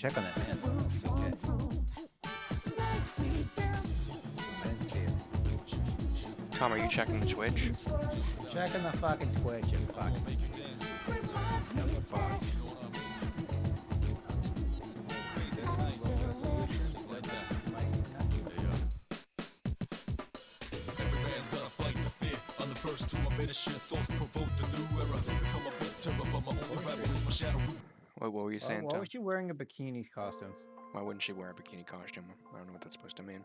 check on that man. It's okay. I didn't see it. Tom, are you checking the Twitch? Checking the fucking Twitch, you fucking. What were you saying, Why Tom? was she wearing a bikini costume? Why wouldn't she wear a bikini costume? I don't know what that's supposed to mean.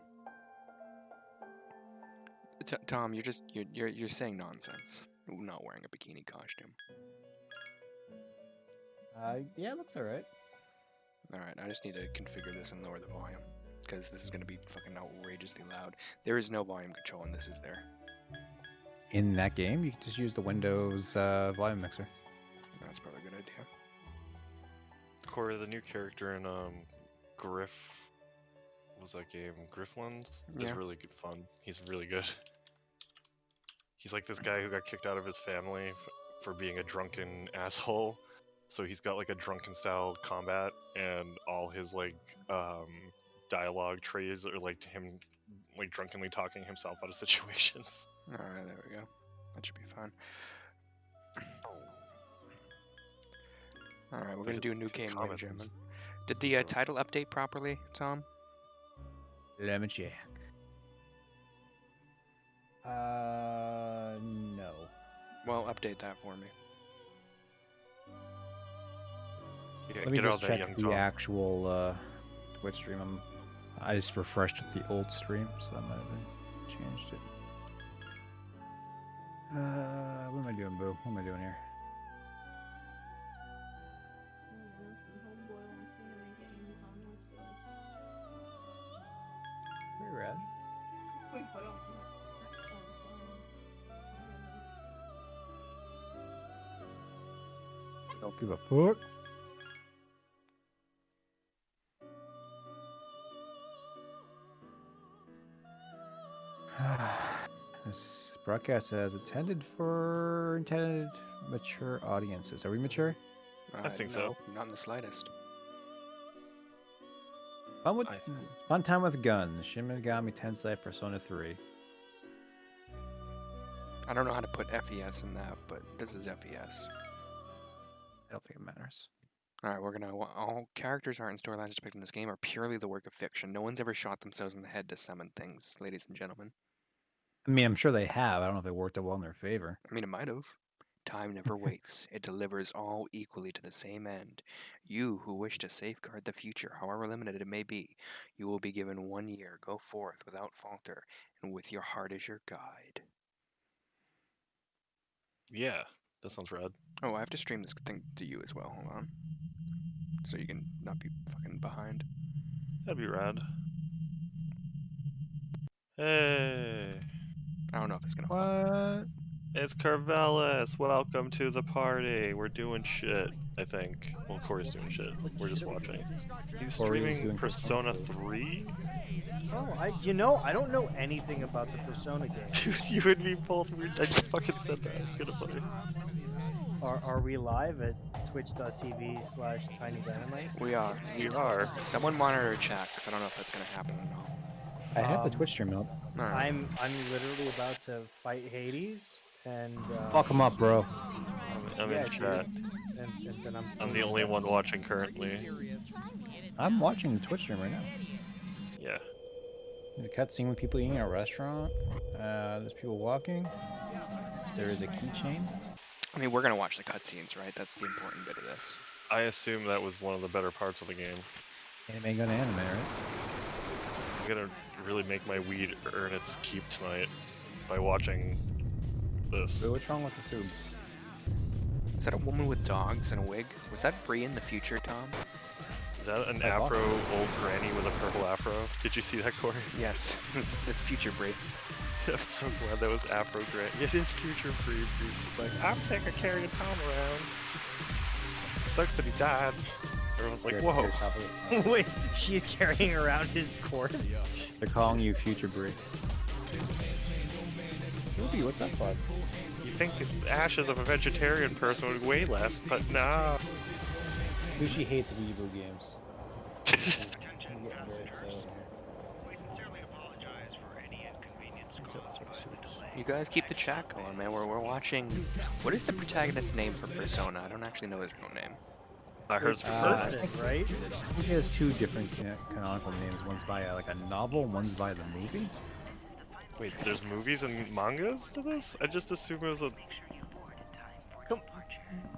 Tom, you're saying nonsense. Not wearing a bikini costume. Yeah, looks alright. Alright, I just need to configure this and lower the volume. Because this is going to be fucking outrageously loud. There is no volume control and this is there. In that game, you can just use the Windows volume mixer. That's probably a good idea. Cory, the new character in Griff, what was that game? Grifflands? Yeah. Is really good fun. He's really good. He's like this guy who got kicked out of his family for being a drunken asshole. So he's got like a drunken style combat, and all his like dialogue trays are like him like drunkenly talking himself out of situations. Alright, there we go. That should be fine. Alright, we're gonna do a new game, ladies and gentlemen. Did the title update properly, Tom? Let me check. No. Well, update that for me. Yeah, Let me get all just that check young the Tom. actual Twitch stream. I just refreshed the old stream, so that might have been changed it. What am I doing, Boo? What am I doing here? Very rad. Don't give a fuck. This broadcast has intended mature audiences. Are we mature? I think no, so. Not in the slightest. Fun time with guns. Shin Megami Tensei Persona 3. I don't know how to put F.E.S in that, but this is F.E.S. I don't think it matters. Alright, all characters, art, and storylines depicted in this game are purely the work of fiction. No one's ever shot themselves in the head to summon things, ladies and gentlemen. I mean, I'm sure they have. I don't know if they worked out well in their favor. I mean, it might have. Time never waits. It delivers all equally to the same end. You who wish to safeguard the future, however limited it may be, you will be given 1 year. Go forth without falter, and with your heart as your guide. Yeah, that sounds rad. Oh, I have to stream this thing to you as well. Hold on. So you can not be fucking behind. That'd be rad. Hey! I don't know if it's gonna What? It's Carvelis! Welcome to the party! We're doing shit, I think. Well, Cory's doing shit. We're just watching. He's streaming Persona 3? Oh, I don't know anything about the Persona game. Dude, you and me both. I just fucking said that. It's gonna funny. Are we live at twitch.tv/tinydynamite? We are. We are. Someone monitor chat, because I don't know if that's gonna happen or not. I have the Twitch stream up. Alright. I'm literally about to fight Hades, and Fuck him up, bro. I'm yeah, in chat. and then I'm the only one watching currently. I'm watching the Twitch stream right now. Yeah. There's a cutscene with people eating at a restaurant. There's people walking. There is a keychain. I mean, we're gonna watch the cutscenes, right? That's the important bit of this. I assume that was one of the better parts of the game. Anime gonna anime, right? I'm gonna really make my weed earn its keep tonight by watching this. Wait, what's wrong with the subs? Is that a woman with dogs and a wig? Was that Bree in the future, Tom? Is that an afro old granny with a purple afro? Did you see that, Cory? Yes, it's future Bree. I'm so glad that was afro granny. It is future Bree. Bree's just like, I'm sick of carrying Tom around. Sucks that he died. Everyone's like, whoa. wait, she's carrying around his corpse. They're calling you Future Brie. Ruby, what's up, bud? You think the ashes of a vegetarian person would weigh less, but no. Sushi hates Weeaboo games. I'm getting very upset over here. You guys keep the chat going, man. We're watching. What is the protagonist's name for Persona? I don't actually know his real name. I heard It's it's I person, think- right? I think he has two different canonical names. One's via like a novel, and one's via the movie. Wait, there's movies and mangas to this? I just assumed it was a. Come,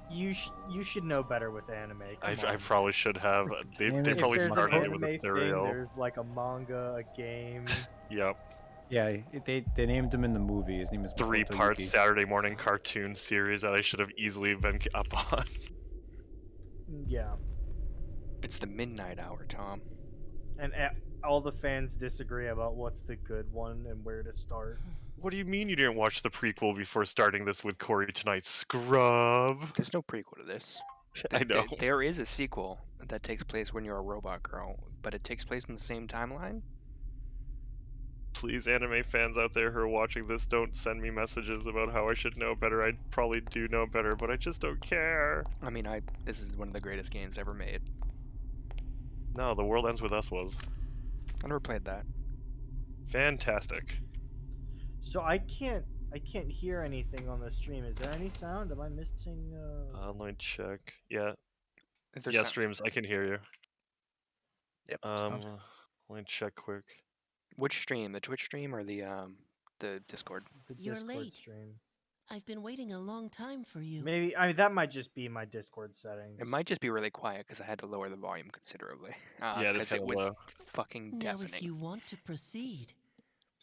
you should know better with anime. Come I on. probably should have. They Name is probably If there's an started it anime with a thing, serial. there's like a manga, a game. Yep. Yeah, they named him in the movie. His name is Makoto 3-part Yuki. Saturday morning cartoon series that I should have easily been up on. Yeah, It's the midnight hour, Tom. and all the fans disagree about what's the good one and where to start. What do you mean you didn't watch the prequel before starting this with Cory tonight, scrub? There's no prequel to this. I know. There is a sequel that takes place when you're a robot girl, but it takes place in the same timeline. Please, anime fans out there who are watching this, don't send me messages about how I should know better. I probably do know better, but I just don't care. I mean, this is one of the greatest games ever made. No, The World Ends With Us was. I never played that. Fantastic. So I can't hear anything on the stream. Is there any sound? Am I missing? Let me check. Yeah. Is there Yeah, sound? streams, I can hear you. Yep. Let me check quick. Which stream? The Twitch stream or the Discord? The You're Discord late. stream. I've been waiting a long time for you. Maybe that might just be my Discord settings. It might just be really quiet because I had to lower the volume considerably. Yeah, it's because it kinda was low. fucking Now, deafening. if you want to proceed,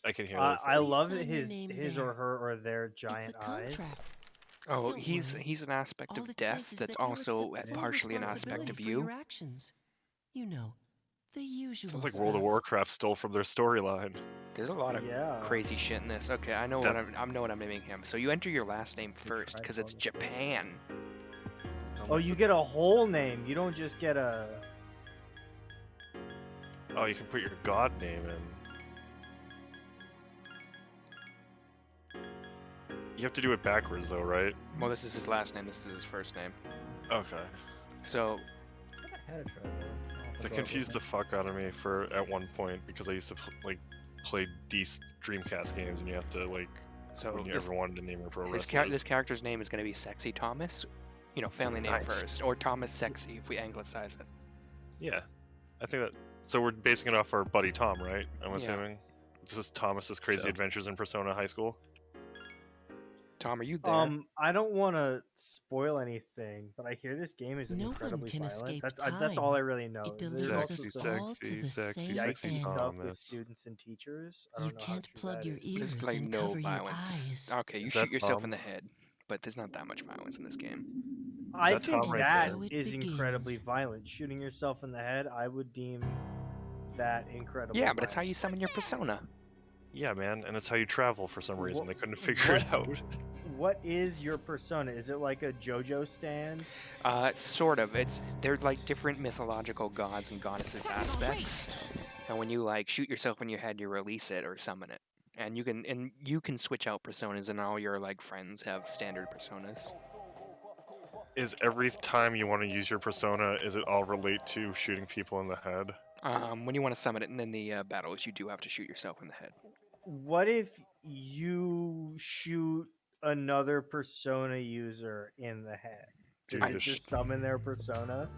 I can hear I Please love sign your his name his there. or her or their it's giant a eyes. contract. Oh, Don't he's worry. an aspect All of it death says is that's that you'll also accept full partially an aspect responsibility of for you. your actions. You know, the usual Sounds like stuff. World of Warcraft stole from their storyline. There's a lot of Yeah. crazy shit in this. Okay, I know That- what I know what I'm naming him. So you enter your last name first tried because it's calling it. Japan. Oh, you get a whole name. You don't just get a. Oh, you can put your god name in. You have to do it backwards though, right? Well, this is his last name. This is his first name. Okay. So I had a try though. That confused the fuck out of me at one point because I used to play Dreamcast games and you have to when you ever wanted to name your pro wrestlers. this character's name is going to be Sexy Thomas. You know, family name Nice. first, or Thomas Sexy if we anglicize it. Yeah, I think that. So we're basing it off our buddy Tom, right? I'm Yeah. assuming. This is Thomas's Crazy So. Adventures in Persona High School. Tom, are you there? I don't want to spoil anything, but I hear this game is No one incredibly can violent. escape that's all I really know. It There's delivers also Sexy, us some all to sexy, the sexy, same sexy yikesy end. stuff with Thomas. students and teachers. I You don't know how can't true plug that your is. ears There's like and no cover your violence. eyes. Okay, you Is shoot that yourself in Tom? the head, but there's not that much violence in this game. I That think Tom right that there. So it is incredibly begins. violent. Shooting yourself in the head, I would deem that incredibly. Yeah, but it's how violent. you summon your persona. Yeah, man, and it's how you travel for some reason. Wha- They couldn't figure it out. What is your persona? Is it like a JoJo stand? Sort of. They're like different mythological gods and goddesses aspects. And when you shoot yourself in your head, you release it or summon it. And you can switch out personas, and all your friends have standard personas. Is every time you want to use your persona, is it all relate to shooting people in the head? When you want to summon it, and then the battles, you do have to shoot yourself in the head. What if you shoot another persona user in the head? Dude, Does it just- just summon their persona?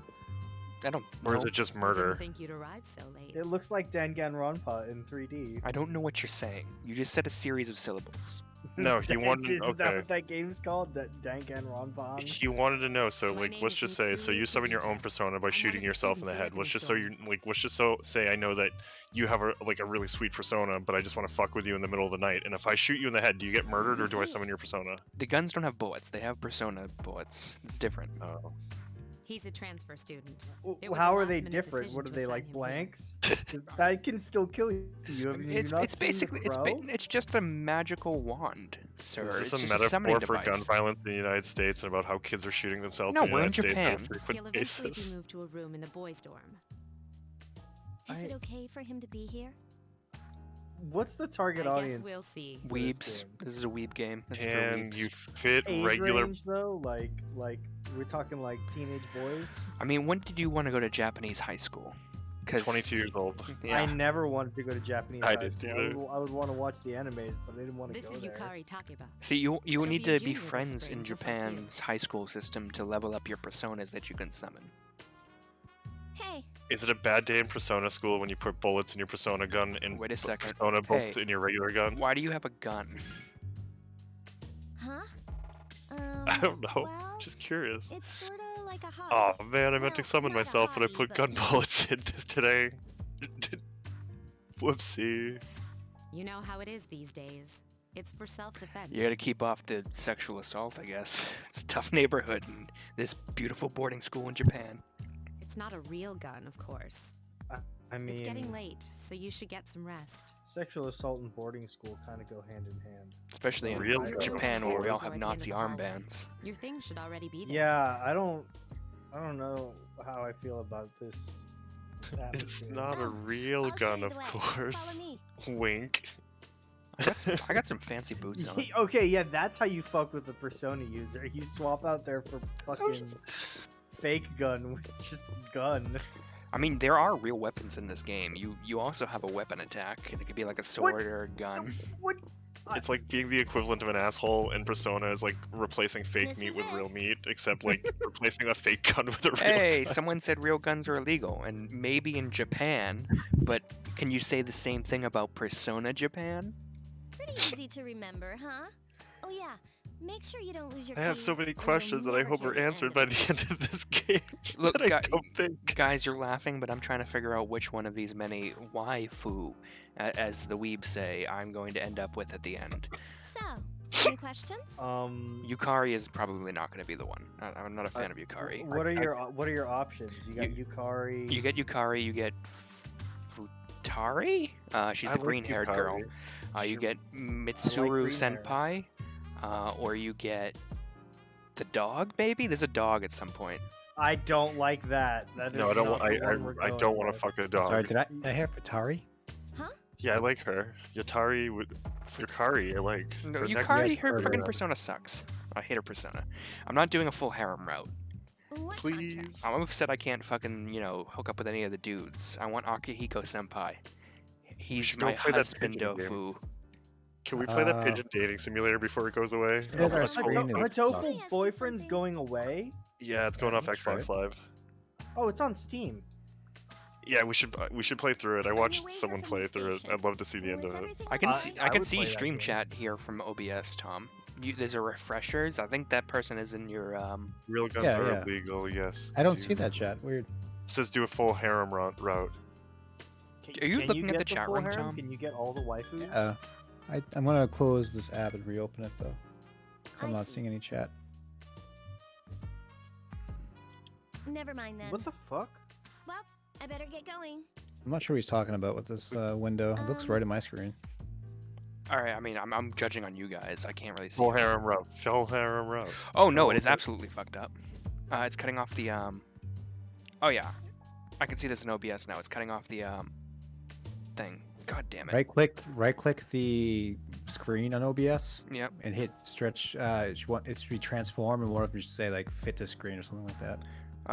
I don't Or is know. it just Didn't murder? think you'd arrive so late. It looks like Danganronpa in 3D. I don't know what you're saying. You just said a series of syllables. No, he wanted. Isn't that Okay. what that game's called? That Danganronpa? He wanted to know, so My name let's is just say, so you Mitsuru summon your own Kikuchi. persona by I'm shooting one of the yourself in the students head. who Let's live just in so the you let's just so say I know that you have a really sweet persona, but I just want to fuck with you in the middle of the night. And if I shoot you in the head, do you get murdered or do I summon your persona? The guns don't have bullets. They have persona bullets. It's different. Oh. He's a transfer student. It was a How are they last-minute different? decision What are to they assign like him here. blanks? That can still kill you. Have you It's not it's seen basically the Crow? it's just a magical wand, sir. Is It's this a just a summoning metaphor for gun device. violence in the United States and about how kids are shooting themselves No, in the we're in United States on a Japan. frequent He'll eventually be basis? moved to a room in the boys' dorm. Is I- it okay for him to be here? What's the target I audience? guess we'll see. for this Weebs. game? This is a weeb game. This is for And weebs. you fit Age regular. range though, like we're talking like teenage boys. I mean, when did you want to go to Japanese high school? 'Cause 22 years old. yeah. I never wanted to go to Japanese I high didn't school. either. I would want to watch the animes, but I didn't want to This go is there. Yukari Takeba. See, you She'll need be a to be junior this friends spring, in just like you. Japan's high school system to level up your personas that you can summon. Hey, Is it a bad day in Persona school when you put bullets in your Persona gun and Wait a second. Persona bullets Hey. in your regular gun? Why do you have a gun? huh? I don't know. Well, Just curious. it's sort of like a hobby. Oh man, I meant to Well, summon not a myself, but I hobby, put but- gun bullets in this today. Whoopsie. You know how it is these days. It's for self-defense. You gotta keep off the sexual assault, I guess. It's a tough neighborhood in this beautiful boarding school in Japan. It's not a real gun, of course. I mean, It's getting late, so you should get some rest. sexual assault and boarding school kind of go hand in hand. Especially in Really? Japan where we all have Before the end Nazi of the hallway. armbands. Your things should already be there. Yeah, I don't know how I feel about this. It's atmosphere. not a Oh, real I'll show gun, you of the way. course. Follow me. Wink. I got some fancy boots on. Okay, yeah, that's how you fuck with the Persona user. You swap out their fucking fake gun with just gun. I mean, there are real weapons in this game. You also have a weapon attack. It could be like a sword or a gun. What? It's like being the equivalent of an asshole in Persona is like replacing fake This meat is with it. real meat, except like replacing a fake gun with a real Hey, gun. someone said real guns are illegal, and maybe in Japan, but can you say the same thing about Persona Japan? Pretty easy to remember, huh? Oh yeah, make sure you don't lose your I have key, so many or you'll questions that I never hope hear are the end answered of by it. the end of this game. Look, that I don't think. guys, you're laughing, but I'm trying to figure out which one of these many waifu, as the weebs say, I'm going to end up with at the end. So, any questions? Yukari is probably not going to be the one. I'm not a fan of Yukari. What are your options? You got Yukari. You get Yukari, you get Futari? She's I the like green-haired girl. Yukari. You She- get Mitsuru green hair. Senpai, or you get the dog, maybe? There's a dog at some point. I don't like that. That is No, I don't. not Want, the one we're I going don't want to with. fuck a dog. Sorry, did I hear Futari? Yeah, I like her. Yutari would. Yukari, I like. No, Her neck- Yukari, her or- freaking persona sucks. I hate her persona. I'm not doing a full harem route. What Please. contract? I'm upset I can't fucking, hook up with any of the dudes. I want Akihiko Senpai. He's should my go play that husband pigeon game. dofu. Can we play that Uh, pigeon dating simulator before it goes away? Yeah, I'm our gonna screen totally- is- Her tofu Can I ask you boyfriend's something? going away. Yeah, it's going Yeah, off let's try Xbox it. Live. Oh, it's on Steam. Yeah, we should play through it. I On your watched way here someone from play the through it. station, I'd love to see the end was of it. everything I can okay? see I would see play that stream game. chat here from OBS, Tom. There's a refreshers. I think that person is in your Real guns Yeah, are yeah. illegal. Yes. I don't do. see that chat. Weird. It says do a full harem route. Are you Can looking at get the chat full room, harem? Tom? Can you get all the waifus? I'm gonna close this app and reopen it though. I'm I not see. seeing any chat. Never mind then. What the fuck? Well, I better get going. I'm not sure what he's talking about with this window. It looks right at my screen. All right. I mean, I'm judging on you guys. I can't really see. Full it. harem route. Full harem route. Oh no, it is Okay. absolutely fucked up. It's cutting off the Oh yeah, I can see this in OBS now. It's cutting off the thing. God damn it. Right click the screen on OBS Yep. and hit stretch. It should be transform, and one of them should say like fit to screen or something like that.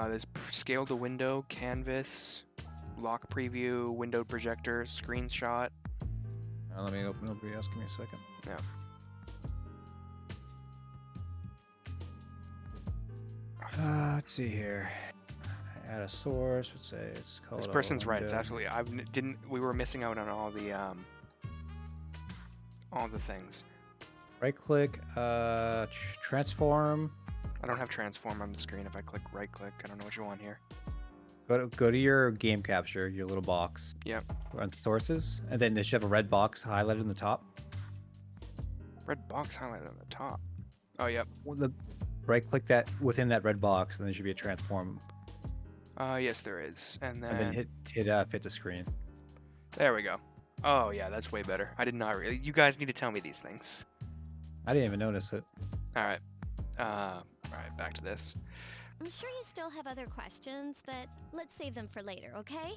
There's scale to window, canvas, lock preview, window projector, screenshot. Let me open OBS. Give me a second. Yeah. Let's see here. Add a source. Let's say it's called. This person's right. It's window. absolutely. We were missing out on all the things. Right click. Transform. I don't have transform on the screen. If I click right click, I don't know what you want here. Go to your game capture, your little box. Yep. On sources, and then it should have a red box highlighted in the top. Red box highlighted on the top. Oh yep. Right click that within that red box, and there should be a transform, Yes there is. And then, and then hit fit to screen. there we go. Oh yeah, that's way better. I did not really. You guys need to tell me these things. I didn't even notice it. All right. All right. Back to this. I'm sure you still have other questions, but let's save them for later, okay?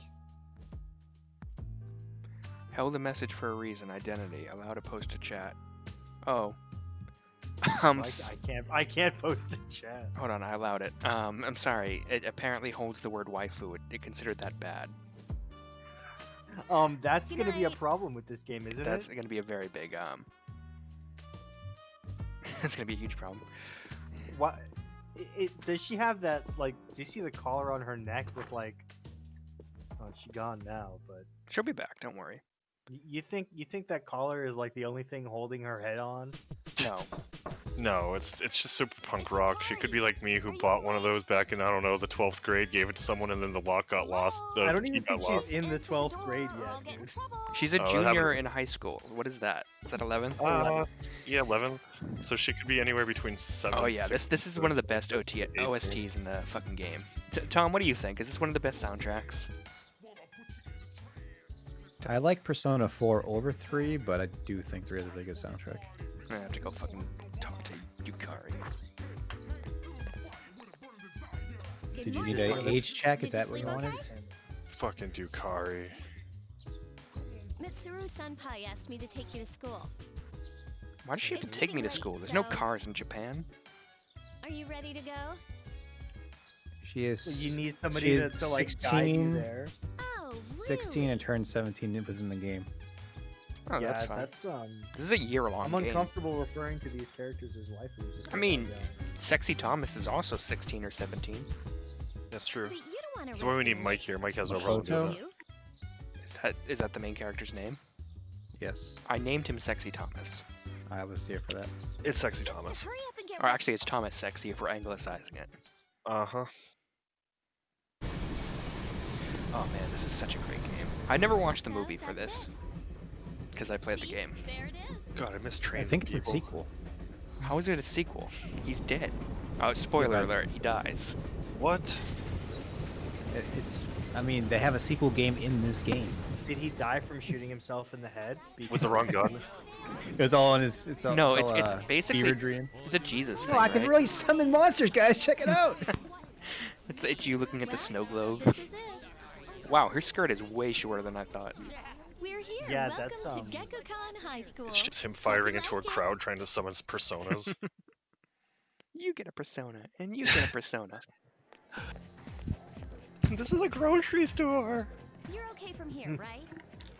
Held a message for a reason. Identity. Allow to post to chat. Oh. I can't post in chat. Hold on. I allowed it. I'm sorry. It apparently holds the word waifu. It considered that bad. That's Good gonna be a night. problem with this game, isn't That's it? going to be a very big It's going to be a huge problem. What? Does she have that, like, do you see the collar on her neck with, like, oh, she's gone now, but She'll be back. Don't worry. you think that collar is, like, the only thing holding her head on? No. No, it's just super punk rock. She could be like me, who bought one of those back in, I don't know, the 12th grade, gave it to someone, and then the lock got lost. The I don't key even got think lost. she's in the 12th grade yet, dude. She's a Oh, that junior happened. in high school. What is that? Is that 11th? Yeah, 11. So she could be anywhere between 7. Oh yeah, this is one of the best OSTs in the fucking game. Tom, what do you think? Is this one of the best soundtracks? I like Persona 4 over 3, but I do think 3 is a really good soundtrack. I have to go fucking talk to Yukari. Did you need a age check? Is Did you that what you sleep wanted? okay? Fucking Dukari. Mitsuru Senpai asked me to take you to school. Why does she have to It's take me to getting school? late, There's no so- cars in Japan. Are you ready to go? She is. You need somebody she to, is like, guide you 16, there. Oh, really? 16 and turned 17 within the game. Oh, Yeah, that's fine. that's, This is a year-long I'm game. uncomfortable referring to these characters as waifus. as I mean, well, Sexy Thomas is also 16 or 17. That's true. But you don't want to That's why we need Mike here. Mike has a Hey, role to Photo? do that. Is that the main character's name? Yes, I named him Sexy Thomas. I was here for that. It's Sexy Just Thomas. hurry up and get Or actually, it's Thomas Sexy if we're anglicizing it. Uh-huh. Oh man, this is such a great game. I never watched the movie for this because I played the See? game. There it is. God, I miss I trains. think it's a people. sequel. How is it a sequel? He's dead. Oh, spoiler Yeah. alert! He dies. What? It's. I mean, they have a sequel game in this game. Did he die from shooting himself in the head? With the wrong gun? It's all in his. It's all, No, it's, all, it's basically fever dream. it's a Jesus No, thing, I can right? really summon monsters, guys. Check it out. It's you looking at the snow globe. This is it. Wow, her skirt is way shorter than I thought. We're here. Yeah, Welcome that's, to Gekkokan High School. It's just him Hope firing you into a like it. crowd trying to summon personas. You get a persona, and you get a persona. This is a grocery store! You're okay from here, right?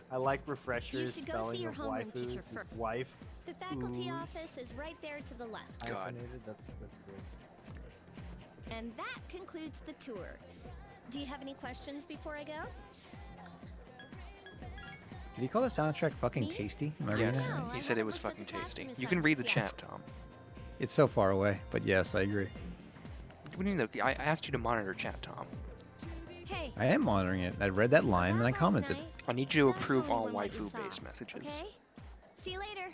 I like refreshers, should go see spelling your of homeroom waifus. teacher His first. wife, The faculty Ooze. office is right there to the left. God. hyphenated. That's good. And that concludes the tour. Do you have any questions before I go? Did he call the soundtrack fucking Me? tasty? Am I reading Yes, that right? No, I he said it haven't was looked at fucking the tasty. costume You can read the assignments chat, yet. Tom. It's so far away, but yes, I agree. What do you mean? I asked you to monitor chat, Tom. Hey. I am monitoring it. I read that line and I about commented. last night? I need you to Don't tell approve all anyone what you saw, waifu-based messages. Okay? See you later.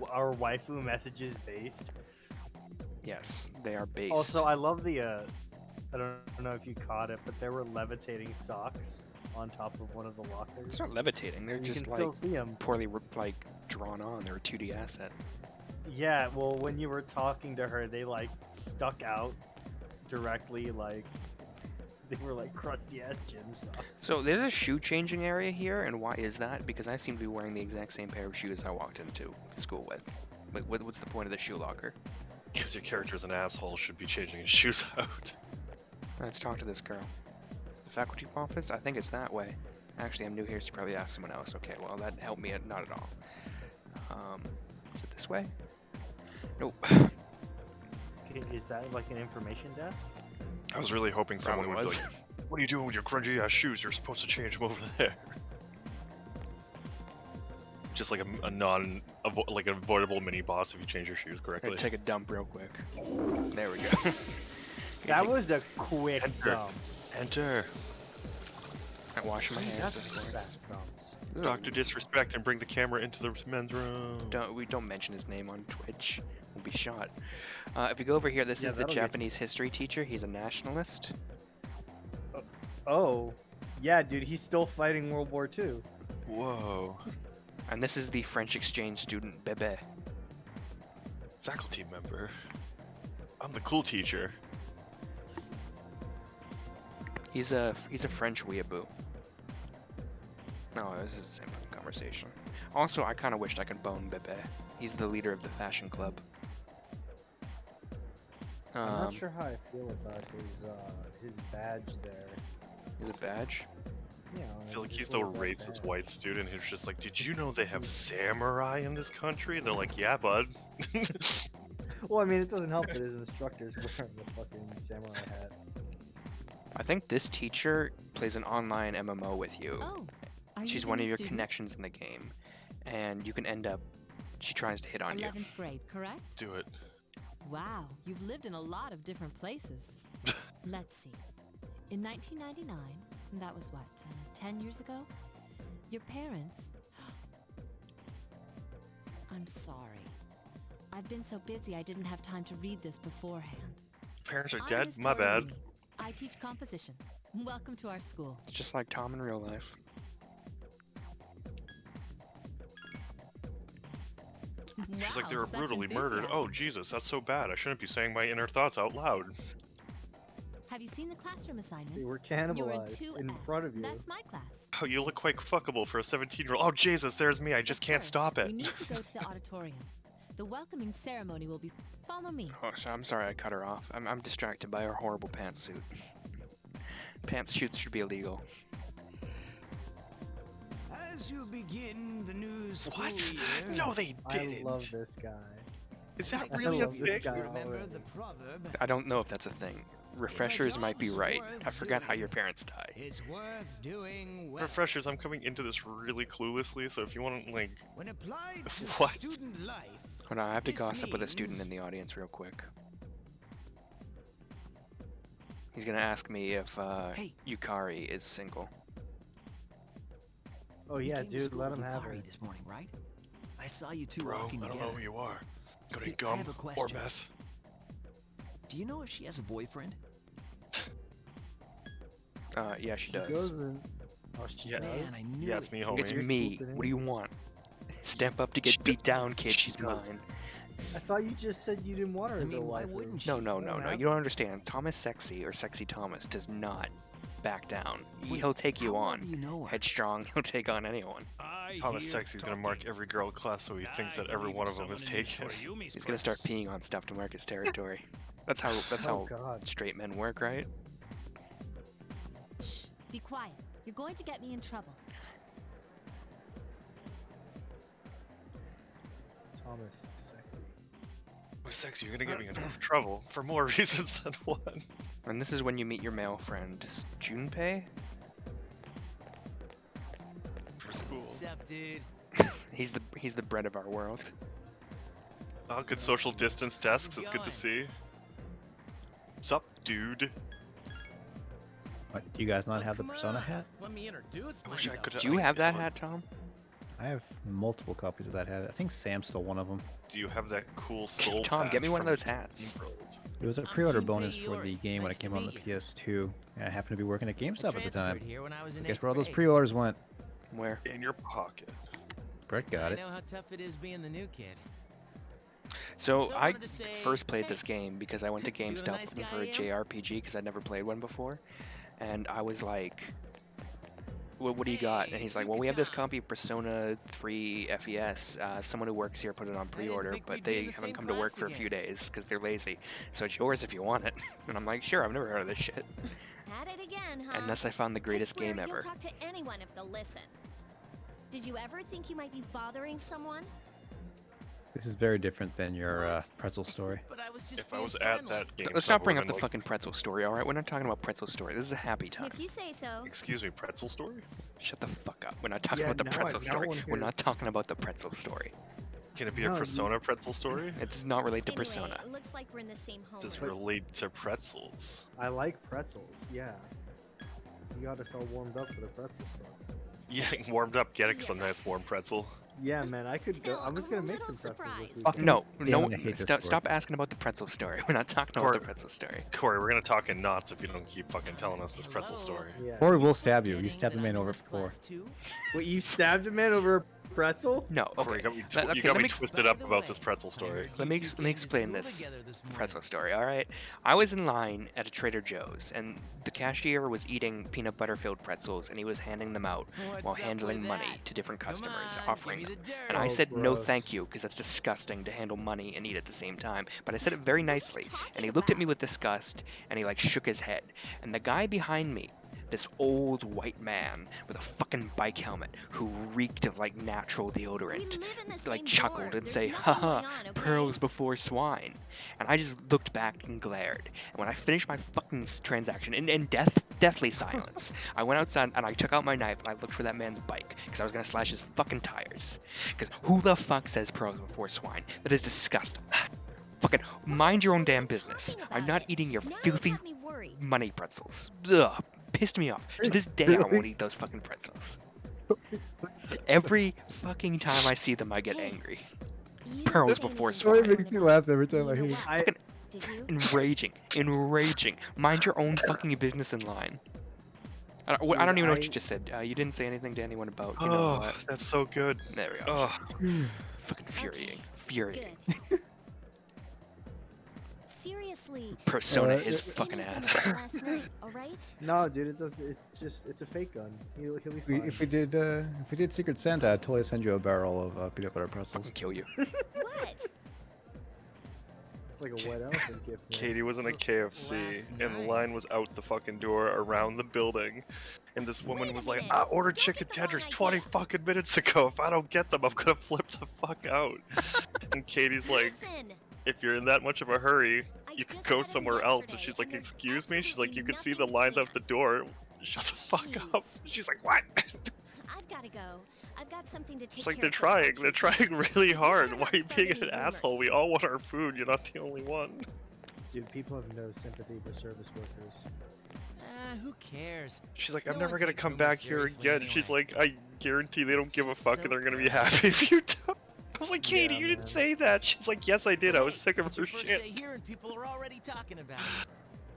Are waifu messages based? Yes, they are based. Also, I love the. I don't know if you caught it, but there were levitating socks on top of one of the lockers. It's not levitating. They're You just can like still see them. poorly drawn on. They're a 2D asset. Yeah, well, when you were talking to her, they like stuck out directly, like they were like crusty ass gym socks. So there's a shoe changing area here, and why is that? Because I seem to be wearing the exact same pair of shoes I walked into school with. What's the point of the shoe locker? Because your character's an asshole, should be changing his shoes out. Let's talk to this girl. The faculty office? I think it's that way. Actually, I'm new here, so you probably ask someone else. Okay, well, that helped me not at all. Is it this way? Nope. Okay, is that like an information desk? I was really hoping someone Probably would be was. like, what are you doing with your grungy ass shoes? You're supposed to change them over there. Just like an avoidable mini boss if you change your shoes correctly. Gonna take a dump real quick. There we go. That was a quick Enter. dump. Enter. I wash my hands, That's of course. fast dumps. This is Dr. Disrespect and bring the camera into the men's room. we don't mention his name on Twitch. We'll be shot. If you go over here, this Yeah, is the that'll get you. Japanese history teacher. He's a nationalist. Oh, yeah, dude, he's still fighting World War II. Whoa. And this is the French exchange student, Bebe. Faculty member. I'm the cool teacher. He's a French weeaboo. No, this is the same fucking conversation. Also, I kind of wished I could bone Bebe. He's the leader of the fashion club. I'm not sure how I feel about his badge there. Is it badge? Yeah, I feel like this he's the little red racist band. white student who's just like, did you know they have samurai in this country? And they're like, yeah, bud. Well, I mean, it doesn't help that his instructor's wearing the fucking samurai hat. I think this teacher plays an online MMO with you. Oh, are She's you the one of new your student? connections in the game, and you can end up. She tries to hit on you. 11th grade, correct? Do it. Wow, you've lived in a lot of different places. Let's see. In 1999, that was what, 10 years ago? Your parents... I'm sorry. I've been so busy I didn't have time to read this beforehand. Parents are I'm dead. Miss My bad. Tori. I teach composition. Welcome to our school. It's just like Tom in real life. She's like, they Wow, were such brutally murdered. enthusiasm. Oh, Jesus, that's so bad. I shouldn't be saying my inner thoughts out loud. Have you seen the classroom assignments? They were You're in cannibalized in 2F. front of you. That's my class. Oh, you look quite fuckable for a 17-year-old. Oh, Jesus, there's me. I just But can't first, stop it. We need to go to the auditorium. The welcoming ceremony will be... Follow me. Oh, so I'm sorry I cut her off. I'm distracted by her horrible pantsuit. Pantsuits should be illegal. As you begin the new school What? year, No, they I didn't. love this guy. Is that I really a love this thing? guy remember already. the proverb, I don't know if that's a thing. Refreshers might be right. I forgot how your parents die. it's worth doing well. Refreshers, I'm coming into this really cluelessly, so if you want to, like... When applied to What? student life, Hold on, I have to This gossip with a student means- in the audience real quick. He's gonna ask me if Hey. Yukari is single. Oh You yeah, came to dude, school let with him have her. Cory this morning, right? I saw you two Bro, I walking don't together. know who you are. Got any Hey, I gum have a or question. meth? Do you know if she has a boyfriend? Yeah, she She does. goes in... Oh, she Yeah. Man, does? I knew Yeah, it. it's me, homie. It's You're me. swooping in. What do you want? Step up to get beat down, kid. She's mine. I thought you just said you didn't want her I as a mean, why wife. wouldn't No, she? no, Let no, him no. have You don't understand. Thomas Sexy or Sexy Thomas does not back down. Wait, He'll take you how well on. do you know her? Headstrong. He'll take on anyone. Thomas Sexy's gonna mark every girl class so he thinks that every one of them is taken. He's gonna start peeing on stuff to mark his territory. That's how. That's Oh how god. straight men work, right? Shh. Be quiet. You're going to get me in trouble. Thomas, sexy. Oh, Sexy, you're gonna get me into trouble for more reasons than one. And this is when you meet your male friend, Junpei. For school. Sup, dude? He's the bread of our world. Oh, good social distance desks. How's it It's good to going? see. Sup, dude? What, do you guys not have the Persona hat? Let me introduce I wish I myself. could. Do you have that hat, Tom? I have multiple copies of that hat. I think Sam stole one of them. Do you have that cool soul? Tom, patch get me one of from those hats. SteamWorld? It was a I'm pre-order Junpei bonus for Iori. the game when Nice it came to on the meet PS2, and I happened to be working at GameStop at the time. Transferred here when I was in Guess eighth where all those grade. pre-orders went? Where? In your pocket. Brett got I it. know how tough it is being the new kid. So So I I wanted to say, first played hey, this game because I went to see what a GameStop nice looking guy for a I am? JRPG because I'd never played one before, and I was like, what do you got? And Hey, he's like, well, we have this Suki-chan. copy of Persona 3 FES. Someone who works here put it on pre-order, think but we'd be in they the haven't same come to work class for a few again." days because they're lazy. So it's yours if you want it. And I'm like, sure, I've never heard of this shit. At it again, huh? And thus I found the greatest I swear game ever. You'll talk to anyone if they'll listen. Did you ever think you might be bothering someone? This is very different than your What? pretzel story. But I was just If I being was at friendly. that game, Let's not bring up the fucking pretzel story, alright? We're not talking about pretzel story. This is a happy time. If you say so. Excuse me, pretzel story? Shut the fuck up. We're not talking Yeah, about the now I- pretzel now story. one We're hears- not talking about the pretzel story. Can it be No, a you- Persona pretzel story? It does not relate to Anyway, Persona. it looks like we're in the same home. Does it room. relate to pretzels? I like pretzels, yeah. You got us all warmed up for the pretzel stuff. Yeah, warmed up, getting some nice warm pretzel. Yeah, man, I could go. Still, I was I'm gonna a make little some pretzels this surprised. week. Fucking No, damn no, it, I hate this stop, word. stop asking about the pretzel story. We're not talking about the Or- pretzel story. Corey, we're gonna talk in knots if you don't keep fucking telling us this pretzel Hello? story. Yeah. Corey will stab you. You Forgetting stabbed a that man I'm over first before. class too? Wait, you stabbed a man over a pretzel? No, Corey, okay. you Let- got okay, me, let me twisted By up the about way, this pretzel I story. heard Let you me two ex- came let me to explain school this together this pretzel morning. story, alright? I was in line at a Trader Joe's, and the cashier was eating peanut butter filled pretzels, and he was handing them out What's while up handling with money that? to different Come customers, on, offering give me them. the And I dirt. said, Oh, no gross. thank you, because that's disgusting to handle money and eat at the same time. But I said it very nicely, and he talking looked at me about? with disgust, and he like shook his head. And the guy behind me this old white man with a fucking bike helmet who reeked of like natural deodorant, like chuckled and say, haha, pearls before swine. And I just looked back and glared. And when I finished my fucking transaction in deathly silence, I went outside and I took out my knife and I looked for that man's bike because I was gonna slash his fucking tires. Because who the fuck says pearls before swine? That is disgusting. Fucking mind your own damn business. I'm not eating your filthy money pretzels. Ugh, pissed me off. To this day, I won't eat those fucking pretzels. Every fucking time I see them, I get angry. Pearls before Sorry, swine. makes me laugh every time I hear it. Enraging. Mind your own fucking business in line. I don't even know what you just said. You didn't say anything to anyone about, you know what? That's so good. There we go. Oh. Fucking infuriating. Seriously. Persona is fucking ass. Last night, all right? No, dude, it's a fake gun. He'll be fine. If we did Secret Santa, I'd totally send you a barrel of peanut butter pretzels. Fucking kill you. What? It's like a wet elephant gift. Man. Katie was in a KFC, and the line was out the fucking door around the building. And this woman was like, I ordered chicken tenders 20 fucking minutes ago. If I don't get them, I'm gonna flip the fuck out. And Katie's like, if you're in that much of a hurry, you could go somewhere else. And she's like, excuse me? She's like, you can see the lines out the door. Shut the fuck up. She's like, what? I've gotta go. I've got something to take It's like care they're of. trying. They're trying really hard. Why are you being an asshole? We all want our food. You're not the only one. Dude, people have no sympathy for service workers. Who cares? She's like, No I'm never one gonna takes come women back here seriously again. anyway. She's like, I guarantee they don't give a fuck So and they're gonna be happy if you don't. I was like, Katie, Yeah, you didn't man. say that. She's like, yes, I did. I was sick of It's her your first shit. day here and people are already talking about it.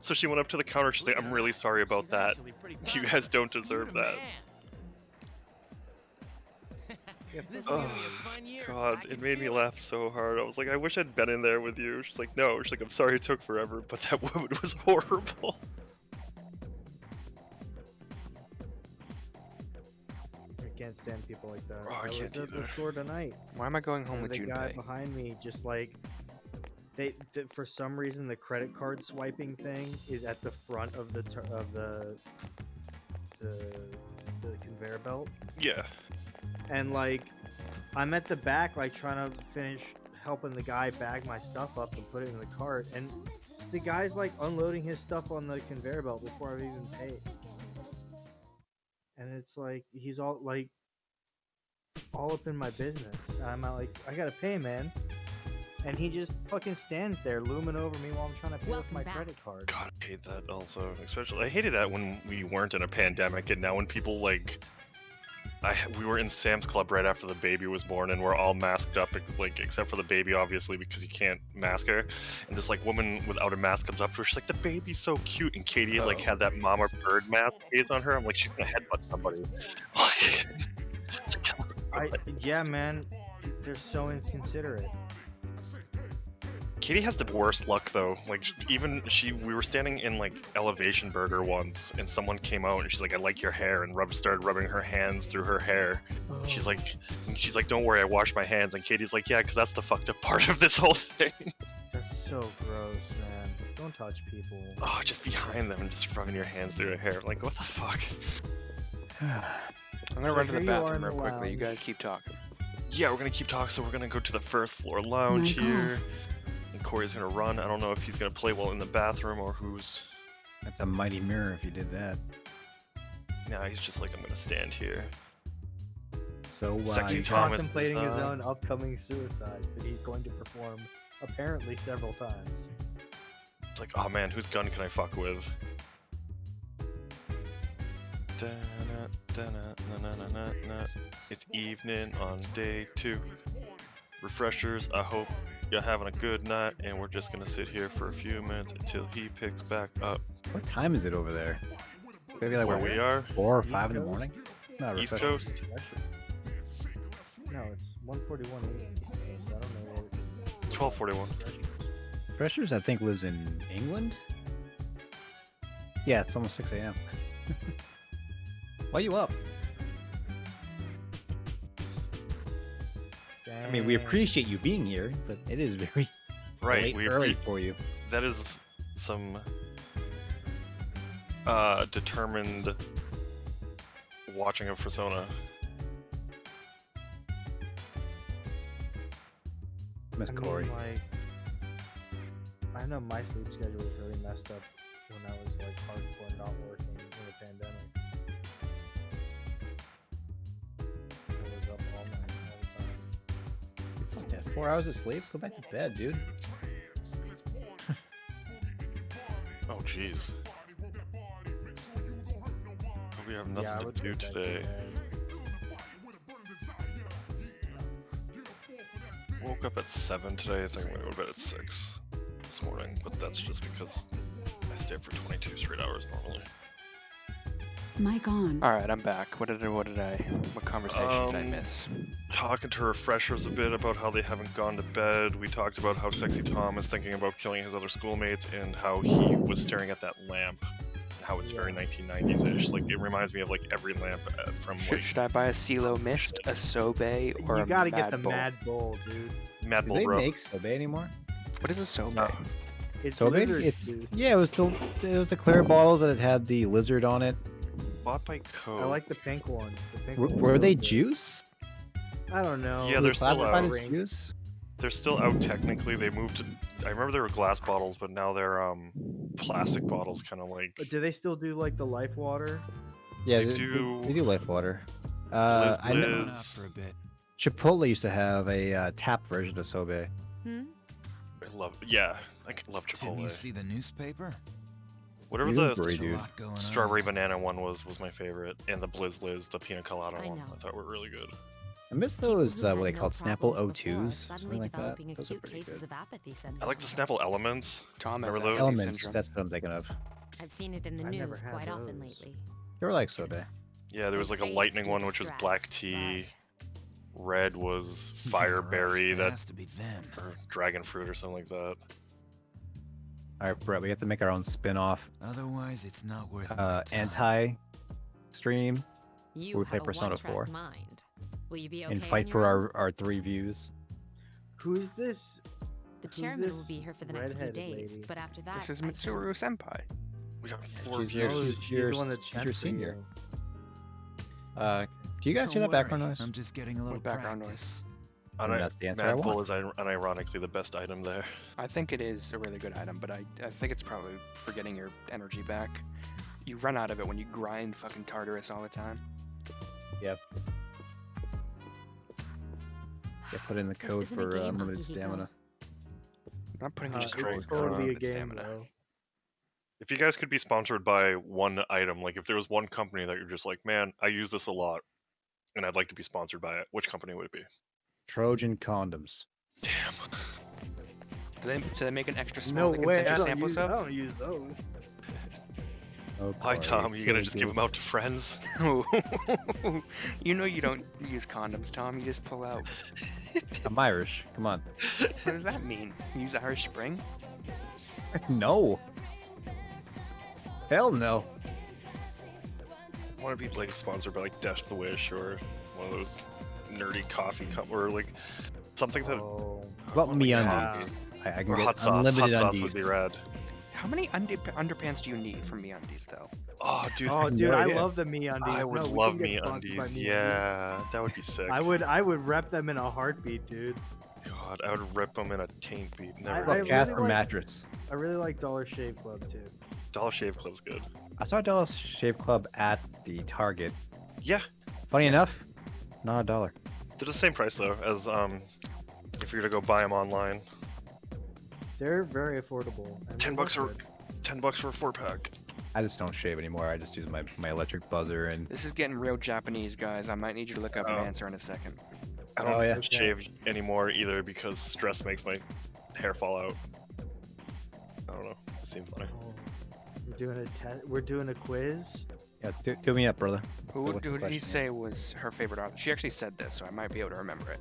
So she went up to the counter. She's like, I'm really sorry about She's that. actually pretty You proud guys of don't you. deserve You're the that. man. This is Oh, gonna be a fun year. God, I it can made me feel laugh so hard. I was like, I wish I'd been in there with you. She's like, no. She's like, I'm sorry it took forever, but that woman was horrible. I can't stand people like that. Oh, I was can't at the either. store tonight. Why am I going home And with the guy Junpei? behind me just like for some reason the credit card swiping thing is at the front of the conveyor belt, Yeah. and like I'm at the back like trying to finish helping the guy bag my stuff up and put it in the cart, and the guy's like unloading his stuff on the conveyor belt before I've even paid, and it's like he's all up in my business, and I'm like, I gotta pay, man. And he just fucking stands there looming over me while I'm trying to pay with Welcome my back. credit card. God, I hate that also. Especially, I hated that when we weren't in a pandemic, and now when people like, we were in Sam's Club right after the baby was born, and we're all masked up, like except for the baby, obviously, because you can't mask her. And this like woman without a mask comes up to her. She's like, "The baby's so cute," and Katie like had that mama bird mask face on her. I'm like, she's gonna headbutt somebody. Yeah, man, they're so inconsiderate. Katie has the worst luck though. Like we were standing in like Elevation Burger once, and someone came out and she's like, "I like your hair," and started rubbing her hands through her hair. She's like, "Don't worry, I washed my hands." And Katie's like, "Yeah, because that's the fucked up part of this whole thing." That's so gross, man. Don't touch people. Oh, just behind them and just rubbing your hands through their hair. I'm like, what the fuck? I'm gonna So run to the here you are bathroom in real the quickly. You lounge. guys keep talking. Yeah, we're gonna keep talking. So we're gonna go to the first floor lounge Mic here. off. And Cory's gonna run. I don't know if he's gonna play well in the bathroom or who's. That's a mighty mirror if you did that. Nah, he's just like, I'm gonna stand here. So Sexy He's Thomas contemplating his design. own upcoming suicide that he's going to perform apparently several times. It's like, oh man, whose gun can I fuck with? It's evening on day 2. Refreshers, I hope you're having a good night, and we're just gonna sit here for a few minutes until he picks back up. what time is it over there? Maybe like Where what, we are, 4 or East 5 in the Coast? morning? No, East refreshing. Coast. No, it's 1:41 a.m. East Coast. I don't know what. 12:41. Freshers, I think, lives in England? Yeah, it's almost 6 a.m. Why you up? I mean, we appreciate you being here, but it is very Right, late we early for you. that is some determined watching of Persona. Miss I mean, Cory. like, I know my sleep schedule was really messed up when I was like hardcore not working in the pandemic. I was up all night, all the time. Fuck that. 4 hours of sleep? Go back to bed, dude. Oh jeez. We have Yeah, I nothing would to do go back to today. bed. Woke up at 7 today. I think I'm gonna go to bed at 6 this morning, but that's just because I stay up for 22 straight hours normally. Mic on. All right, I'm back. What conversation did I miss? Talking to refreshers a bit about how they haven't gone to bed. We talked about how Sexy Tom is thinking about killing his other schoolmates and how he was staring at that lamp. And how it's very 1990s-ish. Like, it reminds me of like every lamp from like Should I buy a CeeLo Mist, a Sobe, or You a gotta Mad get the Bull? Mad Bull, dude. Mad Do Bull, they bro. make sobe anymore? What is a Sobe? No. It's Sobe? lizard It's juice. yeah. It was the clear bottles that it had the lizard on it. Bought by Coke. I like the pink one. The pink Were, one was were real they good. juice? I don't know. Yeah, Were they they're still classified out. as juice. They're still out technically. They moved to. I remember they were glass bottles, but now they're plastic bottles, kind of like. But do they still do like the life water? Yeah, They they do- They do life water. Liz, I know Going Liz. out for a bit. Chipotle used to have a tap version of sobe. Hmm? I love. Yeah, I love Didn't you Chipotle. see the newspaper? Whatever Blueberry, the There's a dude. lot going strawberry on. banana one was my favorite, and the Blizz Liz, the pina colada I one, know. I thought were really good. I miss People those who what had they no called Snapple problems before are O2s, suddenly something like that. developing Those are acute pretty cases good. of apathy I like the syndrome. Snapple Elements. Tom has Remember those? apathy Elements, syndrome. that's what I'm thinking of. I've seen it in the I never news had quite often those. lately. They were like sobe. Yeah, there was They like a say it's lightning due one, to which was stress, black tea. but Red was Yeah, fireberry, right. It that has to be them. or dragon fruit or something like that. All right, Brett, we have to make our own spin-off Otherwise, it's not worth my time. anti-stream You we play have a Persona one-track 4. mind. Will you be okay and on fight your for own? our 3 views. Who's this? The who's chairman will this be here for the next few redheaded days, lady? but after that, This is I Mitsuru Senpai. We got 4 She's your- Oh, views. she's your- the one that's she's sent your for senior. you. Do you guys Don't hear that worry, background noise? I'm just getting a little background noise? practice. And that's the answer I Mad want. Bull is unironically the best item there. I think it is a really good item, but I think it's probably for getting your energy back. You run out of it when you grind fucking Tartarus all the time. Yep. Yeah, put in the This code isn't a for game, unlimited Akihiko. stamina. I'm not putting Just in roll It's it totally a unlimited game, stamina. though. If you guys could be sponsored by one item, like if there was one company that you're just like, man, I use this a lot, and I'd like to be sponsored by it, which company would it be? Trojan condoms. Damn. Do they make an extra small No they can way, send you I don't, samples use, I of? don't use those. Oh, Hi Cory, Tom, you gonna really just give good. them out to friends? You know you don't use condoms, Tom. You just pull out. I'm Irish. Come on. What does that mean? You use Irish Spring? No. Hell no. I want to be like sponsored by like Dash the Wish or one of those nerdy coffee or like something that Oh, What about me yeah. undies? I can or get hot sauce. Hot unlimited sauce undies. would be rad. How many underpants do you need from MeUndies, though? Oh, dude, Oh, dude, no I idea. love the MeUndies. I would no, we love can get sponsored by MeUndies. MeUndies. Yeah, that would be sick. I would rep them in a heartbeat, dude. God, I would rip them in a taint beat. Never. I Well, really Casper like- mattress. I really like Dollar Shave Club too. Dollar Shave Club's good. I saw Dollar Shave Club at the Target. Yeah, Funny enough, not $1. they're the same price though as if you're gonna go buy them online. They're very affordable. and they $10 look or good. $10 for a 4-pack. I just don't shave anymore. I just use my electric buzzer and This is getting real Japanese, guys. I might need you to look up an Oh. answer in a second. I don't Oh, yeah. shave anymore either because stress makes my hair fall out. I don't know. It seems funny. Oh, we're doing a quiz. yeah, do me up, brother. Who What's the did he question? say was her favorite author? She actually said this, so I might be able to remember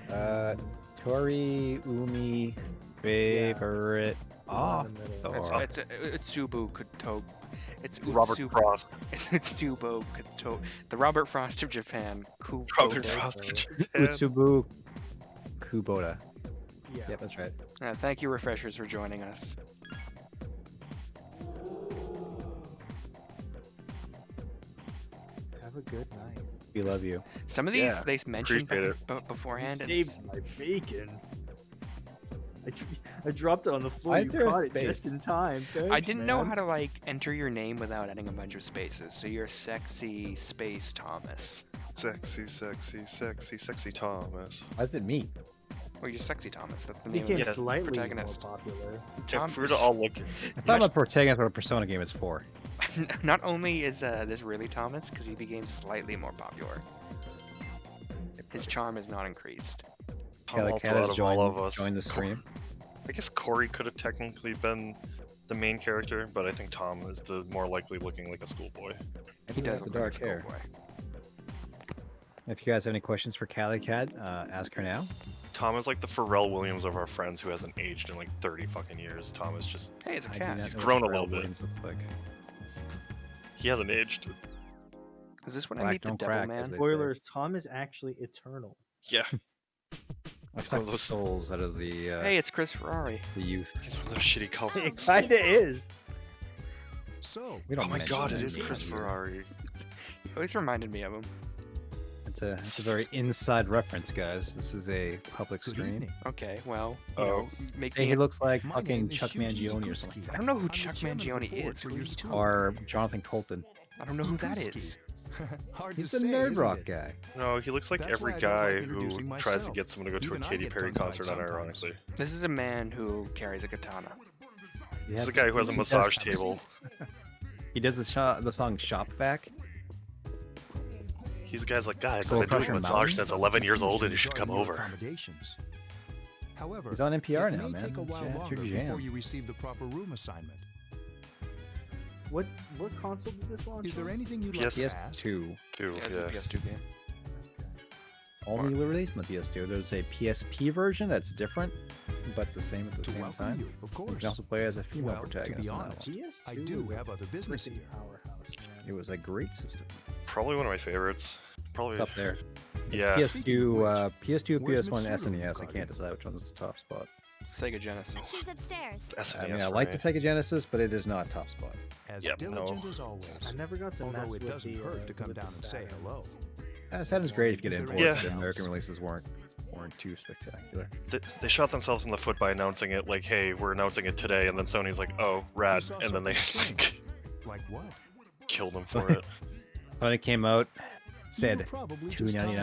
it. Tori Umi favorite Right in the middle. author. It's Utsubo Kuto. It's Robert Utsubo. Frost. It's Utsubo Kuto. The Robert Frost of Japan. Kubo. Robert Kubo. Frost. Utsubu Kubota. Yeah. Yep, that's right. Thank you, refreshers, for joining us. good night. We love you. Some of these Yeah, they mentioned appreciate it. beforehand. You and s- saved my bacon. I dropped it on the floor. Why You is there a caught it space? just in time. I Thanks, didn't know man. how to like enter your name without adding a bunch of spaces. So you're sexy space Thomas. Sexy, sexy, sexy, sexy Thomas. Why is it me? Well, you're sexy Thomas. That's the name Became of the slightly protagonist. more popular. If we were to all look, If I'm a protagonist for a Persona game, it's 4. Not only is this really Thomas, because he became slightly more popular. His charm is not increased. Tom Kelly also Cat out has of all of us. joined the stream. I guess Cory could have technically been the main character, but I think Tom is the more likely looking like a schoolboy. He does the look like a dark hair. schoolboy. If you guys have any questions for Callie Cat, ask her now. Tom is like the Pharrell Williams of our friends who hasn't aged in like 30 fucking years. Tom is just, Hey, it's a I do cat. not He's know what grown a Pharrell little bit. Williams looks like. he hasn't aged. Is this when I Black meet the don't Devil crack, Man? as they say. Spoilers: Tom is actually eternal. Yeah, I suck the souls out of the Hey, it's Chris Ferrari. the youth. he's one of those shitty It culprits. kinda is. So, We don't Oh my mention god, it that is name Chris here. Ferrari. He always reminded me of him. It's a very inside reference, guys. This is a public good stream. evening. Okay, well, you Oh. know, Hey, making he it, looks like My fucking name is Chuck Shuji Mangione or Ikusuki. something. I don't know who I'm the Chuck chairman of the Mangione board is. for Who are your you school. talking- Or Jonathan Colton. I don't know who that Ikusuki. is. Hard He's to the say, nerd isn't rock it? guy. No, he looks like That's every why I don't guy like who introducing tries to myself. get someone to go to Even a I Katy get Perry tongue-tied concert, sometimes. unironically. This is a man who carries a katana. He He's has the guy who has a he does- massage table. He does the song Shop Vac. He's the guy's like, guys, Skull I've been doing Crusher massage Mountain? since 11 years old and you should Regarding come your over. accommodations. However, He's on NPR it now, may man. take a It's, while yeah, it's longer your before jam. you receive the proper room assignment. What console did this launch? Is there on? anything you'd like to ask? PS2. Too, Yeah, it's yeah. a PS2 game. All newly released on the PS2. There's a PSP version that's different, but the same at the To same welcome time. you, of You course. can also play as a female Well, to protagonist be in that honest, one. PS2 I do was a have other business freaking here. powerhouse, man. It was a great system. Probably one of my favorites. Probably. It's up there. It's Yeah. PS2, PS2, where's PS1, Mitsuru, SNES. I Cardi? can't decide which one's the top spot. Sega Genesis. She's upstairs. SNES I mean, I for like me. the Sega Genesis, but it is not top spot. As Yep, diligent no. as always. I never got to mess Although it with doesn't the, hurt to come with down the and say Saturn. hello. Saturn's great if you get Is there imports. anything The American else? releases weren't too spectacular. They shot themselves in the foot by announcing it like, hey, we're announcing it today, and then Sony's like, oh, You rad, saw and then they something like strange. Like what? killed them for it. When it came out, You were said probably just tired. $2.99,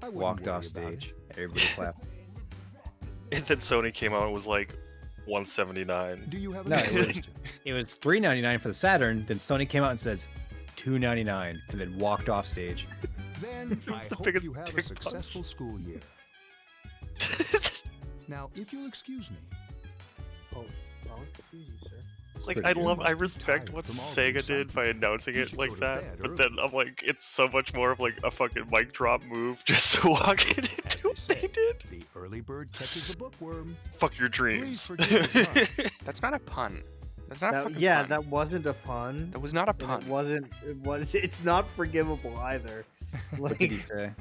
I wouldn't walked worry off about it. stage. Everybody clapped. And then Sony came out and was like, 179. Do you have No, any it was- question? It was $3.99 for the Saturn. Then Sony came out and says $2.99, and then walked off stage. Then I The hope biggest you have a dick successful school year. Now, if you'll excuse me, Oh, well, excuse you, sir. Like, Pretty I good. love, I You must be respect tired what from all the Sega did excitement. by announcing You it should like go to that, bed but early. then I'm like, it's so much more of like a fucking mic drop move just to walk it As into they what say, they did. the early bird catches the bookworm. Fuck your Please dreams. forgive the pun. That's not a pun. That's not a That, fucking yeah, pun. that wasn't a pun. That was not a and pun. it wasn't. It's not forgivable either. What did he Like, say?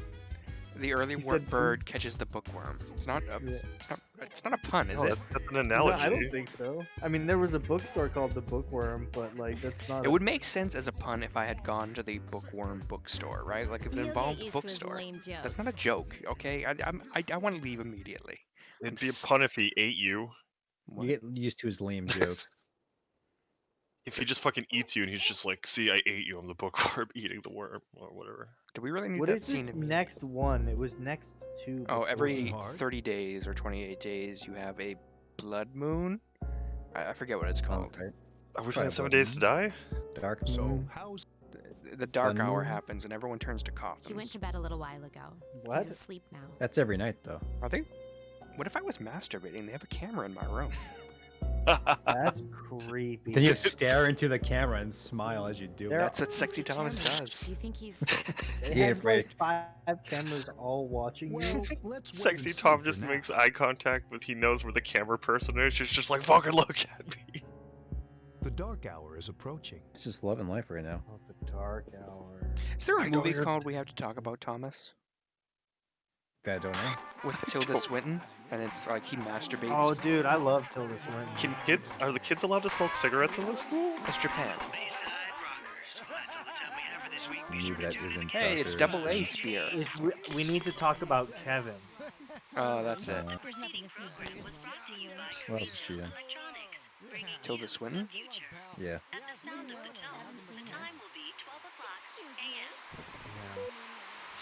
The early He said bird catches the bookworm. It's not a. Yeah. It's not a pun, is No, it? that's an no, analogy. I don't think so. I mean, there was a bookstore called the Bookworm, but like that's not. It would make sense as a pun if I had gone to the bookworm bookstore, right? Like if it You'll get involved used to his bookstore. lame That's not a jokes. joke, okay? I want to leave immediately. It'd be a pun if he ate you. What? You get used to his lame jokes. If he just fucking eats you and he's just like, see, I ate you, I'm the bookworm eating the worm, or whatever. Do we really need What that is scene? its in- next one? It was next two. Oh, before every that. hard? 30 days or 28 days, you have a blood moon. I forget what it's called. Okay. Are we Try playing 7 Blood Days to Die? Dark So, Moon. how's The dark Blood hour moon? happens and everyone turns to coffins. He went to bed a little while ago. What? He's asleep now. That's every night, though. Are they? What if I was masturbating? They have a camera in my room. That's creepy. Then you stare into the camera and smile as you do There it. That's what Sexy Mr. Thomas Chairman, does. Do you think he's? They Yeah, have Frank. like 5 cameras all watching well? you. Let's wait Sexy and see Tom for just now. makes eye contact, but he knows where the camera person is. She's just like, fucking look at me. The dark hour is approaching. It's just loving life right now. Oh, the dark hour. Is there a I know movie you're- called We Have to Talk About Thomas I don't know. with Tilda Swinton? And it's like he masturbates. Oh, dude, I love Tilda Swinton. Are the kids allowed to smoke cigarettes in this school? It's Japan. movie that isn't. Hey, it's Dr. double A spear. We need to talk about Kevin. Oh, that's it. There's nothing a few beers will fix you. What else is she in? Tilda Swinton? Yeah. Yeah.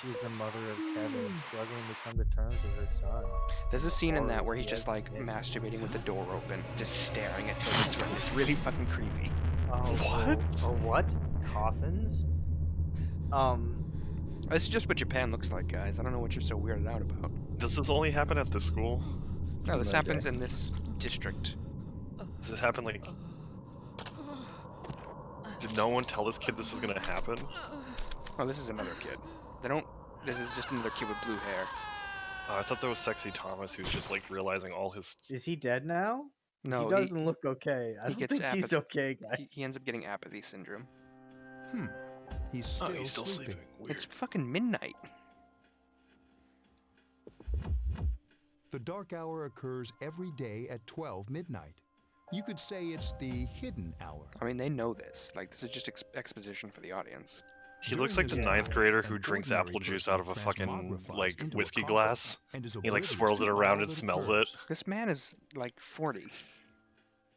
She's the mother of Kevin, struggling to come to terms with her son. There's a scene in that Horrors where he's he just hasn't like hit. masturbating with the door open, just staring at Tilda Swinton. It's really fucking creepy. What? What? Coffins? This is just what Japan looks like, guys. I don't know what you're so weirded out about. Does this only happen at the school? No, this Some other happens day. in this district. Does it happen like? Did no one tell this kid this is gonna happen? Oh, this is another kid. They don't. This is just another kid with blue hair. I thought that was Sexy Thomas, who's just like realizing all his. Is he dead now? No, he doesn't look okay. I he don't gets think he's okay, guys. He ends up getting apathy syndrome. He's still, He's still sleeping. Weird. It's fucking midnight. The dark hour occurs every day at 12 midnight. You could say it's the hidden hour. I mean, they know this. Like, this is just exposition for the audience. He looks like the During ninth this grader hour, who an drinks ordinary apple juice person out of a fucking transmogrifies like into a whiskey coffin glass. and is He like oblivious swirls it to around all and that smells it. occurs. This man is like 40.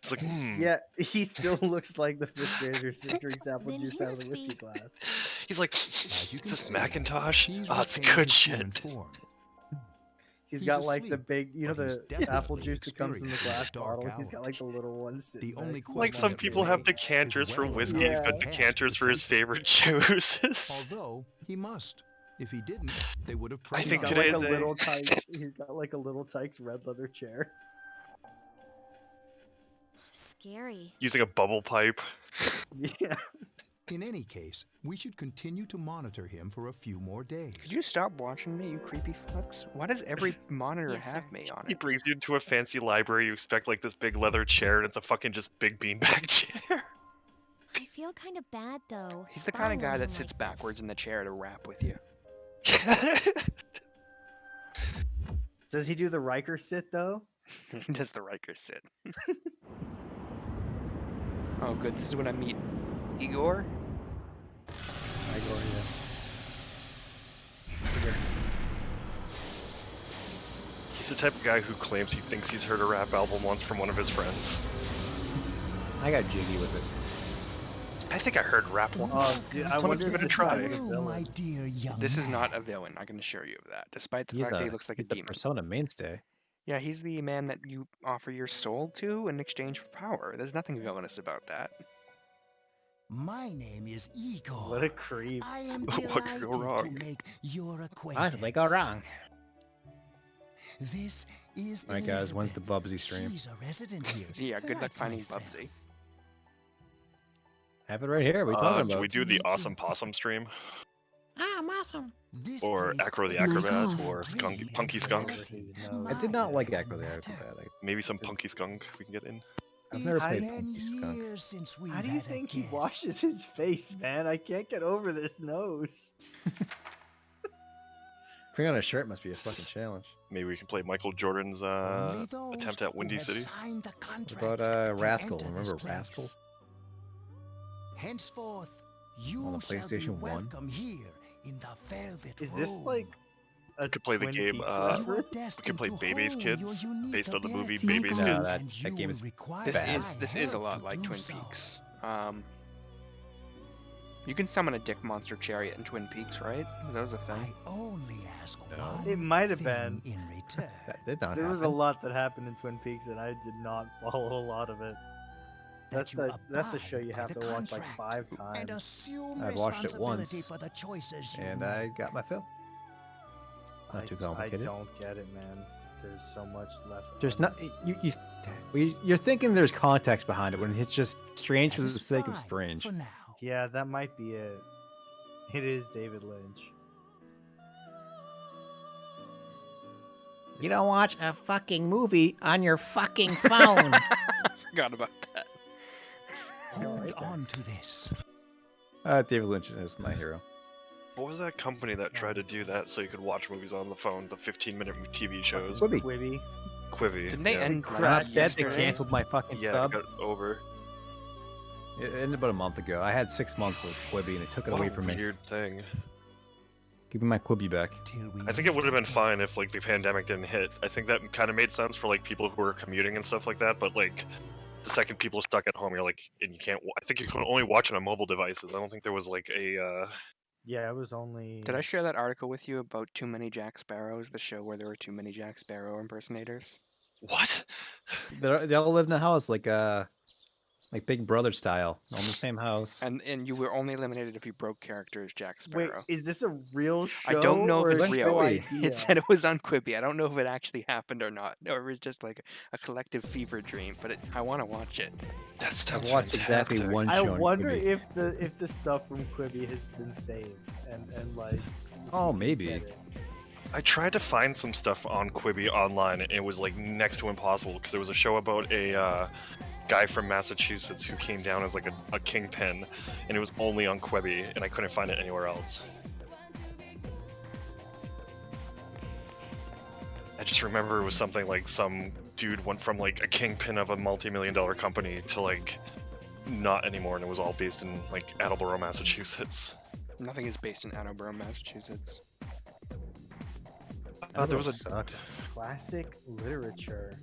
It's like, Yeah, he still looks like the fifth grader that drinks apple Then juice he out of must the whiskey be- glass. He's like, As you is can this see, Macintosh? he's Oh, it's retained good his human shit. form. He's He's got like the asleep, big, you know, but he's the definitely apple juice that comes in the experiencing glass the dark bottle. He's hour. got like the little ones sitting The only next to Like him some on the people table. have decanters for whether or whiskey. not He's got he has decanters for his reputation. favorite juices. Although he must. If he didn't, they would have I He's think got probably like a today's little Tykes. He's got like a little Tykes red leather chair. Scary. Using a bubble pipe. Yeah. In any case, we should continue to monitor him for a few more days. Could you stop watching me, you creepy fucks? Why does every monitor Yes, have sir. me on He it? brings you to a fancy library. You expect like this big leather chair, and it's a fucking just big beanbag chair. I feel kind of bad though. He's the kind of spying guy on that him sits like backwards this. in the chair to rap with you. Does he do the Riker sit though? He does the Riker sit. Oh, good. This is when I meet Igor. He's the type of guy who claims he thinks he's heard a rap album once from one of his friends. I got jiggy with it. I think I heard rap once. Oh, dude, I wonder if give it a it's try. like a Hello, my villain. dear young This is man. not a villain, I can assure you of that. Despite the He's fact that he looks like a he's the demon. Persona mainstay. Yeah, he's the man that you offer your soul to in exchange for power. There's nothing villainous about that. My name is Igor. What a creep. I am What could delighted go wrong? to make your acquaintance. Honestly, go wrong. This is Alright, guys, when's the Elizabeth. Bubsy stream? She's a resident here. Yeah, good luck like finding myself. Bubsy. Have it right here. What are you talking Should about? we do the Awesome Possum stream? This Or place Acro the is Acrobat? God. Or Skunk, pretty Punky and Skunk? relative. I did not like My Acro the matter. Acrobat. Maybe some Punky Skunk we can get in. I've never It's played been Punky Skunk. years since we've How do you had a think he guest. washes his face, man? I can't get over this nose. Putting on a shirt must be a fucking challenge. Maybe we can play Michael Jordan's Only those attempt at who Windy have City. signed the What contract about can Rascal? enter Remember this Rascal? place. Henceforth, you On the shall PlayStation be 1? welcome here in the Velvet Is this Room. like a could play the Twin game, Peaks uh, You are reference? destined We can play to Baby's hone Kids, your unique based on the movie ability. Baby's No, Kids. that- And that you game will is require This bad. is my a help lot to like do Twin so. Peaks. You can summon a dick monster chariot in Twin Peaks, right? That was a thing. I only ask No. one It might have thing been. in return. That did not There was a happen. lot that happened in Twin Peaks, and I did not follow a lot of it. That's that you that's a show abide you by have the to watch like contract 5 and times. assume I've watched it once, responsibility for the choices you And make. I got my fill. Not too I complicated. don't get it, man. There's so much left. There's not you're thinking there's context behind it when it's just strange for That the is sake of fine strange. For now. Yeah, that might be it. It is David Lynch. You don't watch a fucking movie on your fucking phone. Forgot about that. Hold right then. on to this. David Lynch is my hero. What was that company that tried to do that so you could watch movies on the phone, the 15-minute TV shows? Quibi. Quibi. Quibi. Didn't they yeah. end Crap, like Not dead. They yesterday? canceled my fucking Yeah, sub. it got over. It ended about a month ago. I had 6 months of Quibi, and it took it away from me. Weird thing. Give me my Quibi back. I think it would have been fine if like the pandemic didn't hit. I think that kind of made sense for like people who were commuting and stuff like that. But like the second people are stuck at home, you're like, and you can't. I think you can only watch it on mobile devices. I don't think there was like a. Yeah, it was only. Did I share that article with you about Too Many Jack Sparrows, the show where there were too many Jack Sparrow impersonators? What? They all live in a house like Big Brother style, all in the same house. And you were only eliminated if you broke character as Jack Wait, Sparrow. is this a real show? I don't know or if a it's real. show It idea? said it was on Quibi. I don't know if it actually happened or not, or it was just like a collective fever dream. But I want to watch it. That sounds I've watched fantastic. exactly one I show on wonder Quibi. if the stuff from Quibi has been saved and like. Oh, maybe. get it. I tried to find some stuff on Quibi online, and it was like next to impossible because there was a show about a guy from Massachusetts who came down as like a kingpin, and it was only on Quibi, and I couldn't find it anywhere else. I just remember it was something like some dude went from like a kingpin of a multi-million-dollar company to like not anymore, and it was all based in like Attleboro, Massachusetts. Nothing is based in Attleboro, Massachusetts. There was a sucked. Classic literature.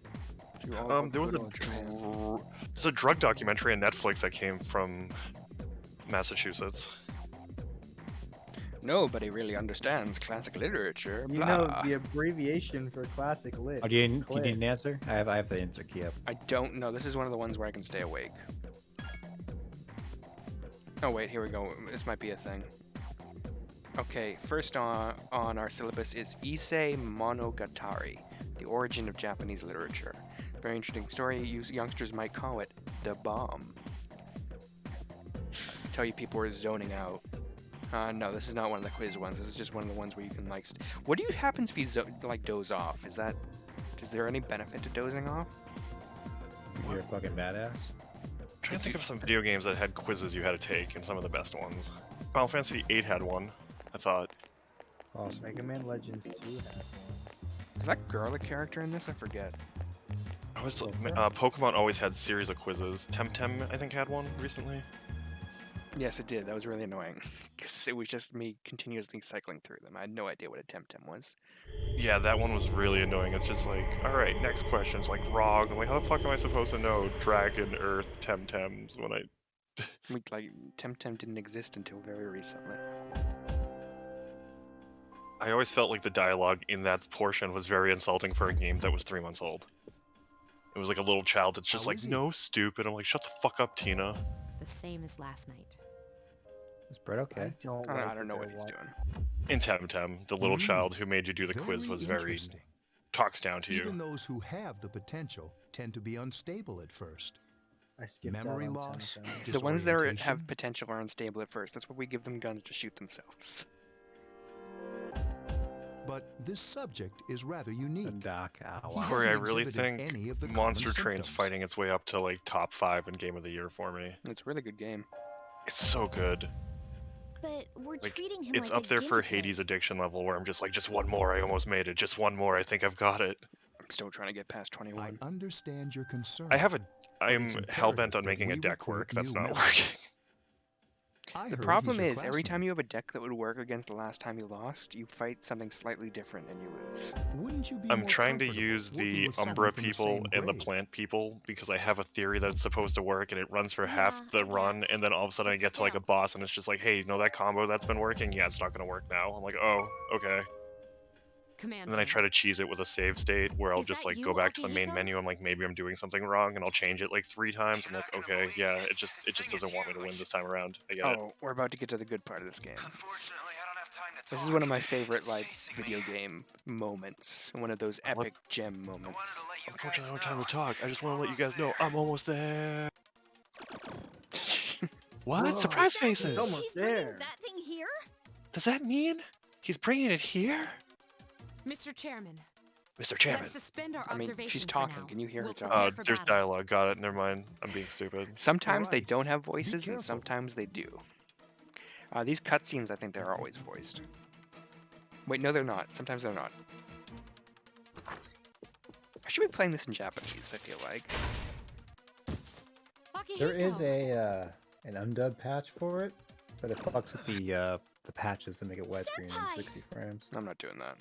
there was there's a drug documentary on Netflix that came from Massachusetts. Nobody really understands classic literature. You blah. know the abbreviation for classic lit. Oh, do you is need CLIT. an answer? I have the answer key up. I don't know. This is one of the ones where I can stay awake. Oh wait, here we go. This might be a thing. Okay, first on our syllabus is Issei Monogatari, the origin of Japanese literature. Very interesting story. You youngsters might call it the bomb. I tell you, people are zoning out. No, this is not one of the quiz ones. This is just one of the ones where you can like. What do you happens if you like doze off? Is there any benefit to dozing off? You're a fucking badass. I'm trying to think of some video games that had quizzes you had to take, and some of the best ones. Final Fantasy VIII had one, I thought. Awesome. Mega Man Legends 2 had. Is that girl a character in this? I forget. Pokemon always had series of quizzes. Temtem, I think, had one recently. Yes, it did. That was really annoying because it was just me continuously cycling through them. I had no idea what a Temtem was. Yeah, that one was really annoying. It's just like, alright, next question. It's like wrong. I'm like, how the fuck am I supposed to know Dragon, Earth, Temtems when Temtem didn't exist until very recently. I always felt like the dialogue in that portion was very insulting for a game that was 3 months old. It was like a little child that's just How like, is he? no, stupid. I'm like, shut the fuck up, Tina. The same as last night. Is Brett okay? I don't know what he's doing. In Temtem, the little child who made you do the quiz was very interesting. talks down to Even you. those who have the potential tend to be unstable at first. I skipped Memory out on loss, Temtem. The ones that disorientation. have potential are unstable at first. That's why we give them guns to shoot themselves. But this subject is rather The unique. Doc. Oh, He wow. Corey, I hasn't really exhibited think any of the Monster common Train's symptoms. fighting its way up to like top 5 in Game of the Year for me. It's a really good game. It's so good. But we're Like, treating him it's like up a there for guinea pig. Hades addiction level where I'm just like, just one more, I almost made it. Just one more, I think I've got it. I'm still trying to get past I 21. understand your concern. I'm it's hell-bent on imperative making that a we deck recruit work. That's new not members. working. I The heard problem he's your is, every time classmate. you have a deck that would work against the last time you lost, you fight something slightly different and you lose. Wouldn't you be I'm more trying to comfortable use working the with someone Umbra from the people same and the grade? plant people because I have a theory that it's supposed to work and it runs for half Yeah, the I run guess. and then all of a sudden I But get to like a still. boss and it's just like, hey, you know that combo that's been working? Yeah, it's not going to work now. I'm like, oh, okay. Commander. And then I try to cheese it with a save state where I'll Is just that like you, go back to the main Akihiko? menu. I'm like, maybe I'm doing something wrong and I'll change it like 3 times. I'm like, okay, yeah, it just doesn't want me to win this time around. I get it. Oh, we're about to get to the good part of this game. This is one of my favorite, like, video game moments. One of those epic gem moments. Unfortunately, I don't have time to talk. I just want to let you guys know I'm almost there. What? Whoa. Surprise Does that mean faces! It's almost he's bringing there. that thing here? Does that mean he's bringing it here? Mr. Chairman, Mr. Chairman. let's suspend our I mean, observations she's for talking. now. Can you hear her We'll talking? prepare for There's battle. dialogue. Got it. Never mind. I'm being stupid. Sometimes they Alright. don't have voices, and careful. sometimes they do. These cutscenes, I think they're always voiced. Wait, no, they're not. Sometimes they're not. I should be playing this in Japanese, I feel like. There is Akihiko, a an undub patch for it, but it fucks with the patches to make it wet screen in 60 frames. I'm not doing that.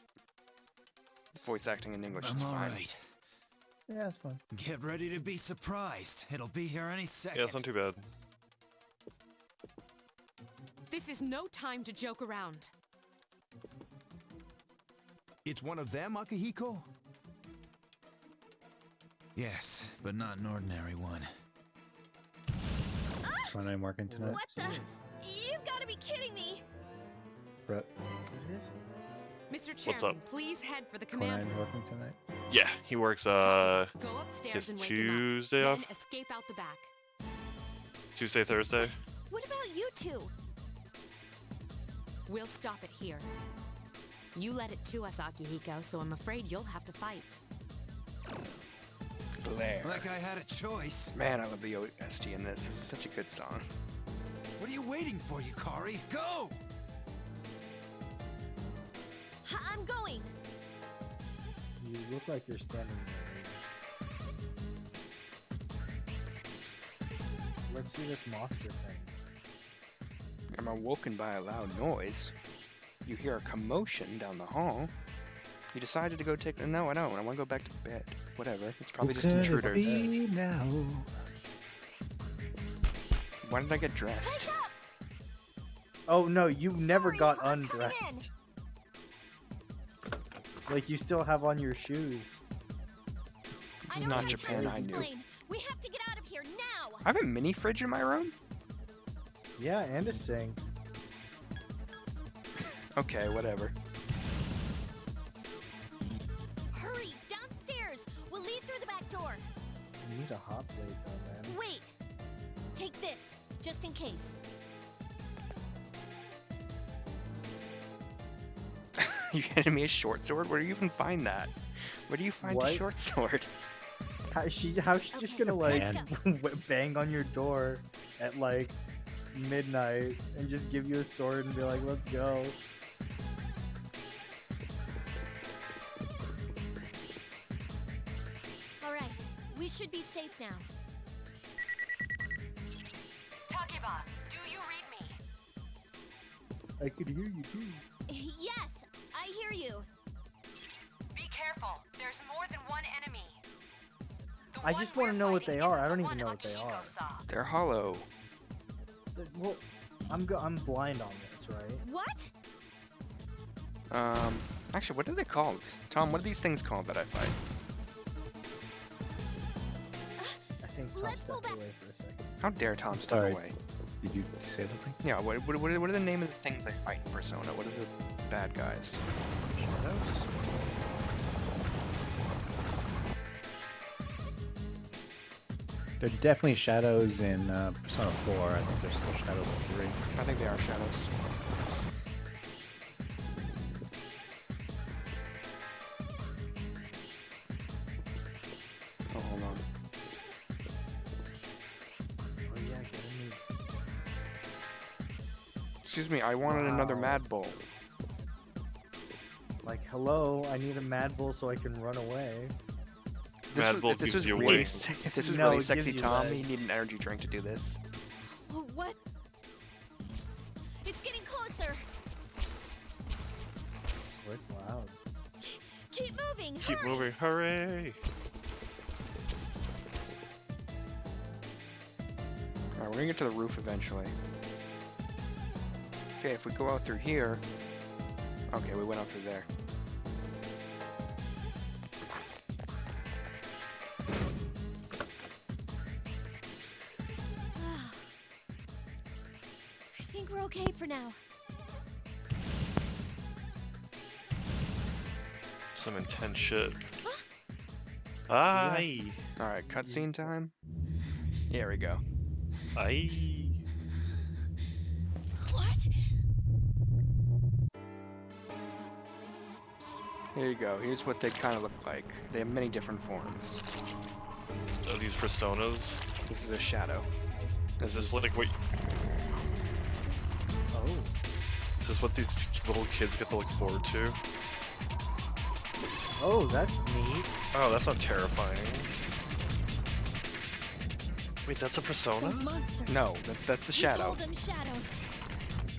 Voice acting in English I'm is all fine. right. Yeah, it's fun. Get ready to be surprised. It'll be here any second. Yeah, it's not too bad. This is no time to joke around. It's one of them, Akihiko? Yes, but not an ordinary one. When I'm working tonight. What the? You've got to be kidding me! Brett, Mr. What's Chairman, up? please head for the when command I'm room. working tonight. Yeah, he works Go upstairs his and wake Tuesday him up. off? Then escape out the back. Tuesday, Thursday. What about you two? We'll stop it here. You led it to us, Akihiko, so I'm afraid you'll have to fight. Blair. Like I had a choice. Man, I love the OST in this. This is such a good song. What are you waiting for, you Cory? Go! I'm going! You look like you're standing there. Let's see this monster thing. I'm awoken by a loud noise. You hear a commotion down the hall. You decided to go take... No, I don't. I want to go back to bed. Whatever. It's probably just intruders. Now? Why did I get dressed? Oh no, you never Sorry, got I'm coming undressed. Like you still have on your shoes. This is don't not have time Japan, to I knew. explain. We have to get out of here now! I have a mini fridge in my room? Yeah, and a sink. Okay, whatever. Hurry! Downstairs! We'll leave through the back door! You need a hot plate though, man. Wait! Take this, just in case. You handed me a short sword? Where do you even find that? Where do you find What? a short sword? How's she just Okay, gonna like let's bang on your door at like midnight and just give you a sword and be like, let's go? Alright, we should be safe now. Takiba, do you read me? I could hear you too. Yes, I hear you. Be careful. There's more than one enemy. I just want to know what they are. I don't even know what they are. They're hollow. Well, I'm blind on this, right? What? Actually, what are they called? Tom, what are these things called that I fight? I think Tom Let's go stepped back. away for a second. How dare Tom step Sorry. away? Did you say something? Yeah, what are the name of the things I fight in Persona? What are the bad guys? They're definitely shadows in Persona 4. I think they're still shadows in 3. I think they are shadows. Oh, hold on. Oh yeah, get a new. Excuse me, I wanted another Wow. Mad Bull. Like, hello, I need a Mad Bull so I can run away. Mad Bull If this gives was you really, wings. if this was No, really it gives sexy you Tom, legs. he'd need an energy drink to do this. What? It's getting closer. Oh, it's loud. Keep moving. Keep hurry. moving, hooray! Alright, we're gonna get to the roof eventually. Okay, if we go out through here... Okay, we went out through there. I think we're okay for now. Some intense shit. Aye! Alright, cutscene time. Here we go. Aye! What? Here you go. Here's what they kind of look like. They have many different forms. Are these personas? This is a shadow. Is this like what? Oh. Is this what these little kids get to look forward to? Oh, that's neat. Oh, that's not terrifying. Wait, that's a persona? Those monsters. No, that's the We shadow. call them shadows.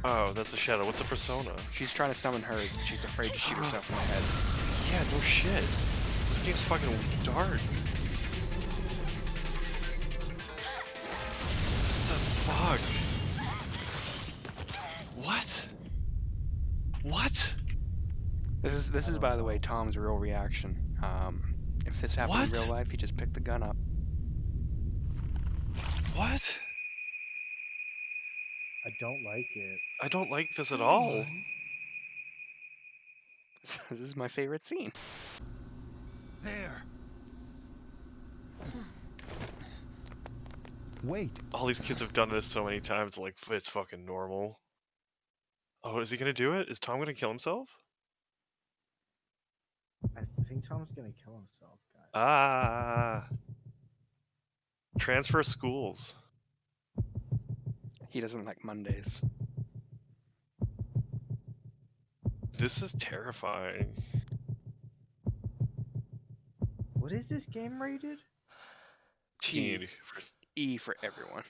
Oh, that's a shadow. What's a persona? She's trying to summon hers, but she's afraid to shoot herself in the head. Yeah, no shit. This game's fucking dark. What the fuck? What? What? This is by the way Tom's real reaction. If this happened in What? real life, he just picked the gun up. What? I don't like it. I don't like this at all. This is my favorite scene. There. Wait. All these kids have done this so many times, like, it's fucking normal. Oh, is he gonna do it? Is Tom gonna kill himself? I think Tom's gonna kill himself, guys. Ah. Transfer schools. He doesn't like Mondays. This is terrifying. What is this game rated? Teen. E for everyone.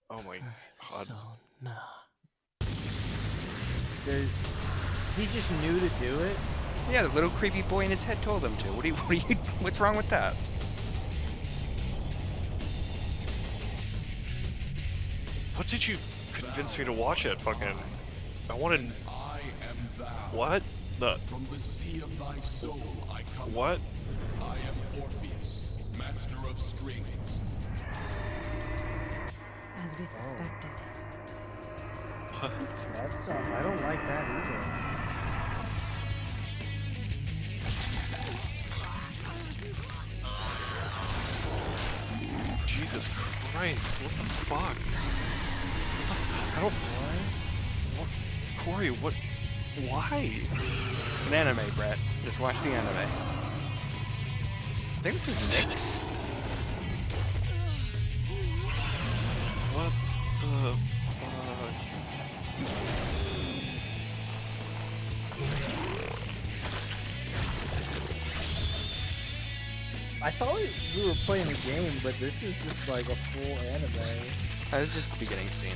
Oh my god. So, nah. He just knew to do it. Yeah, the little creepy boy in his head told him to. What's wrong with that? What did you convince me to watch it? Fucking. I wanted. I am thou. What? The. From the sea of thy soul I come. What? I am Orpheus, master of strings. As we suspected. What? That's I don't like that either. Jesus Christ, what the fuck? I don't. What? Cory, what? Why? It's an anime, Brett. Just watch the anime. I think this is Nyx. What the fuck? I thought we were playing a game, but this is just like a full anime. That was just the beginning scene.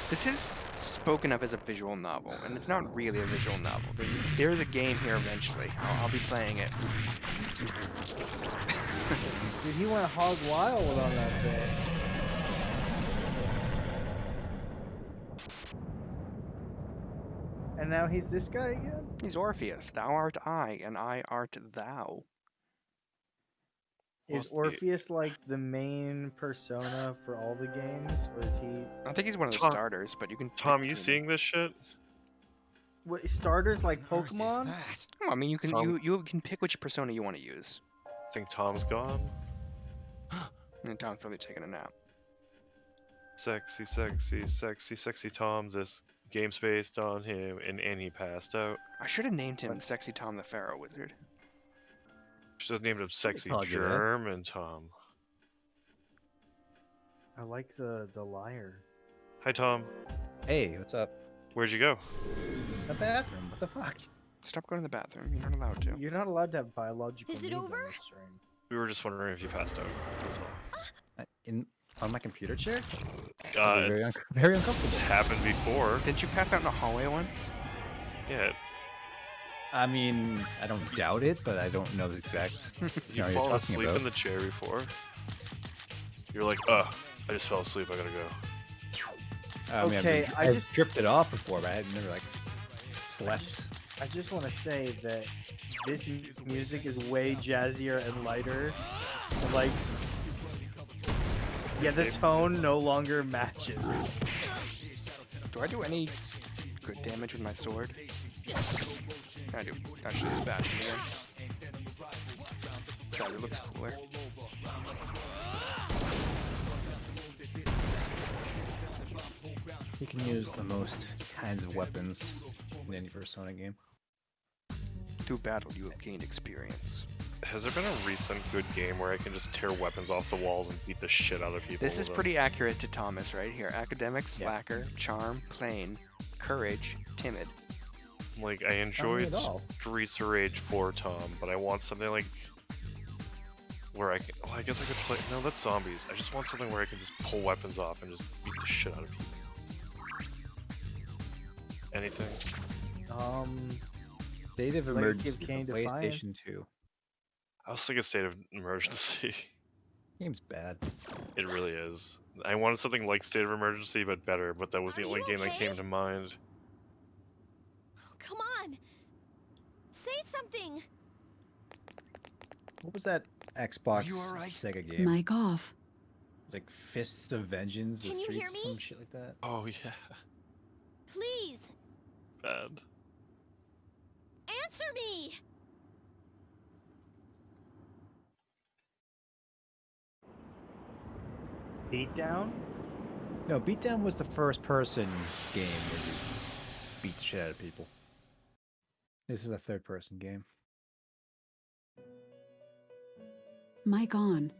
This is spoken of as a visual novel, and it's not really a visual novel. There's a game here eventually. I'll be playing it. Dude, he went hog wild on that thing. And now he's this guy again? He's Orpheus. Thou art I, and I art thou. Is Orpheus like the main persona for all the games, or is he? I think he's one of the Tom- starters, but you can. Tom, pick you between seeing this shit? What, starters like What on earth is Pokemon? that? them. Oh, I mean, you can Tom- you can pick which persona you want to use. I think Tom's gone. And Tom's probably taking a nap. Sexy, sexy, sexy, sexy Tom. This game's based on him, and he passed out. I should have named him Sexy Tom the Pharaoh Wizard. Should have named him Sexy call you that. German Tom. I like the liar. Hi, Tom. Hey, what's up? Where'd you go? The bathroom. What the fuck? Stop going to the bathroom. You're not allowed to. You're not allowed to have biological Is it needs on over? this stream. We were just wondering if you passed out. That's all. On my computer chair? Very Very uncomfortable. It's happened before. Didn't you pass out in a hallway once? Yeah. I mean, I don't doubt it, but I don't know the exact You've scenario you're fallen talking asleep about. in the chair before. You're like, I just fell asleep. I gotta go. I mean, Okay, I I've just- dripped it off before, but I had never like slept. I just want to say that this music is way jazzier and lighter. And like, yeah, the tone no longer matches. Do I do any good damage with my sword? I do. Actually, it's Bastion again. Sorry, it looks cooler. You can use the most kinds of weapons in any Persona game. Through battle, you have gained experience. Has there been a recent good game where I can just tear weapons off the walls and beat the shit out of people? This is with pretty accurate to Thomas right here. Academic, Yeah. slacker, charm, plain, courage, timid. them? Like, I enjoyed at all. Streets of Rage 4, Tom, but I want something where I can. Oh, I guess I could play. No, that's zombies. I just want something where I can just pull weapons off and just beat the shit out of people. Anything? State of Legacy Emergency of for Kain PlayStation Defiance. 2. I was thinking State of Emergency. Game's bad. It really is. I wanted something like State of Emergency, but better. But that was the Are only you game that okay? came to mind. Oh, come on. Say something. What was that Xbox you all right? Sega game? Mic off. Like Fists of Vengeance, the Can you Streets, hear me? some shit like that. Oh yeah, Please, bad. answer me. Beatdown? No, Beatdown was the first person game where you beat the shit out of people. This is a third person game. Mic on.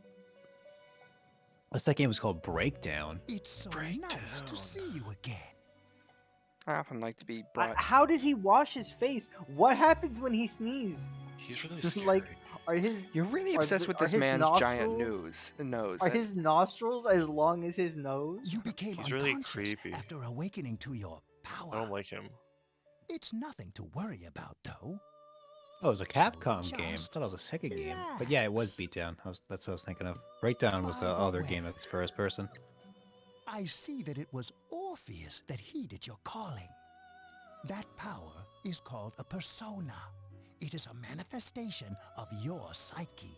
Unless that game was called Breakdown. It's so nice to see you again. I often like to be brought. How does he wash his face? What happens when he sneezes? He's really scary. Like, are his You're really are obsessed the- with are this his man's giant nostrils- nose. Are his nostrils as long as his nose? You became He's really unconscious creepy. after awakening to your power. I don't like him. It's nothing to worry about, though. Oh, it was a Capcom game. I just thought it was a Sega game. But yeah, it was Beatdown. That's what I was thinking of. Breakdown was the By the other way. game that's first person. I see that it was Orpheus that heeded your calling. That power is called a persona. It is a manifestation of your psyche.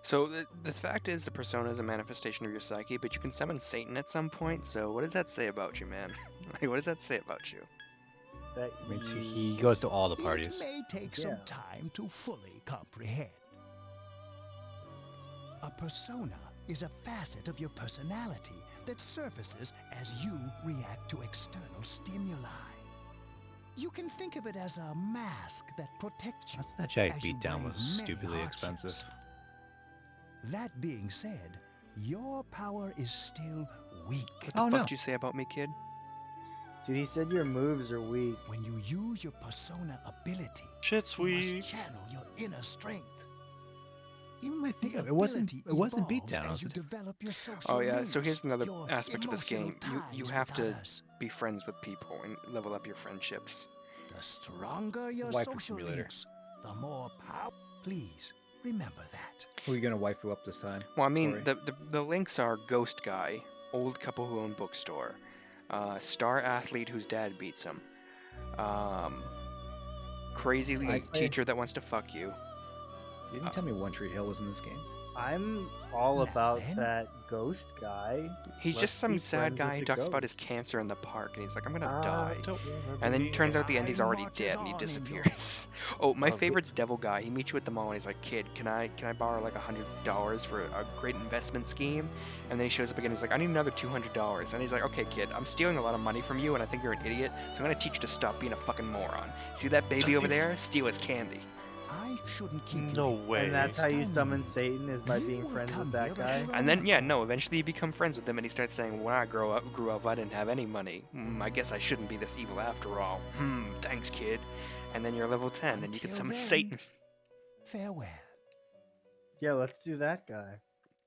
So the fact is, the persona is a manifestation of your psyche, but you can summon Satan at some point. So what does that say about you, man? Like, what does that say about you? That I mean, he goes to all the parties. It may take some time to fully comprehend. A persona is a facet of your personality that surfaces as you react to external stimuli. You can think of it as a mask that protects you. That giant as you Beatdown brave was many stupidly hardships. expensive. That being said, your power is still weak. What the fuck did you say about me, kid? Dude, he said your moves are weak. When you use your persona ability, Shit's you weak. must channel your inner strength. Even my The it wasn't ability Beatdown. evolves It as was you a develop your social Oh yeah, so links, here's another your aspect of this emotional game. You ties have with to others. be friends with people and level up your friendships. The stronger your Waifu social simulator. links, the more power. Please remember that. Who are you gonna waifu up this time? Well, I mean, Cory? the links are Ghost Guy, old couple who own bookstore, star athlete whose dad beats him, crazy I'd say- teacher that wants to fuck you. You didn't tell me One Tree Hill was in this game. I'm all Now about then. that ghost guy. He's Let's just some be sad friends guy with who the talks about his ghost. cancer in the park, and he's like, I'm gonna die. Don't wanna And then be it turns out at the end he's Time already marches dead and he on in disappears. Oh, my Oh, favorite's Devil Guy. He meets you at the mall and he's like, kid, can I borrow like $100 for a great investment scheme? And then he shows up again. He's like, I need another $200. And he's like, okay, kid, I'm stealing a lot of money from you and I think you're an idiot. So I'm gonna teach you to stop being a fucking moron. See that baby over there? Steal his candy. I shouldn't keep No you. way. And that's how you Stone summon you. Satan, is by You being will friends come with that here guy. at And then, yeah, no, eventually you become friends with him and he starts saying, when I grew up, I didn't have any money. I guess I shouldn't be this evil after all. Thanks, kid. And then you're level 10 and you can Until summon then. Satan. Farewell. Yeah, let's do that guy.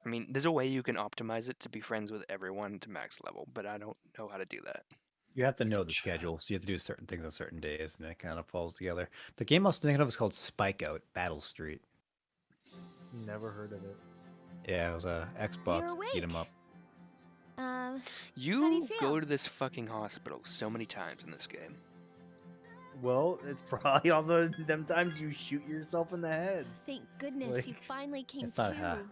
I mean, there's a way you can optimize it to be friends with everyone to max level, but I don't know how to do that. You have to know the schedule, so you have to do certain things on certain days, and it kind of falls together. The game I was thinking of is called Spike Out Battle Street. Never heard of it. Yeah, it was a You're Xbox beat 'em awake. up. How do You you feel? go to this fucking hospital so many times in this game. Well, it's probably all them times you shoot yourself in the head. Thank goodness you Like, finally came it's not, to.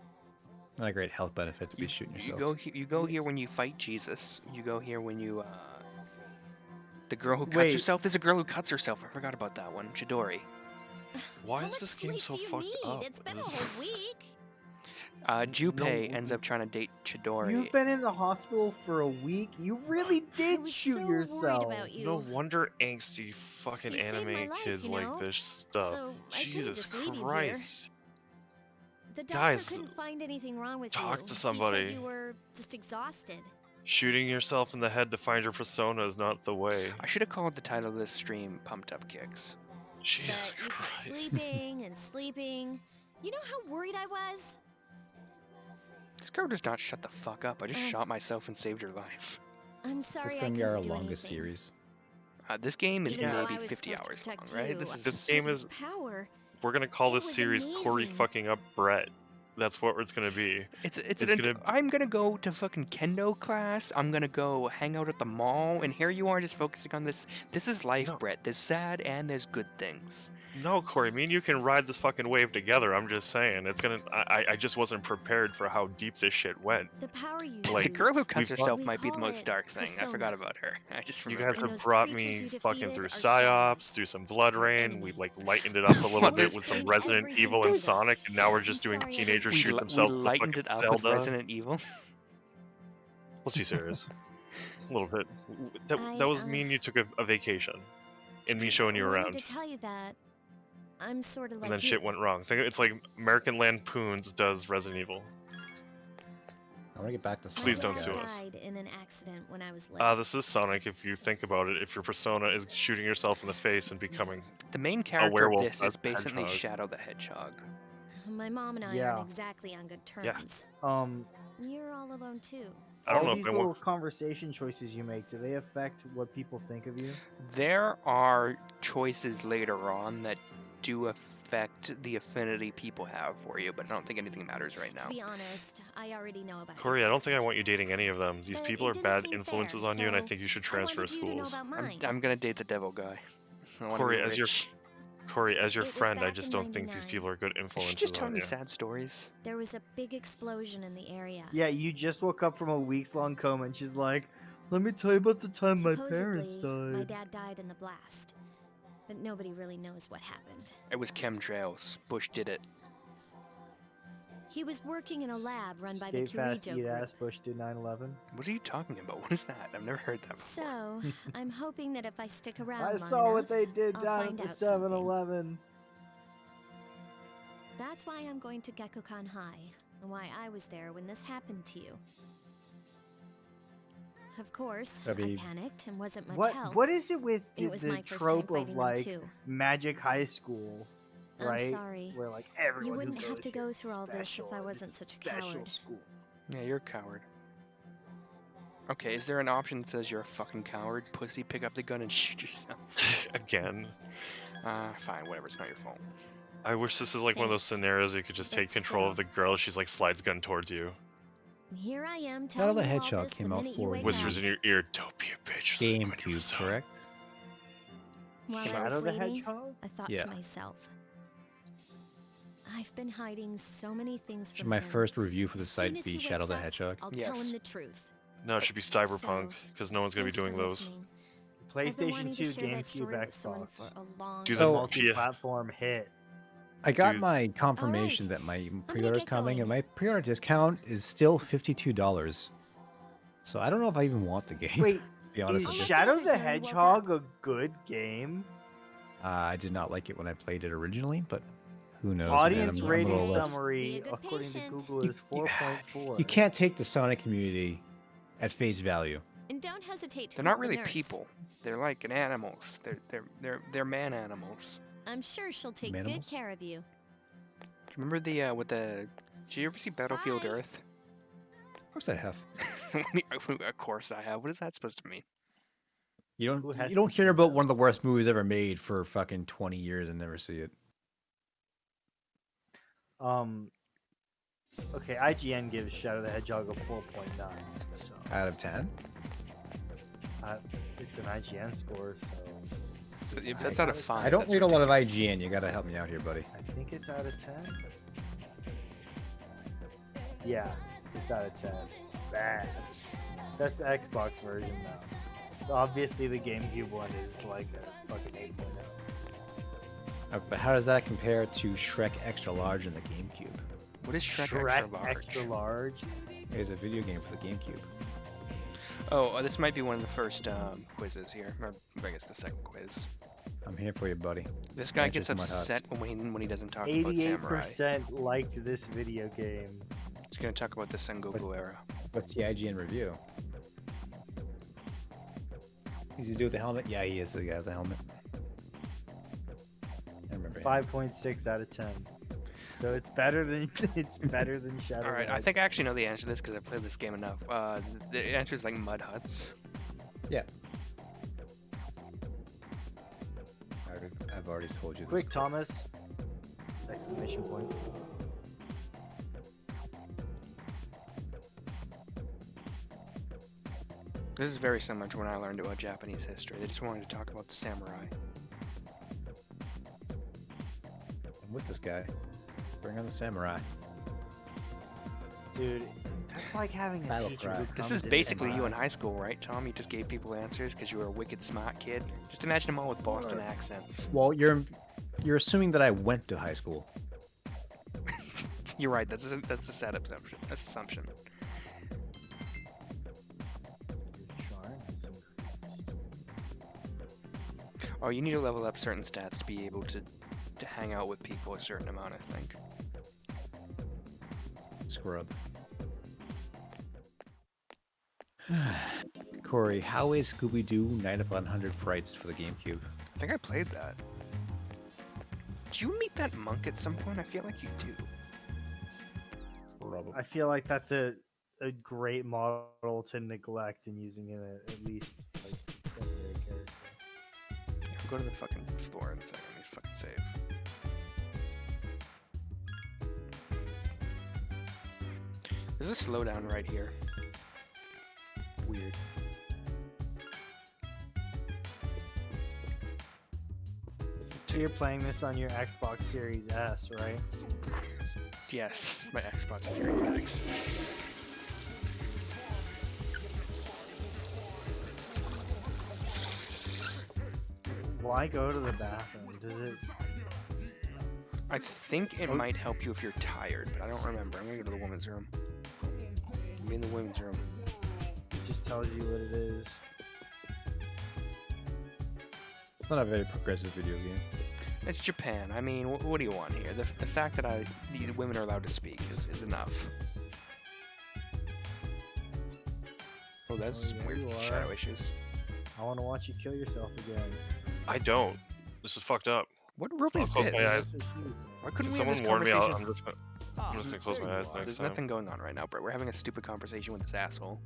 Not a great health benefit to be shooting yourself. You go here when you fight Jesus. You go here when you the girl who cuts Wait. herself. There's a girl who cuts herself. I forgot about that one. Chidori. Why How is much this game sleep so do you fucked need? up? It's been a This- whole week. Junpei ends up trying to date Chidori. You've been in the hospital for a week. You really did was shoot so worried yourself. about you. No wonder angsty fucking He saved my anime life, kids you like know? this stuff. So I couldn't Jesus just leave you here. Christ. The doctor Guys, couldn't find anything wrong with talk you. to He somebody. said you were just exhausted. Shooting yourself in the head to find your persona is not the way. I should have called the title of this stream "Pumped Up Kicks." Jesus But you kept Christ. sleeping and sleeping, You know how worried I was? This girl does not shut the fuck up. I just shot myself and saved her life. I'm This sorry is I going to be couldn't our do longest anything. series. This game is Even though maybe I was 50 supposed to hours long, protect right? you, This game is. power. We're gonna call It this was series Cory amazing. fucking up Brett. That's what it's gonna be. I'm gonna go to fucking kendo class. I'm gonna go hang out at the mall, and here you are just focusing on this. This is life, No. Brett. There's sad and there's good things. No, Cory, me and you can ride this fucking wave together. I'm just saying, it's gonna. I just wasn't prepared for how deep this shit went. The power you Like, The girl who cuts we've herself We might be the call most it dark thing. I persona. forgot about her. I just You remembered. guys And have those brought creatures me you fucking defeated through are psyops, shadows. through some Blood Our Rain. enemy. We like lightened it up a little Well, bit with some Explain Resident everything Evil to and me. Sonic, and now we're just I'm doing sorry I teenagers didn't- shoot we themselves with lightened fucking it up Zelda. with Resident Evil. Let's be serious. A little bit. That I, was me and you took a vacation, and me showing you wanted around, to tell you that I'm sort of like and then you. shit went wrong. It's like American Lampoons does Resident Evil. I want to get back to Sonic. Please don't guys. sue us. died in an accident when I was little. This is Sonic. If you think about it, if your persona is shooting yourself in the face and becoming The main character of werewolf this as is a basically hedgehog. Shadow the Hedgehog. My mom and I Yeah. aren't exactly on good Yeah. terms. You're all alone too. I don't all know these if I little want. conversation choices you make, do they affect what people think of you? There are choices later on that do affect the affinity people have for you, but I don't think anything matters right To now. be honest, I already know about Corey, your I don't think I past. want you dating any of them. These But people it are didn't bad seem influences fair, on you, and I so think you should I transfer wanted you to know schools. about mine. I'm gonna date the devil guy. I wanna Corey, be as your rich. Corey, as your It was friend, I back just in don't think these 99. people are good She's influences just telling on me you. sad stories. There was a big explosion in the area. Yeah, you just woke up from a weeks-long coma, and she's like, "Let me tell you about the time my parents Supposedly, my died." dad died in the blast, but nobody really knows what happened. It was chemtrails. Bush did it. He was working in a lab run by Skate the fast, Curijo eat group. ass. Bush did 9/11. What are you talking about? What is that? I've never heard that before. So, I'm hoping that if I stick around I long saw enough, what they did I'll down at find the out something. 7-Eleven. That's why I'm going to Gekkokan High, and why I was there when this happened to you. Of course, That'd I be- panicked and wasn't much help. What is it with It was the my first trope time of fighting them, like too. magic high school, I'm right? sorry. Where like everyone You who wouldn't have goes to here go is through all this if special, I and wasn't it's a such a special coward. school. Yeah, you're a coward. Okay, is there an option that says you're a fucking coward? Pussy, pick up the gun and shoot yourself. Again. Fine, whatever, it's not your fault. I wish this is like one of those Thanks. scenarios you could just But take control of the still. girl. She's like slides gun towards you, Here I am Shadow telling the you all Hedgehog this the came out minute you for wake whispers up. in your ear, "Don't be a bitch." Just open your GameCube, facade." correct? While I Shadow was the waiting, Hedgehog? I thought Yeah. to myself, I've been hiding so many things Should from my him. first review for the As soon site as be he Shadow wakes the up, Hedgehog? I'll tell Yes. him the truth. No, it should be Cyberpunk, So, because no one's gonna be Thanks for doing those. listening. I've been wanting PlayStation to 2, share that GameCube, story with someone Xbox. for a long Do It's the a time. multi-platform hit. I got Dude. my confirmation Alright, that my gonna pre-order's get coming, and going. my pre-order discount is still $52. So I don't know if I even want the game. Wait, to be honest is with you. Shadow others the know you woke Hedgehog a good game? I did not like it when I played it originally, but who knows? Audience man, I'm a rating little less- Be summary, a good according to patient. Google, is 4.4. You can't take the Sonic community at face value. And don't hesitate to They're call not the really nurse. people. They're like animals. They're man animals. I'm sure she'll take good Manimals? care of you. Do you remember the with the? Did you ever see Battlefield Bye. Earth? Of course I have. Of course I have. What is that supposed to mean? You Who don't hasn't you don't seen care about that? one of the worst movies ever made for fucking 20 years and never see it. Okay, IGN gives Shadow the Hedgehog a 4.9. So Out of 10? it's an IGN score, so So if that's out of 5, I don't that's read a lot of ridiculous. IGN. You gotta help me out here, buddy. I think it's out of 10. Yeah, it's out of 10. Bad. That's the Xbox version though. So obviously the GameCube one is like a fucking 8.0. But how does that compare to Shrek Extra Large in the GameCube? What is Shrek, Shrek Extra Large? Extra Large. It is a video game for the GameCube. Oh, this might be one of the first quizzes here. Or I guess the second quiz. I'm here for you, buddy. This guy Answers gets to my thoughts. upset when he doesn't talk about samurai. 88% liked this video game. He's gonna talk about the Sengoku era. What's the IGN review? Is he do with the helmet? Yeah, he is the guy with the helmet. I remember him. 5.6 out of 10. So it's better than Shadow. All right, I Rising. think I actually know the answer to this because I've played this game enough. The answer is like mud huts. Yeah. I've already told you this. Quick, Thomas! Exclamation point. This is very similar to when I learned about Japanese history. They just wanted to talk about the samurai. I'm with this guy. Bring on the samurai. Dude, that's like having a Battle teacher cry. who This comes is in basically you in and high school, right, Tom? You just gave people answers because you were a wicked smart kid. Just imagine them all with Boston accents. Well, you're assuming that I went to high school. You're right. That's a sad assumption. Assumption. Oh, you need to level up certain stats to be able to hang out with people a certain amount, I think. Scrub. Cory, how is Scooby-Doo Night of 100 Frights for the GameCube? I think I played that. Did you meet that monk at some point? I feel like you do. I feel like that's a great model to neglect in using in at least like secondary character. I'll go to the fucking floor in a second. I need to fucking save. There's a slowdown right here. Weird. So you're playing this on your Xbox Series S, right? Yes, my Xbox Series X. Why go to the bathroom? Does it? I think it might help you if you're tired, but I don't remember. I'm gonna go to the women's room. I'm in the women's room. It just tells you what it is. It's not a very progressive video game. It's Japan. I mean, what do you want here? The fact that the women are allowed to speak is enough. Oh, that's Oh, yeah, weird you are. shadow issues. I want to watch you kill yourself again. I don't. This is fucked up. What room I'll is close this? my eyes. Why couldn't Can we have someone this warn me? conversation? I'm just gonna close my eyes next There's time. nothing going on right now, Brett. We're having a stupid conversation with this asshole.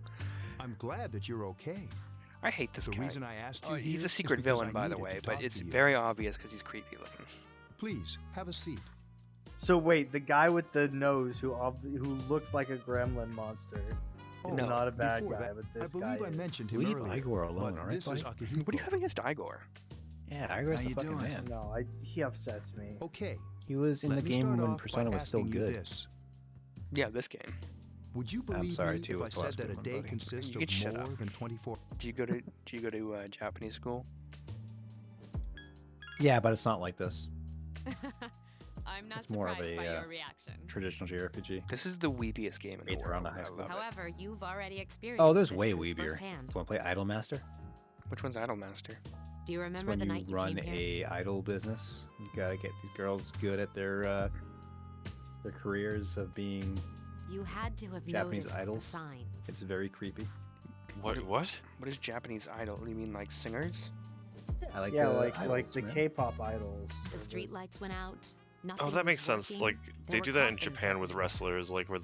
I'm glad that you're okay. I hate this The guy. reason I asked you He's here a is secret because villain, I by the needed way, to but talk it's to you. very obvious because he's creepy looking. Please have a seat. So wait, the guy with the nose who looks like a gremlin monster is No. not a bad Before guy, that, but I this believe guy I is. mentioned him Leave earlier. Igor alone, but alright, this is buddy? Akihiko. What are you having against Igor? Yeah, Igor's How the you fucking doing? man. No, he upsets me. Okay. He was in Let the me game start when off by Persona was still asking you good. this. Yeah, this game. Would you I'm believe sorry, me too, if I it's the last said that good a one, day buddy. consists You of could shut more up. than 24? Do you go to Japanese school? Yeah, but it's not like this. I'm not It's more of surprised by a your reaction. traditional JRPG. This is the weebiest game in the Made around world. a high I school. love it. However, you've already experienced Oh, there's this way truth weebier. firsthand. Want to play Idol Master? Which one's Idolmaster? Do you It's remember when the you night you run came here? a idol business. You gotta get these girls good at their careers of being You had to have Japanese noticed idols. the signs. It's very creepy. What? What is Japanese idol? You mean like singers? I like Yeah, the like idols, the man. K-pop idols. The street lights went out. Nothing Oh, that was makes sense. working, Like there they were do that in coffins Japan with everywhere. wrestlers, like where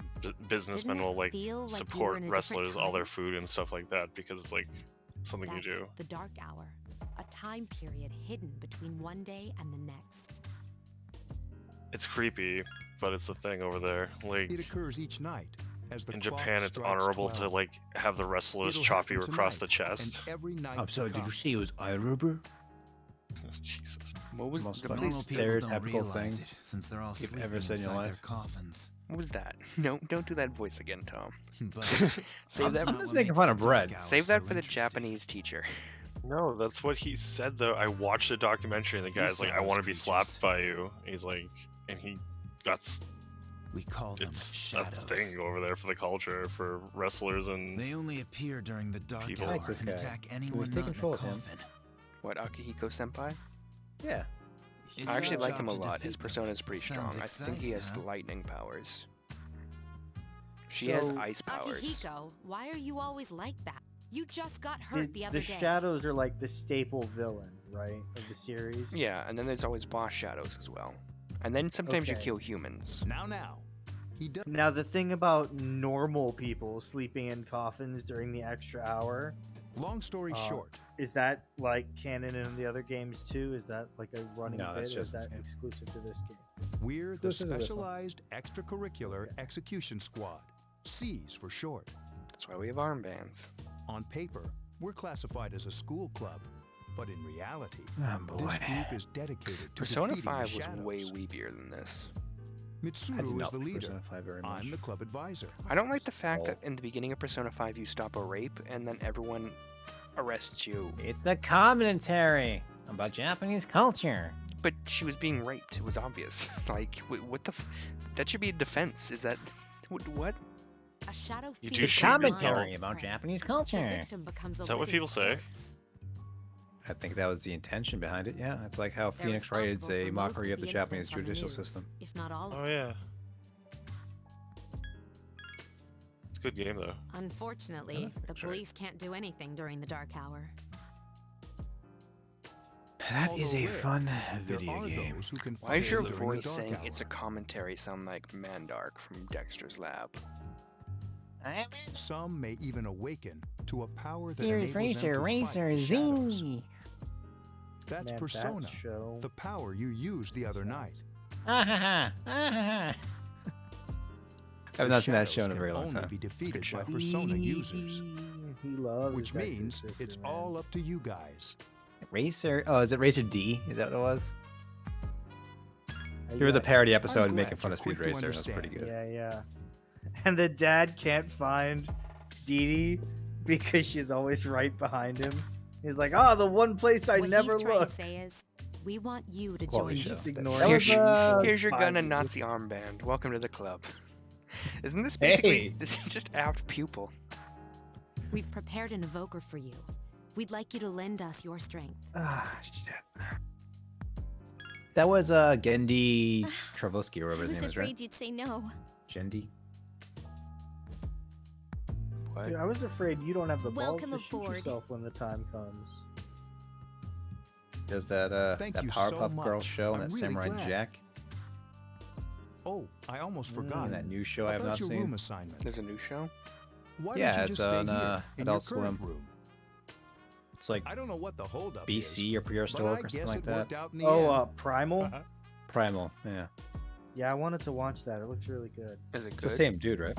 businessmen Didn't it will like feel like you were support in a different wrestlers all their time? food and stuff like that because it's like something you That's do. the dark hour, a time period hidden between one day and the next. It's creepy, but it's a thing over there. Like It occurs each night. As the in clock Japan, it's strikes honorable to 12. like have the wrestlers It'll chop you happen across the tonight, chest. And every night I'm sorry, to did you come. see it was iRubber? Jesus. What was Most the fucking Normal people don't stereotypical realize thing it, since they're all you've sleeping ever said in your inside their life. coffins. What was that? No, don't do that voice again, Tom. But Save that. I'm just making fun of bread. Save that for the Japanese teacher. No, that's what he said though. I watched a documentary and the guy's like, "I want to be slapped by you." He's like, and he got. We call them It's shadows. a thing over there for the culture for wrestlers and They only appear during the dark People. hour I like this and guy. attack Can anyone we take not in a control of him? coffin. What, Akihiko Senpai? Yeah. It's I actually our like him a job to lot. His defeat persona them. is pretty Sounds strong. I think he has exciting, huh? lightning powers. She has So- ice powers. Akihiko, why are you always like that? You just got hurt the other The day. shadows are like the staple villain, right, of the series. Yeah, and then there's always boss shadows as well. And then sometimes you Okay. kill humans. Now. He does. Now the thing about normal people sleeping in coffins during the extra hour, Long story short, is that like canon in the other games too? Is that like a running No, that's bit, or is just that this game. exclusive to this game? we're the Exclusive to this one. Specialized Extracurricular Execution Squad, C's for short. That's why we have armbands. On paper, we're classified as a school club, but in reality, Oh, boy. this group is dedicated to Persona defeating 5 the was shadows. way weebier than this. I did Mitsuru is not the like leader. Persona 5 very much. I'm the club advisor. I don't like the fact that in the beginning of Persona 5 you stop a rape and then everyone arrests you. It's a commentary about Japanese culture. But she was being raped. It was obvious. Like, what the? That should be a defense. Is that what? A shadow You feeds do the shoot yourself. Commentary mind's about prey. Japanese The culture. victim becomes a Is that what living people say? corpse. I think that was the intention behind it. Yeah, it's like how They're Phoenix Wright is responsible a for mockery most of the the Japanese incidents on the judicial news, system. if not all of Oh them. yeah. It's a good game though. Unfortunately, the That's right. police can't do anything during the dark hour. That is Although a rare, fun There video are game. those who can Why is your function during the voice dark saying hour. it's a commentary sound like Mandark from Dexter's Lab? Some may even awaken to a power that Steers enables them to fight the shadows. That's Man, Persona, that show. the power you used the other night. I have not seen that show in a Shadows very can long only time. be defeated Good show. by Persona users, He loves which Dexter's means sister, it's man. all up to you guys. Racer. Oh, is it Racer D? Is that what it was? There was a Yeah, parody episode glad making fun you're of Speed quick to Racer. That's pretty understand. good. Yeah. And the dad can't find Dee Dee because she's always right behind him. He's like, oh, the one place I what never he's trying look. to say is, we want you to Quality join show. us. Just ignore That it. was, Here's your gun and 5 Nazi years. armband. Welcome to the club. Isn't this basically? Hey. This is just apt pupil. We've prepared an evoker for you. We'd like you to lend us your strength. Ah, shit. That was Gendy Travasky, or I whatever his was name is, right? afraid you'd say no. Gendy. What? Dude, I was afraid you don't have the balls Welcome to shoot aboard. yourself when the time comes. There's that Thank that you so Powerpuff Girls much. show and I'm that really Samurai glad. Jack. Oh, I almost forgot. And that new show I have About not your seen. room assignment. There's a new show. Why Yeah, don't you it's just stay on, here in your Adult current Swim. room? It's like I don't know what the holdup BC is, or but I prehistoric or something guess like it that. worked out in the Oh, end. Primal? Primal, yeah. Yeah, I wanted to watch that. It looks really good. Is it It's good? the same dude, right?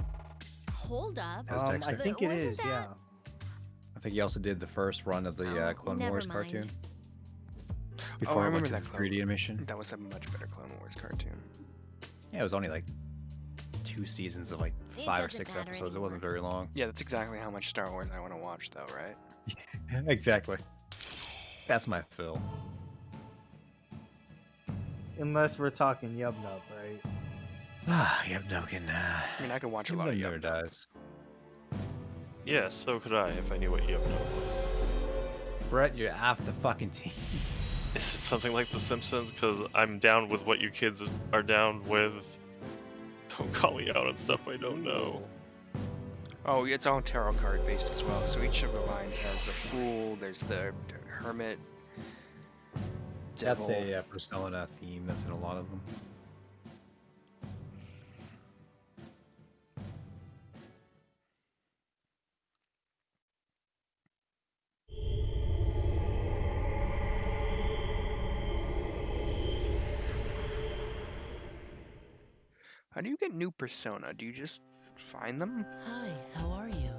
Hold up. Has I Dexter. think it Wasn't is, that- yeah. I think he also did the first run of the Oh, Clone never Wars mind. cartoon. Oh, Before I it went remember to that the Clone 3D animation. That was a much better Clone Wars cartoon. Yeah, it was only like 2 seasons of like It 5 or doesn't 6 matter episodes. It wasn't very long. Yeah, that's exactly how much Star Wars I want to watch, though, right? Exactly. That's my fill. Unless we're talking Yub Nub, right? Ah, yep, no can. I mean, I could watch a lot of never Yum. dies. Yeah, so could I if I knew what Yub Nub was. Brett, you're off the fucking team. Is it something like The Simpsons? Because I'm down with what you kids are down with. Don't call me out on stuff I don't know. Oh, it's all tarot card based as well. So each of the lines has a fool. There's the hermit. That's Devil. a Persona theme that's in a lot of them. How do you get new persona? Do you just find them? Hi, how are you?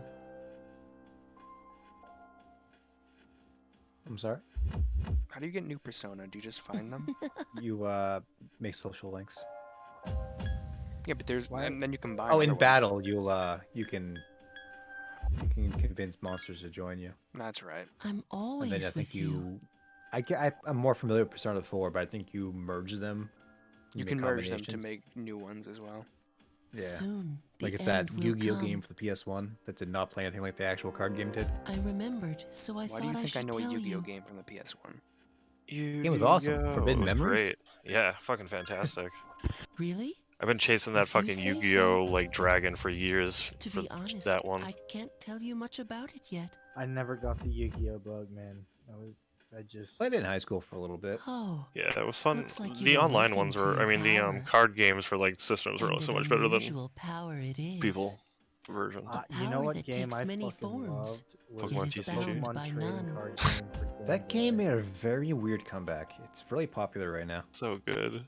I'm sorry? How do you get new persona? Do you just find them? You make social links. Yeah, but there's Why- and then you can buy. Oh, in other ones. battle, you can convince monsters to join you. That's right. I'm always And then I think with you. I'm more familiar with Persona 4, but I think you merge them. You make can merge them to combinations. make new ones as well. Yeah. Soon, Like the it's that end will Yu-Gi-Oh come. game for the PS1 that did not play anything like the actual card game did. I remembered, so I Why thought do you I think I should know a tell Yu-Gi-Oh you. game from the PS1? Game was awesome. Yu-Gi-Oh! Forbidden It was Memories? Great. Yeah, fucking fantastic. Really? I've been chasing that If you fucking say Yu-Gi-Oh like dragon for years To for be honest, that one. I can't tell you much about it yet. I never got the Yu-Gi-Oh bug, man. I just Played it in high school for a little bit. Oh, Yeah, it was fun. looks like The you've online awakened ones to were, your I mean, the power. card games for like systems were And so an much better than unusual power it is. people version. A you know power what that game takes I many fucking forms. loved was Pokemon It is the TCG. bound Pokemon by trading none. card game for Game That game Boy. made a very weird comeback. It's really popular right now. So good.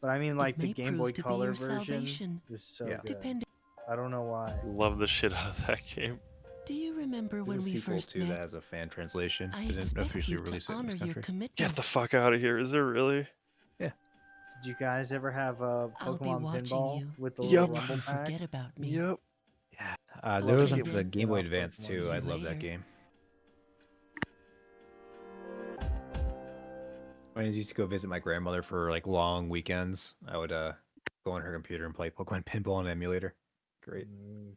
But I mean, like It the may Game prove Boy to be Color your version salvation. is so Yeah. good. Depending. I don't know why. Love the shit out of that game. Do you remember when There's a we sequel first too that met? has a fan translation. I Didn't expect officially you to release it in honor this your country. commitment. Get the fuck out of here. Is there really? Did you guys ever have a I'll be Pokemon watching pinball you. with the Yep. little Don't rumble you pack? forget about me. Yep. Yeah. There love was to one get for the this Game Boy shit off Advance Pokemon. too. See I you love that later. game. When I used to go visit my grandmother for like long weekends, I would go on her computer and play Pokemon Pinball on an emulator. Great.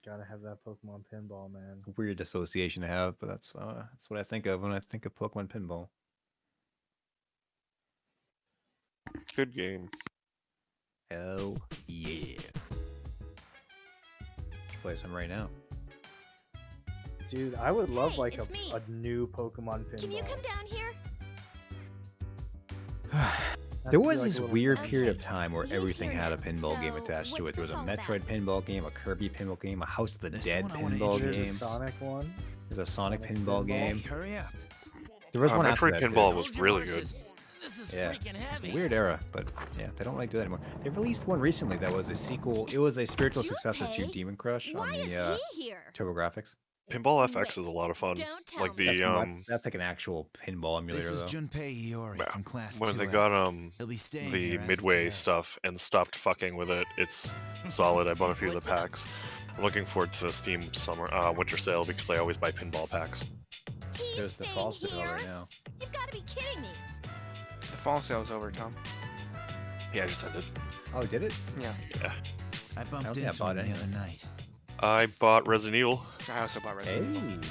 Gotta have that Pokemon pinball, man. Weird association to have, but that's what I think of when I think of Pokemon Pinball. Good game. Hell yeah. Play some right now. Dude, I would love Hey, like it's me. a new Pokemon pinball. Can you come down here? There was this little weird Okay, period of time where he's everything here had a now, pinball game so attached to what's it. There was this a all Metroid pinball game, a Kirby pinball game, a House of the This Dead one I wanna pinball introduce. game. There's a Sonic one. There's a Sonic Sonic's pinball pinball. game. Hurry up. There was one after Metroid that, too. Pinball was really good. This is Yeah, freaking it's heavy. a weird era, but yeah, they don't really do that anymore. They released one recently that was a sequel. It was a spiritual successor to Junpei? Demon Crush on Why is the he here? TurboGrafx. Pinball FX Wait, is a lot of fun. don't tell Like me. the That's like an actual pinball emulator This is though. Junpei Iori yeah, from Class when they 2F. got He'll be staying the here as of Midway today. stuff and stopped fucking with it, it's solid. I bought a few of the packs. I'm looking forward to the Steam winter sale because I always buy pinball packs. He's There's the staying fall sale here? right now. You've got to be kidding me. The fall sale's over, Tom. Yeah, I just ended. Oh, did it? Yeah. Yeah. I bumped don't think I into bought him the anything. other night. I bought Resident Evil. I also bought Hey. Resident Evil.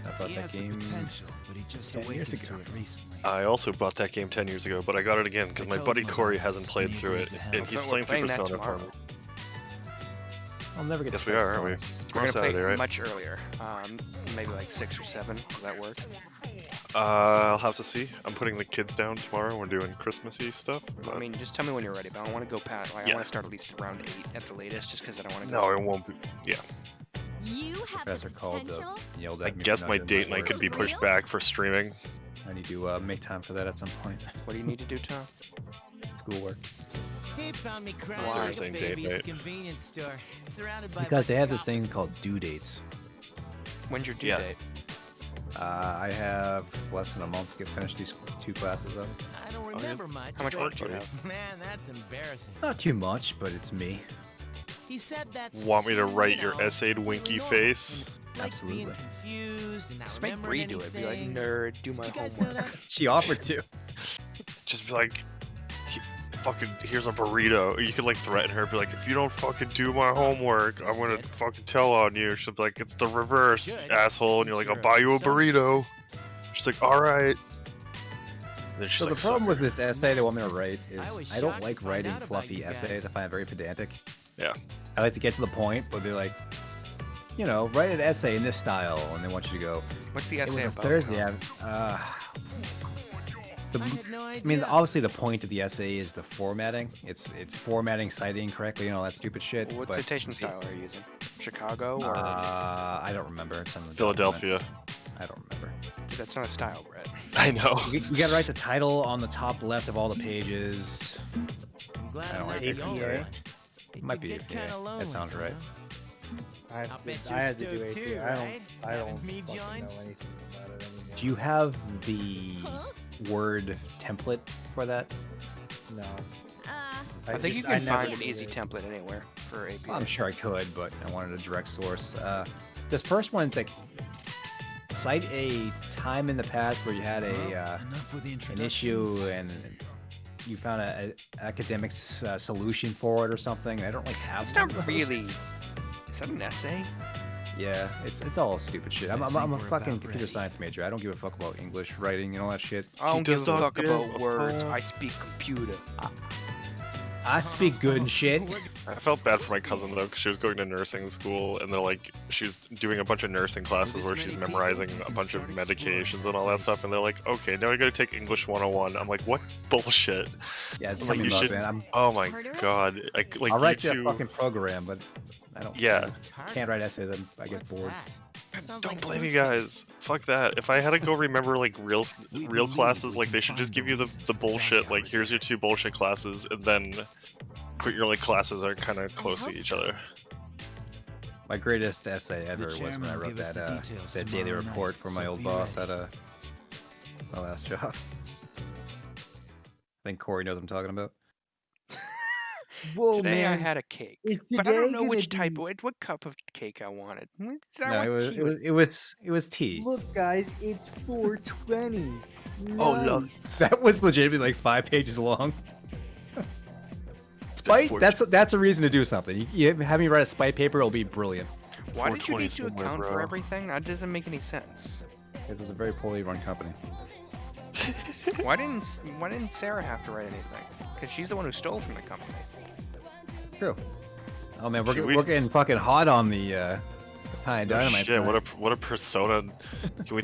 I bought He that has the game. potential, but he just 10 years awakened to ago. it recently. I also bought that game 10 years ago, but I got it again because I my told buddy him Cory about hasn't this, played and he through agreed it, to help. and he's We're playing through playing that Persona for tomorrow. me. I'll never get. Yes, to we play are, aren't we? Sonic. We're Tomorrow gonna play Saturday, right? much earlier. Maybe like 6 or 7. Does that work? I'll have to see. I'm putting the kids down tomorrow. We're doing Christmassy stuff. I but- mean, just tell me when you're ready. But I don't want to go past. Like, I Yeah. want to start at least around 8 at the latest, just because I don't want to go. No, it won't be. Yeah. You have Professor the called potential. yelled I at me. for guess not my doing date night work. could be pushed Real? back for streaming. I need to make time for that at some point. What do you need to do, Tom? Schoolwork. He found me crying Why? like a Saying baby date at night. the convenience store, surrounded by Because they have this coffee. thing called due dates. When's your due Yeah. date? I have less than a month to get finished these 2 classes up. I don't remember much. How much but- work do you have? Man, that's embarrassing. Not too much, but it's me. He said that's. Want me to write you your know, essayed really winky normal. face? Like being Absolutely. confused and not Just make remembering Bree do it. Be like, anything. nerd, do my Did you guys know homework. that? She offered to. Just be like, fucking, here's a burrito. You could like threaten her, be like, if you don't fucking do my homework, I'm gonna good. fucking tell on you. She'll be like, it's the reverse, Should. asshole. And you're like, I'll Sure. buy you a So- burrito. She's like, all right. And then she's So like, the problem with "Sucker." this essay they want me to write is I was I don't shocked like to find writing out about fluffy you guys. essays. I find it very pedantic. Yeah. I like to get to the point, but they're like, you know, write an essay in this style, and they want you to go. What's the It was essay a about? Thursday. Tom? I had no idea. I mean, obviously the point of the essay is the formatting. It's formatting, citing correctly, and all that stupid shit. What but citation style are you using? Chicago or? I don't remember. It's on the document. Philadelphia. I don't remember. Dude, that's not a style, Brett. I know. You gotta write the title on the top left of all the pages. I'm glad I don't I'm not like the APA. only one. It Might could be get APA. kinda That lonely, sounds you right. know? I I'll bet I you're had to do stoked AP. too, I don't. right? I don't Having me fucking join? know anything about it anymore. Do you have the Word template for that? No. I think you just- I can never find an did easy it. template anywhere for APA. I'm sure I could, but I wanted a direct source. This first one's like cite a time in the past where you had Well, a enough with the an introductions. issue and you found a academic solution for it or something. I don't like have. It's one not of those. really. Is that an essay? Yeah, it's all stupid shit. I'm I a think we're fucking about computer ready. sance major. I don't give a fuck about English writing and all that shit. I don't give does a not fuck give about a words. fuck. I speak computer. I speak good and shit. I felt bad for my cousin though, because she was going to nursing school, and they're like, she's doing a bunch of nursing classes where she's memorizing a bunch of medications and all that stuff, and they're like, okay, now we gotta take English 101. I'm like, what bullshit? Yeah, I'm tell like, me you about should. it, man. Oh my god! Like I'll write you you a two. fucking program, but I don't. Yeah. I can't write essays. I get bored. Don't blame you guys. Fuck that. If I had to go remember like real classes, like they should just give you the bullshit. Like here's your 2 bullshit classes, and then put your like classes are kind of close to each other. My greatest essay ever was when chairman I will wrote give us the that details that daily tomorrow report night, for so my old be boss ready. at my last job. I think Cory knows what I'm talking about. Whoa, Today I man. had a cake, Is but I don't today know gonna which type, be- what cup of cake I wanted. I No, want it was tea it with was it was tea. Look, guys, it's 420. Oh, look, Nice. that was legitimately like 5 pages long. Spite? That's a reason to do something. You have me write a spite paper, it'll be brilliant. Why did you need to somewhere, account for bro. everything? That doesn't make any sense. It was a very poorly run company. Why didn't Sarah have to write anything? Because she's the one who stole from the company. True. Oh man, Should we- we're getting fucking hot on the Tiny Oh, Dynamyte. shit! What a persona. Can we?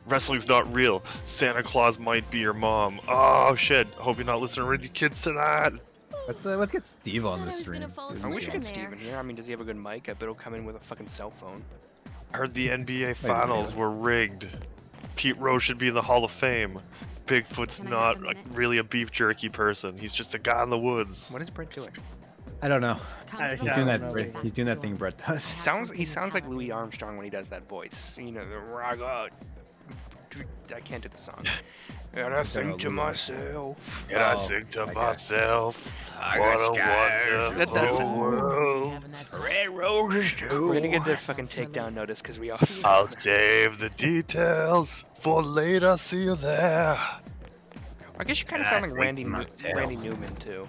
Wrestling's not real. Santa Claus might be your mom. Oh shit! Hope you're not listening to your kids tonight. Let's get Steve on this I was gonna stream. fall See I what wish he's you in could doing. there. Steven here. I mean, does he have a good mic? I bet he'll come in with a fucking cell phone. Heard the NBA Wait, finals really? were rigged. Pete Rose should be in the Hall of Fame. Bigfoot's Can I not have a minute? really a beef jerky person. He's just a guy in the woods. What is Brett doing? I don't know. Come I- to the He's I doing don't that. know, Brett- baby. He's doing that thing Brett does. He sounds like Louis Armstrong when he does that voice. You know, the rock out. I can't do the song. And I think to myself. And I Oh, think to my God. myself, I what got a scars. That's- wonderful world. Red roses too. We're gonna get the fucking takedown notice because we all. I'll save the details for later. See you there. I guess you kind of sound like Randy Newman too.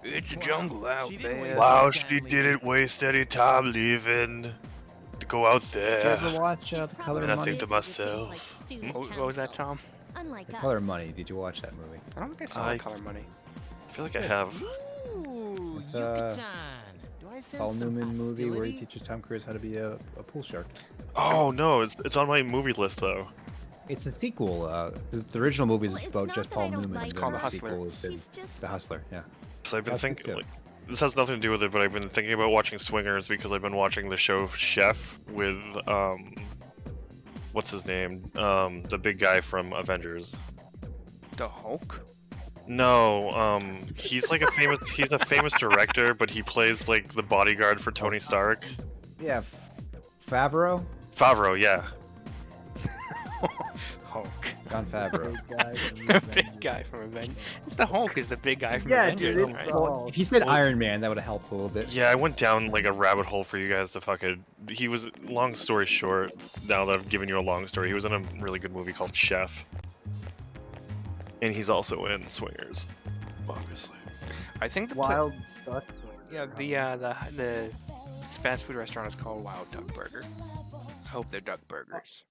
It's a jungle out there. Wow, she didn't waste any time leaving to go out Did you there. ever watch She's The Color And of I Money? think to probably busy with things myself, like student What was that, council. Tom? Unlike The us. Color of Money. Did you watch that movie? I don't think I saw I- Color Money. I feel like I have. Ooh, It's, Yucatan. Do I sense Paul some Newman movie where he hostility? teaches Tom Cruise how to be a pool shark. Oh no, it's on my movie list though. It's a sequel. The original movie is Well, it's about not just that Paul I don't Newman. like and It's called then The sequel Hustler. has been She's just The Hustler. Yeah. So I've been That's thinking good. like this has nothing to do with it, but I've been thinking about watching Swingers because I've been watching the show Chef with what's his name? The big guy from Avengers. The Hulk? No, he's like he's a famous director, but he plays like the bodyguard for Tony Stark. Yeah. Favreau. Favreau, yeah. Hulk. John Favreau. Big guy from The Avengers. big guy from Avengers. It's the Hulk is the big guy from Yeah, Avengers, dude. right? Well, If he said Iron Man, that would have helped a little bit. Yeah, I went down like a rabbit hole for you guys to fucking. He was, long story short, now that I've given you a long story, he was in a really good movie called Chef. And he's also in Swingers, obviously. I think the Wild Duck. yeah the fast food restaurant is called Wild Duck Burger. I hope they're duck burgers.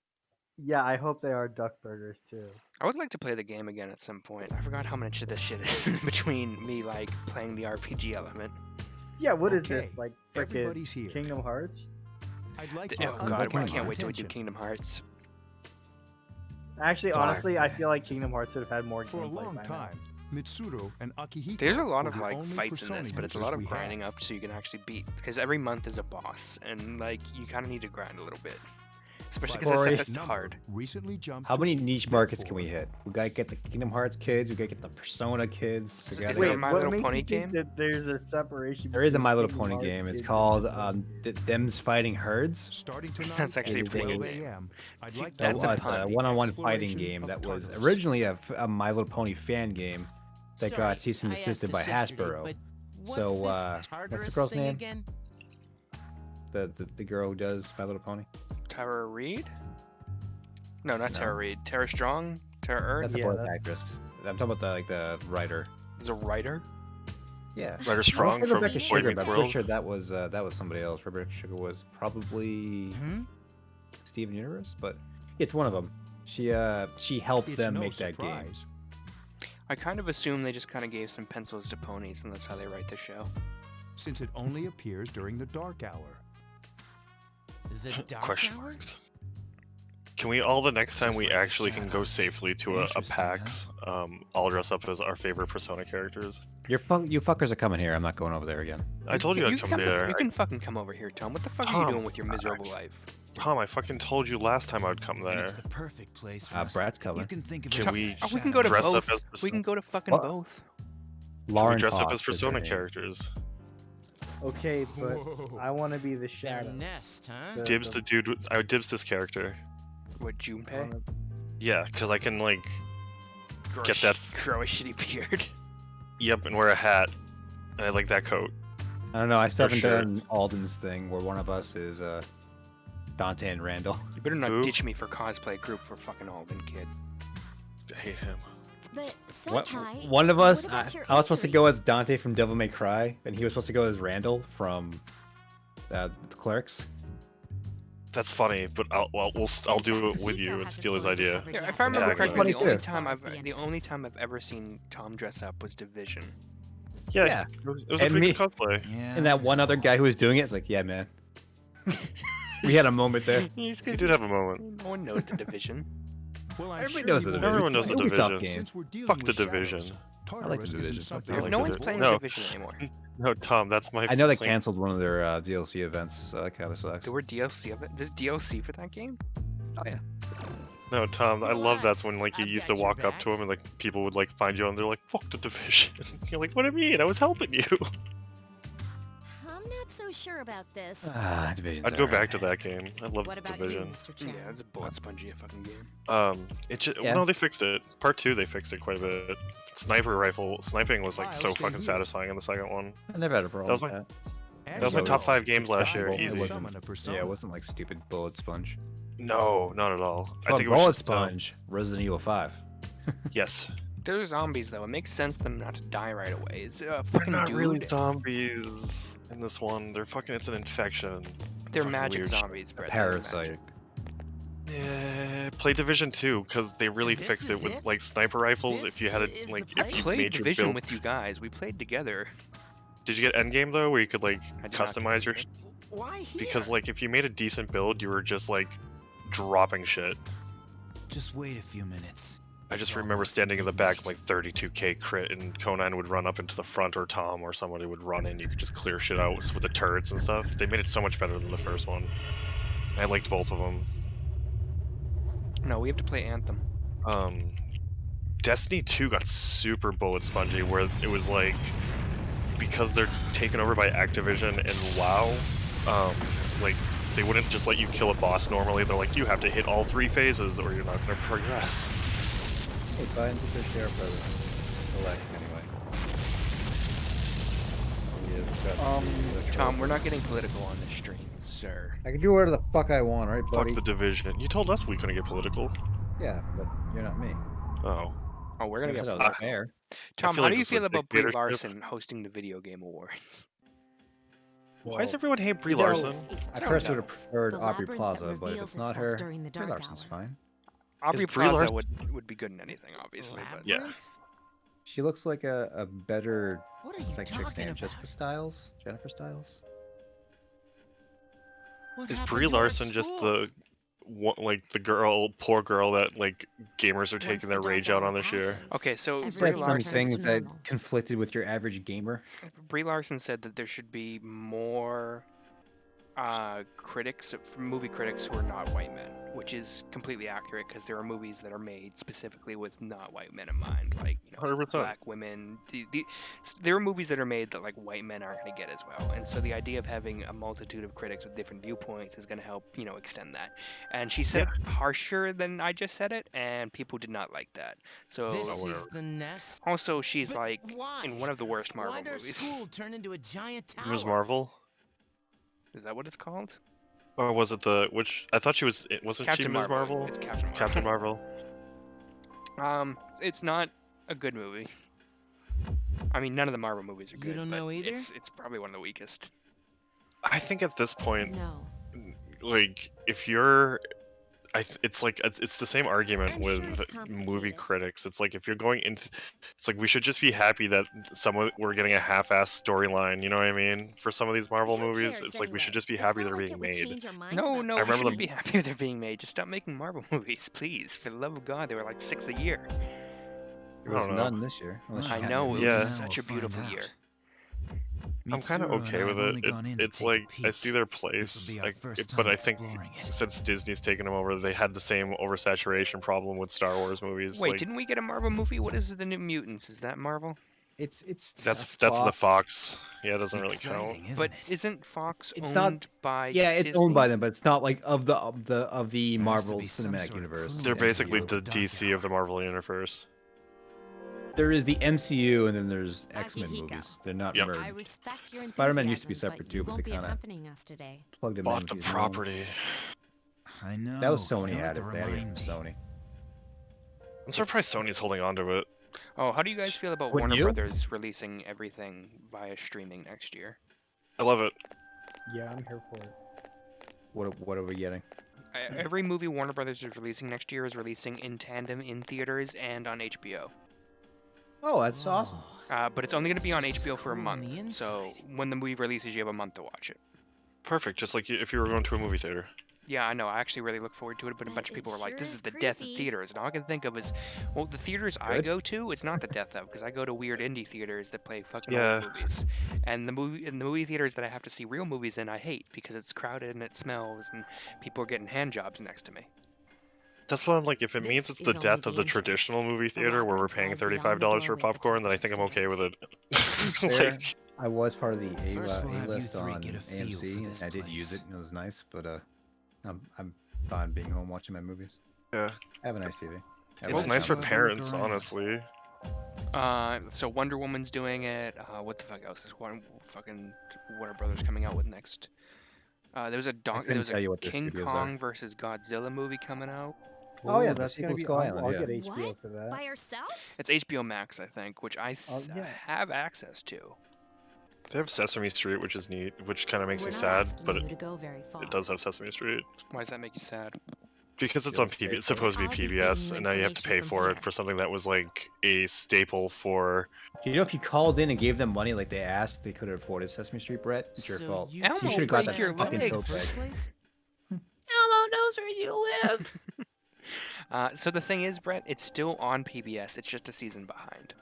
Yeah, I hope they are duck burgers too. I would like to play the game again at some point. I forgot how much of this shit is between me like playing the RPG element. Yeah, what is Okay, this? Like everybody's freaking here. Kingdom Hearts? I'd like Oh you god, we undivided can't wait till we do attention. Kingdom Hearts. Actually, Dark. honestly, I feel like Kingdom Hearts would have had more For a gameplay long by now. time, Mitsuru and Akihiko There's a lot were of the like only fights in Persona this, but it's a users lot of we had. grinding up so you can actually beat. Because every month is a boss, and like you kind of need to grind a little bit, especially because Corey. they set this to Number hard. recently jumped How to many niche markets can we therefore, hit? We gotta get the Kingdom Hearts kids. We gotta get the Persona kids. We Is gotta there a get- My what Little makes Pony you think game? that there's a separation? There is a between My Little Kingdom Pony Hearts game. It's kids called and Them's Fighting Herds. Starting tonight That's actually at a pretty good 12 game. a.m., I'd See, like to that's a welcome pun. the one-on-one exploration fighting game of that was Tartarus. originally a My Little Pony fan game that Sorry, got cease and I asked desisted this by yesterday, Hasbro. but what's So, this what's the Tartarus girl's thing name? again? The girl who does My Little Pony. Tara Reid? No, not No. Tara Reid. Tara Strong? Tara Earth? That's a Yeah, voice that- actress. I'm talking about the writer. There's a writer? Yeah. Ryder I was Strong thinking from Rebecca Boy Sugar, Meets but I'm pretty World. sure that was somebody else. Rebecca Sugar was probably Hmm? Steven Universe, but it's one of them. She helped It's them no make that game. surprise. I kind of assume they just kind of gave some pencils to ponies, and that's how they write the show. since it only appears during the dark hour. The dark Question hour? marks. Can we all, the next time Just we like the actually can go shadows. safely to a Interesting, PAX, all dress up as our favorite Persona characters? You fuckers are coming here. I'm not going over there again. I told you I'd come there. You can fucking come over here, Tom. What the fuck are you Tom, doing with your miserable life? Tom, I fucking told you last time I'd come And there. it's the perfect place for us. Brad's coming. You can think of Can it as we- a Oh, we can go to Dressed up both. as We can Persona? go to fucking What? both. Can Lauren we dress up Fox as is her Persona name. characters? Okay, but Whoa. I want to be the Their shadow. nest, huh? The- Dibs the dude. I would dibs this character. What, I Junpei? wanna- Yeah, because I can like, Grow Get a that- grow a shitty beard. yep, and wear a hat. And I like that coat. I don't know. I still For haven't sure. done Alden's thing where one of us is Dante and Randall. You better not Who? ditch me for cosplay group for fucking Alden, kid. I hate him. But What, Sentai, one of us, what I, about your I was supposed to injury? go as Dante from Devil May Cry, and he was supposed to go as Randall from the Clerks. That's funny, but I'll do it with you and steal his idea. Yeah, if I remember Exactly. correctly, Funny the only too. time I've ever seen Tom dress up was Division. Yeah, Yeah. it was a And pretty me. good cosplay. Yeah. And that one other guy who was doing it is like, yeah, man. We had a moment there. You did have a moment. No one knows the Division. Well, I'm Everybody sure knows you the won't Division. Everyone knows It's the an Ubisoft Division. game. Since we're dealing Fuck the with Division. shadows, I like the Tartarus isn't Division. Fuck something the like No Division. one's playing No. Division anymore. No, Tom, that's my. I know they like, canceled one of their DLC events, so that kind of sucks. There were DLC of it. There's DLC for that game? Oh yeah. No, Tom, I love that when like you I've used to got your walk up to backs. him and like people would like find you and they're like, "Fuck the Division." You're like, "What do you mean? I was helping you." I'm not so sure about this. Division's I'd go alright. back to that game. I love What about Division. you, Mr. Chan? Yeah, it's a bullet spongy fucking game. It just Yeah. no, they fixed it. Part 2, they fixed it quite a bit. Sniping was like I'll so stay fucking here. satisfying in the second one. I never had a problem That was with my- that. That was my So- top 5 games last year, It easy. wasn't- Summon a persona. Yeah, it wasn't like stupid bullet sponge. No, not at all. I Oh, think it was bullet just, sponge. Resident Evil 5. yes. They're zombies though. It makes sense for them not to die right away. It's a They're fucking not dude. really zombies in this one. They're fucking. It's an infection. They're Fucking magic weird. zombies, Brett. They're Parasite. magic. Yeah, play Division 2 because they really This fixed it is with it? like sniper rifles. This If you had is it, the like place? if I you played made your Division build, with you guys. We played together. did you get endgame though, where you could like I did not customize your? get Why here? Because like if you made a decent build, you were just like dropping shit. Just wait a few minutes. I It's just remember almost standing in the back of midnight. like 32k crit, and Conan would run up into the front, or Tom, or somebody would run in. You could just clear shit out with the turrets and stuff. They made it so much better than the first one. I liked both of them. No, we have to play Anthem. Destiny 2 got super bullet spongy, where it was like, because they're taken over by Activision and WoW, like they wouldn't just let you kill a boss normally. They're like, you have to hit all 3 phases or you're not going to progress. Hey, Biden's a good sheriff president. Elect, anyway. He is definitely the Tom, we're not getting political on this stream, sir. I can do whatever the fuck I want, right, buddy? Fuck the Division. You told us we couldn't get political. Yeah, but you're not me. Oh. Oh, we're gonna I get said I was political. fair. Tom, feel how like do you this is feel a about Brie dictatorship. Larson hosting the Video Game Awards? Why does everyone hate Brie you know, Larson? I personally would have Donuts. preferred The Aubrey labyrinth that Plaza, but if reveals it's not itself her, during the Brie dark Larson's hour. fine. Aubrey Brie Plaza Larson- would be good in anything, obviously, but Yeah. Labyrinth? She looks like a better, What are you like chick's talking name, about? Jessica Styles? Jennifer Styles? What Is happened Brie to our Larson just school? the like the poor girl that like gamers are taking their rage out on this year? okay. So Every Said Brie Brie some Larson- Larson, things to that normal. conflicted with your average gamer. Brie Larson said that there should be more critics, movie critics who are not white men, which is completely accurate because there are movies that are made specifically with not white men in mind, like 100%. black women. There are movies that are made that like white men aren't going to get as well, and so the idea of having a multitude of critics with different viewpoints is going to help extend that. And she said it harsher than I just said it, and people did not like that. So This whatever. is the nest. also she's But like why? in one of the worst Marvel Why'd our movies. school turn into a giant tower? It was Marvel, Is that what it's called? or was it the which? I thought she was. Wasn't Captain she Ms. Marvel. Marvel? It's Captain Marvel. Captain Marvel. It's not a good movie. I mean, none of the Marvel movies are You good. don't but know either? It's probably one of the weakest. I think at this point, No. like if you're it's like it's the same argument I'm with sure it's movie complicated. critics. It's like if you're going into, it's like we should just be happy that we're getting a half-ass storyline. You know what I mean? For some of these Marvel Who movies, cares it's like we should anyway? just be It's happy not they're like being it would made. change our minds No, about no, I we remember shouldn't them. be happy they're being made. Just stop making Marvel movies, please. For the love of God, they were like 6 a year. There I was don't know. none this year. unless I you know, count it the was Yeah. movies. such a beautiful year. I'm kind of okay with it. It's like I see their place, but I think since Disney's taken them over, they had the same oversaturation problem with Star Wars movies. Wait, like didn't we get a Marvel movie? What is the New Mutants? Is that Marvel? It's that's Fox. the Fox. Yeah, it doesn't really count. But isn't Fox It's owned not. by Yeah, it's Disney? owned by them, but it's not like of the Marvel be some Cinematic sort of Universe. clue They're the basically MCU. the DC of the Marvel universe. There is the MCU, and then there's Akihiko. X-Men movies. They're not Yep. merged. I respect your Spider-Man used to be enthusiasm, separate but too, you but won't they be kind of accompanying us today. plugged them Bought in. the because no- property. I know. That was Sony you had have it. to They had to get it remind from me. Sony. I'm surprised Sony's holding on to it. Oh, how do you guys feel about Wouldn't Warner you? Brothers releasing everything via streaming next year? I love it. Yeah, I'm here for it. What are we getting? Every movie Warner Brothers is releasing next year is releasing in tandem in theaters and on HBO. Oh, that's awesome. But it's only going to be on Just HBO for a cool on the month. So inside. when the movie releases, you have a month to watch it. Perfect. Just like if you were going to a movie theater. Yeah, I know. I actually really look forward to it, but a bunch of It people are like, sure "This is is the death of creepy. theaters." And all I can think of is, well, the theaters I Good. go to, it's not the death of, because I go to weird indie theaters that play fucking Yeah. old movies, and the movie theaters that I have to see real movies in, I hate because it's crowded and it smells, and people are getting hand jobs next to me. That's why I'm like, if it means This it's the is only death the of the entrance. traditional movie The theater where we're labyrinth paying lies beyond the $35 for doorway at the top popcorn, of then I the think I'm okay with it. Fair. Like, I was part of the First we'll have you A-list three on get a feel for AMC, this and I did use place. it, and it was nice. But I'm fine being home watching my movies. yeah, I have a nice TV. I it's like nice for sound. parents, honestly. So Wonder Woman's doing it. What the fuck else is fucking Warner Brothers coming out with next? There was a couldn't tell you what their King studios are. Kong versus Godzilla movie coming out. Oh, yeah, Ooh, the that's sequel gonna to be. Skull I'll Island, get yeah. HBO What? for that. By ourselves? It's HBO Max, I think, which I yeah. have access to. They have Sesame Street, which is neat, which kind of makes We're me not sad, asking but you to go very far. it does have Sesame Street. Why does that make you sad? Because it's You'll on pay PBS, for it's supposed to I'll be be feeding PBS, you and now you have to pay information from for it here. for something that was like a staple for. You know, if you called in and gave them money like they asked, they could have afforded Sesame Street, Brett. It's your So fault. you Elmo, You should have got break that your fucking leg. tote First bag. place? Elmo knows where you live. So the thing is, Brett, it's still on PBS. It's just a season behind.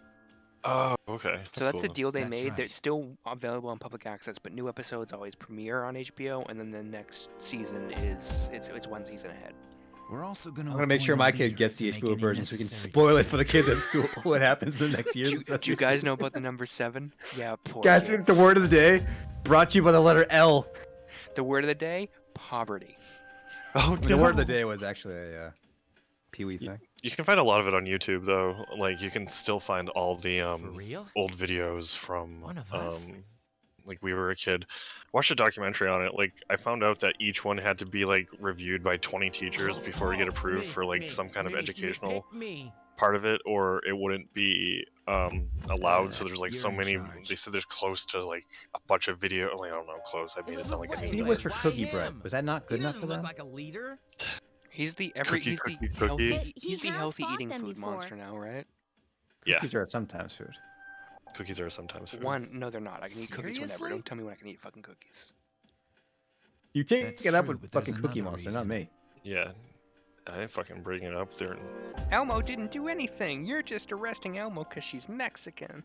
Oh, okay. So that's cool the then. deal they That's made. right. It's still available on public access, but new episodes always premiere on HBO, and then the next season is it's one season ahead. We're also gonna I'm gonna make sure my kid gets the HBO version so we can spoil it for the kids at school. What happens in the next year? Do you guys know about the number 7? Yeah, poor Guys, kids. the word of the day brought to you by the letter L. The word of the day: poverty. Oh, The word of the day was actually a Pee-wee thing. You can find a lot of it on YouTube, though. Like, you can still find all the For real? old videos from One of us? like we were a kid. Watched a documentary on it. Like, I found out that each one had to be like reviewed by 20 teachers before you get approved for like some kind of educational Me. part of it, or it wouldn't be allowed. So there's like so you're in many. charge. They said there's close to like a bunch of video. Like, I don't know, close. I mean, it's not like I I think it need was to. for Why Cookie him? Bread. Was that not good He enough for doesn't look them? like a leader. He's the Cookie. healthy But he he's the has healthy fought eating them food before. monster now, right? Yeah, Cookies are sometimes food. cookies are sometimes food. No, they're not. I can eat cookies whenever. Seriously? Don't tell me when I can eat fucking cookies. You take That's it up true, with but there's fucking Cookie another Monster, not me. Yeah, I didn't fucking bring it up there. Elmo didn't do anything. You're just arresting Elmo because she's Mexican.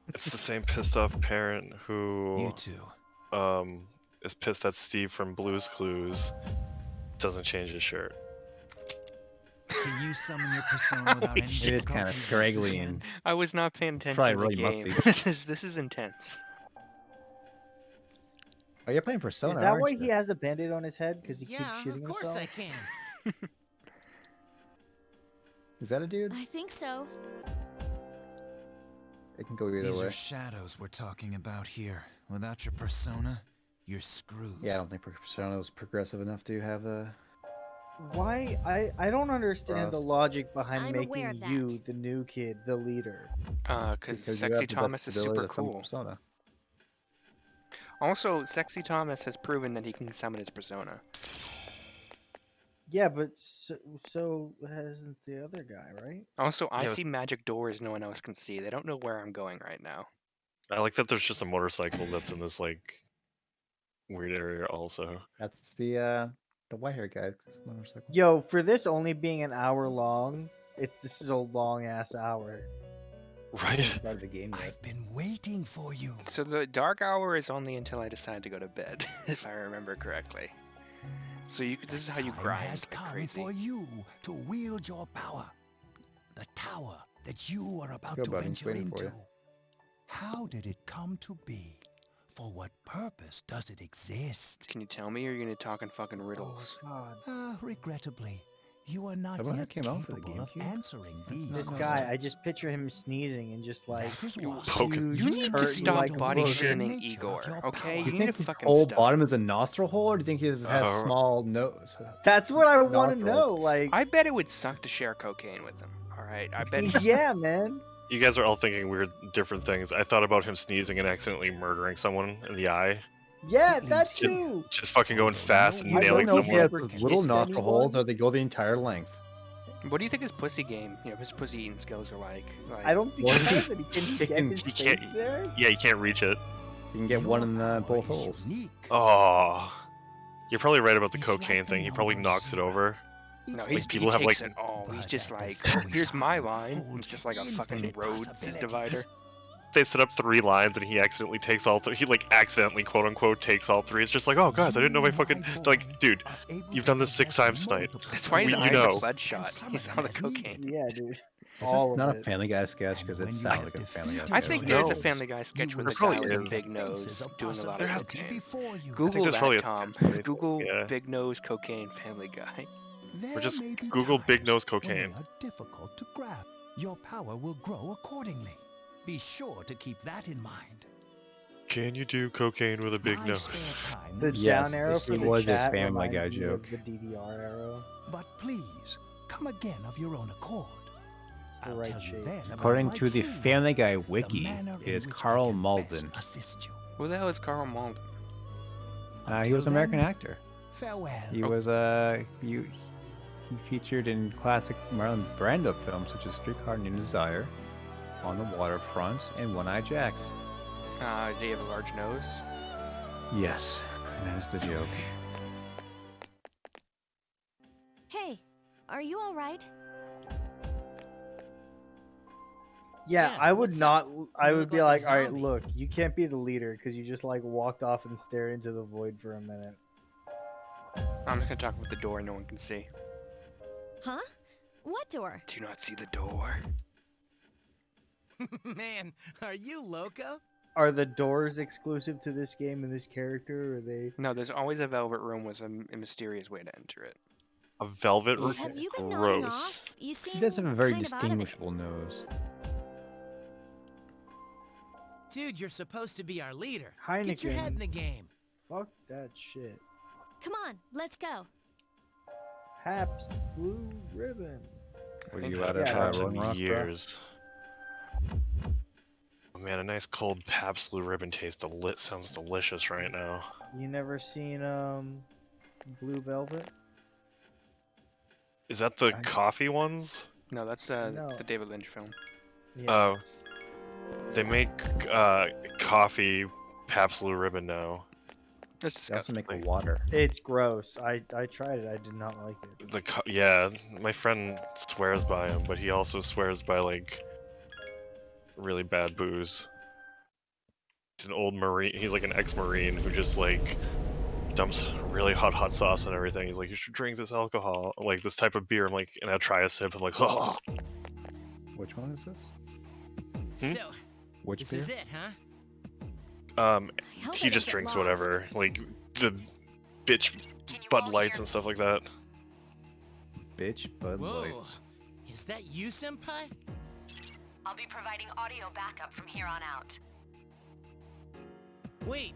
It's the same pissed off parent who You two. is pissed that Steve from Blue's Clues doesn't change his shirt. Can you summon your persona without any It is difficulty kind of like straggly you and can? I was not paying attention Probably to the really game. mutsy. This is intense. Oh, you're playing Persona. Is that aren't why you? he has a band-aid on his head? Because he keeps Yeah, shooting of course himself? I can. Is that a dude? I think so. It can go either These way. are shadows we're talking about here. Without your persona, you're screwed. Yeah, I don't think Persona was progressive enough to have a. Why? I don't understand the Frost. logic behind I'm aware making of you, that. the new kid, the leader. Because you Sexy have the Thomas is ability super to summon cool. Persona. Also, Sexy Thomas has proven that he can summon his persona. Yeah, but so hasn't the other guy, right? Also, I Yeah, see magic doors no one else can see. They don't know where I'm going right now. I like that there's just a motorcycle that's in this like weird area also. That's the white hair guy motorcycle. Yo, for this only being an hour long, this is a long ass hour. Right? Started the game yet. I've been waiting for you. So the dark hour is only until I decide to go to bed, if I remember correctly. So this is how you Time grind has like come crazy. for you to wield your power. The tower that you are about Go, to buddy, venture waiting for into. you. How did it come to be? For what purpose does it exist? Can you tell me, or are you gonna talk in fucking riddles? Oh God. Regrettably, you are not Someone yet came out for the capable of GameCube? answering these This No, guy, questions. I just picture him sneezing and just like That is You- why Poking. You need to curtain, stop like, body closure. shaming nature of Igor, your okay? power. You You need think to his fucking whole stop. bottom is a nostril hole, or do you think he has Oh. small nose? That's what I want to Nostrils. know. Like, I bet it would suck to share cocaine with him. All right, I bet. yeah, man. You guys are all thinking weird, different things. I thought about him sneezing and accidentally murdering someone in the eye. Yeah, It that leads to- too. Just fucking going fast and I I nailing don't know if he someone. has Never those little kissed nostril holes, anyone. or they go the entire length. What do you think his pussy game, his pussy eating skills are like? I don't think Well, he has any. Can he he get can- his he face can't- there? Yeah, you can't reach it. You can get one in Your both power is holes. unique. Oh, you're probably right about the It's cocaine like the thing. He probably number knocks it zero. over. No, It's he like people have, takes like- it all. He's but just at the like, same here's my time line. holds It's just like a fucking infinite Rhodes possibilities. divider. They set up 3 lines and he accidentally takes all 3. He like accidentally, quote unquote, takes all 3. It's just like, oh guys, I didn't know my fucking like, dude. You've done this 6 times tonight. That's why his You eyes know. are bloodshot. He's on the cocaine. Yeah, dude. Is All this not of a it. Family Guy sketch? And Because it when you sounds have like a Family Guy defeated I sketch. think No. there's a Family Guy sketch with There a guy probably with a is. big nose doing a lot of cocaine. Google there's probably that, a Tom. sketch with- Google yeah. big nose cocaine Family Guy. Or just Google big nose When cocaine. they are difficult to grab. Your power will grow accordingly. Be sure to keep that in mind. Can you do cocaine with a big My nose? spare time The will be Yes, down arrow it for the was a chat Family Guy reminds me of joke. the DDR arrow. But please, come again of your own accord. It's the I'll right tell you shape. then about According my to the true Family Guy the wiki, manner it in is which I Carl can Malden. best assist you. Who the hell is Carl Malden? He Until was an American then, actor. Farewell. He was he featured in classic Marlon Brando films such as Streetcar Named Desire, On the Waterfront, and One Eye Jacks. Do you have a large nose? Yes, that is the joke. Hey, are you all right? Yeah, Yeah, I would what's not. up? I You would look be like like, a all right, zombie." look, you can't be the leader because you just like walked off and stared into the void for a minute. I'm just gonna talk with the door no one can see. Huh? What door? Do you not see the door? Man, are you loco? Are the doors exclusive to this game and this character? Or are they? No, there's always a velvet room with a mysterious way to enter it. A velvet room? Have you been nodding Gross. off? You seem He does have a very kind of out of it. distinguishable nose. Dude, you're supposed to be our leader. Get your head in Heineken. the game. Fuck that shit. Come on, let's go. Pabst Blue Ribbon. Were Think you about out of Yeah, Haven't Rolling in Rock, bro? years. Oh man, a nice cold Pabst Blue Ribbon taste sounds delicious right now. You never seen Blue Velvet? Is that the coffee ones? No, that's No. the David Lynch film. Yeah. They make coffee Pabst Blue Ribbon now. That's They also disgusting. make a water. It's gross. I tried it. I did not like it. Yeah, my friend swears by them, but he also swears by like really bad booze. He's an old Marine. He's like an ex-Marine who just like dumps really hot sauce and everything. He's like, you should drink this alcohol, like this type of beer. I'm like, and I try a sip. I'm like, oh. Which one is this? Hmm? So, Which this beer? is it, huh? hope He I just don't get drinks lost. whatever, like the bitch Bud Lights and stuff like that. Bitch Bud Whoa. Lights. Is that you, Senpai? I'll be providing audio backup from here on out. Wait,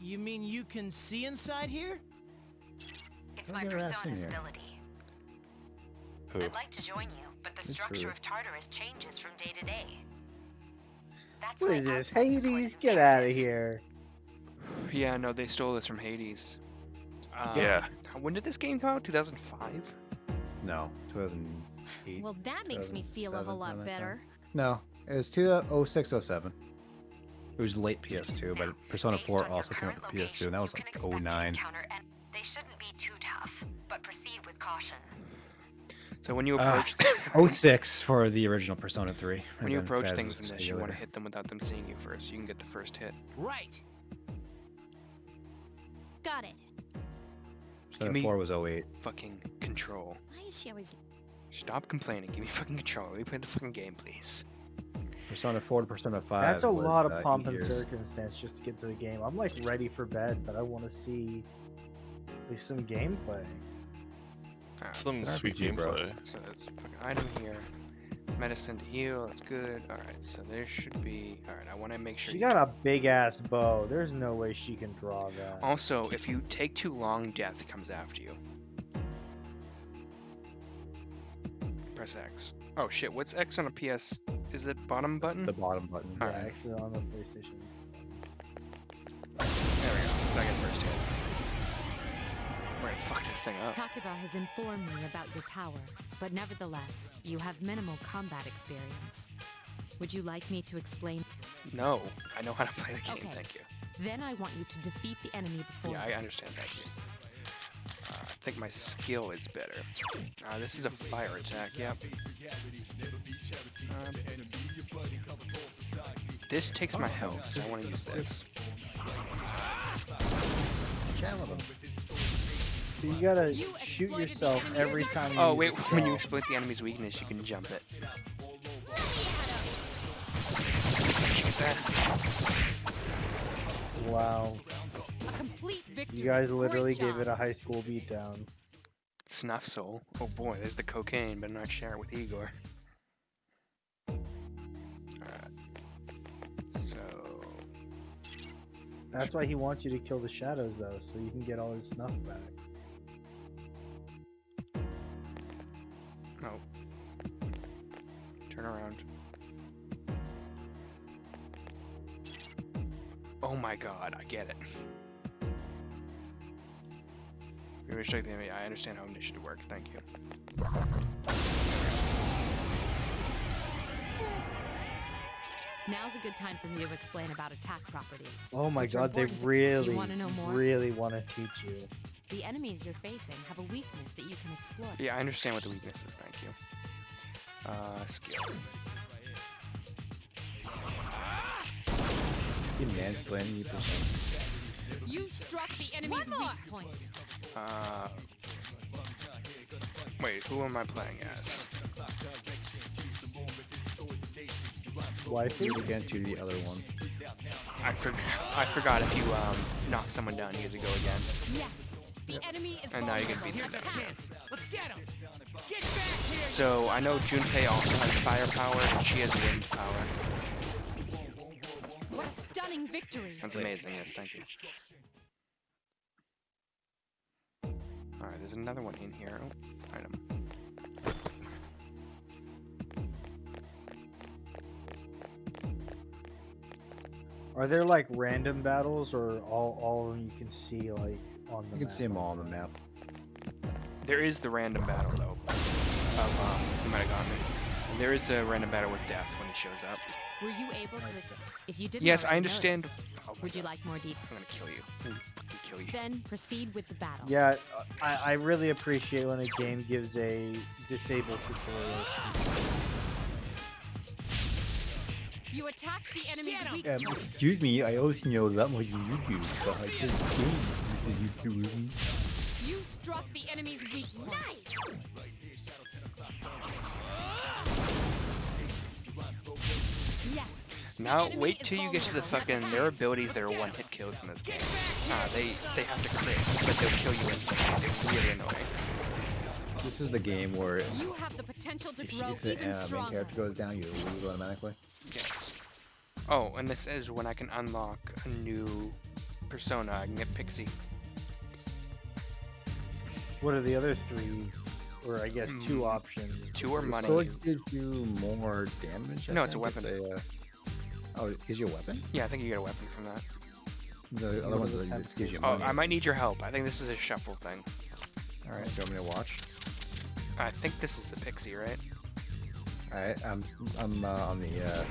you mean you can see inside here? It's I've my never had seen persona's here. ability. Who? I'd like to join you, but the It's structure true. of Tartarus changes from day to day. That's What why is this? outside Hades? recorded Get out of here. Yeah, no, they stole this from Hades. Yeah. When did this game come out? 2005? No, 2008. Well, that makes me feel a whole 2007, lot around that better. time. No, it was 06, 07. It was late PS2, but Persona 4 also came out with PS2, and that was like 09. They shouldn't be too tough, but proceed with caution. So when you approach 06 for the original Persona 3. when you and then approach F.E.S things was in a this, year you want to later. hit them without them seeing you first. You can get the first hit. Right. Got it. Persona 4 was 08. Fucking control. Why is she always... Stop complaining. Give me fucking control. Let me play the fucking game, please. Persona 4 to Persona 5. That's a was, lot of 8 pomp and years. circumstance just to get to the game. I'm like ready for bed, but I want to see at least some gameplay. Some RPG, sweet bro. gameplay. So that's fucking item here. Medicine to heal. That's good. All right. So there should be. All right. I want to make sure. She you got a big ass bow. There's no way she can draw that. Also, if you take too long, death comes after you. Press X. Oh shit, what's X on a PS? Is it bottom button? The bottom button. Yeah, Alright. X is on the PlayStation. There we go. Second first hit. We're gonna fuck this thing up. Takuba has informed me about your power, but nevertheless, you have minimal combat experience. Would you like me to explain? No, I know how to play the game, Okay. thank you. Then I want you to defeat the enemy before. Yeah, I understand, thank you. I think my skill is better. This is a fire attack, yep. This takes my health, so I want to use this. Challenge them. So you gotta shoot yourself every time you Oh use wait, a when you spell. exploit the enemy's weakness, you can jump it. Wow. A complete victory. You guys literally Great gave job. it a high school beatdown. Snuff Soul. Oh boy, there's the cocaine, but not share it with Igor. Alright. So... That's why he wants you to kill the shadows, though, so you can get all his snuff back. No. Turn around. Oh my god, I get it. You're gonna the enemy. I understand how initiative works, thank you. Now's a good time for me to explain about attack properties. Oh my which are god, they important to- Do really, you want to know more? really want to teach you. The enemies you're facing have a weakness that you can exploit. Yeah, I understand what the weakness is, thank you. Skill. You mansplaining you Persona. You struck the enemy's weak point. Wait, who am I playing as? Waifu against you, the other one. I forgot if you knock someone down, you get to go again. Yes, the enemy is And now you can beat them vulnerable. down. Let's get him. Get back here. So I know Junpei also has firepower and she has wind power. What a stunning victory. That's amazing, yes, thank you. Alright, there's another one in here. Oh, item. Are there like random battles, or all of them you can see like on the You can map? see them all on the map. There is the random battle though. Of you might have gotten it. And there is a random battle with Death when he shows up. Were you able to if you didn't Yes, I already understand. notice, Oh my would you God. like more detail? I'm gonna kill you. I'm gonna fucking kill you. Then proceed with the battle. Yeah, I really appreciate when a game gives a disabled tutorial. You attacked the enemy's weak Um, point. excuse me, I also know that much YouTube, but I just game YouTube. You struck the enemy's weak point. Yes. Now wait till you get to the fucking. There are abilities that are one-hit kills in this game. They have to crit, but they'll kill you instantly. It's really annoying. This is the game where You have the potential to if, grow if the even main stronger. character goes down, you lose automatically. Yes. Oh, and this is when I can unlock a new persona. I can get Pixie. What are the other three, or I guess two options? Two or money. So it gives you more damage. I No, it's a think. weapon. Oh, it gives you a weapon? Yeah, I think you get a weapon from that. The other ones it gives you Oh, money. I might need your help. I think this is a shuffle thing. Alright, so I'm gonna watch. I think this is the pixie, right? Alright, I'm on the Yep.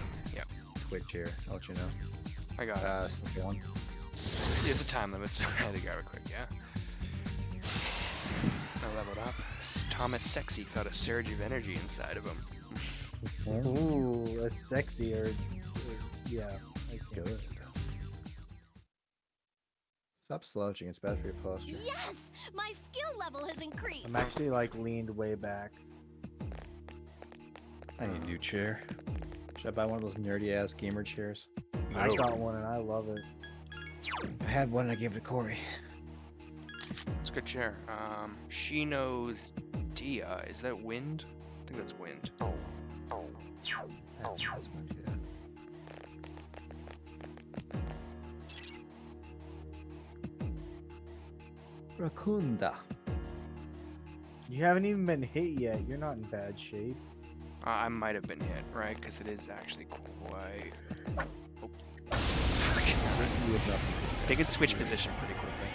Twitch here. I'll let you know. I got it. Slip one. There's a time limit, so I had to grab it quick, yeah. I leveled up. Thomas Sexy felt a surge of energy inside of him. Ooh, that's sexy, or yeah. Good. Stop slouching, it's bad for your posture. Yes! My skill level has increased! I'm actually like leaned way back. I need a new chair. Should I buy one of those nerdy ass gamer chairs? I got one and I love it. I had one and I gave it to Cory. It's a good chair. She knows Dia. Is that wind? I think that's wind. That's one, yeah. Rakunda. You haven't even been hit yet. You're not in bad shape. I might have been hit, right? Because it is actually quite... Oh. They can switch position pretty quickly.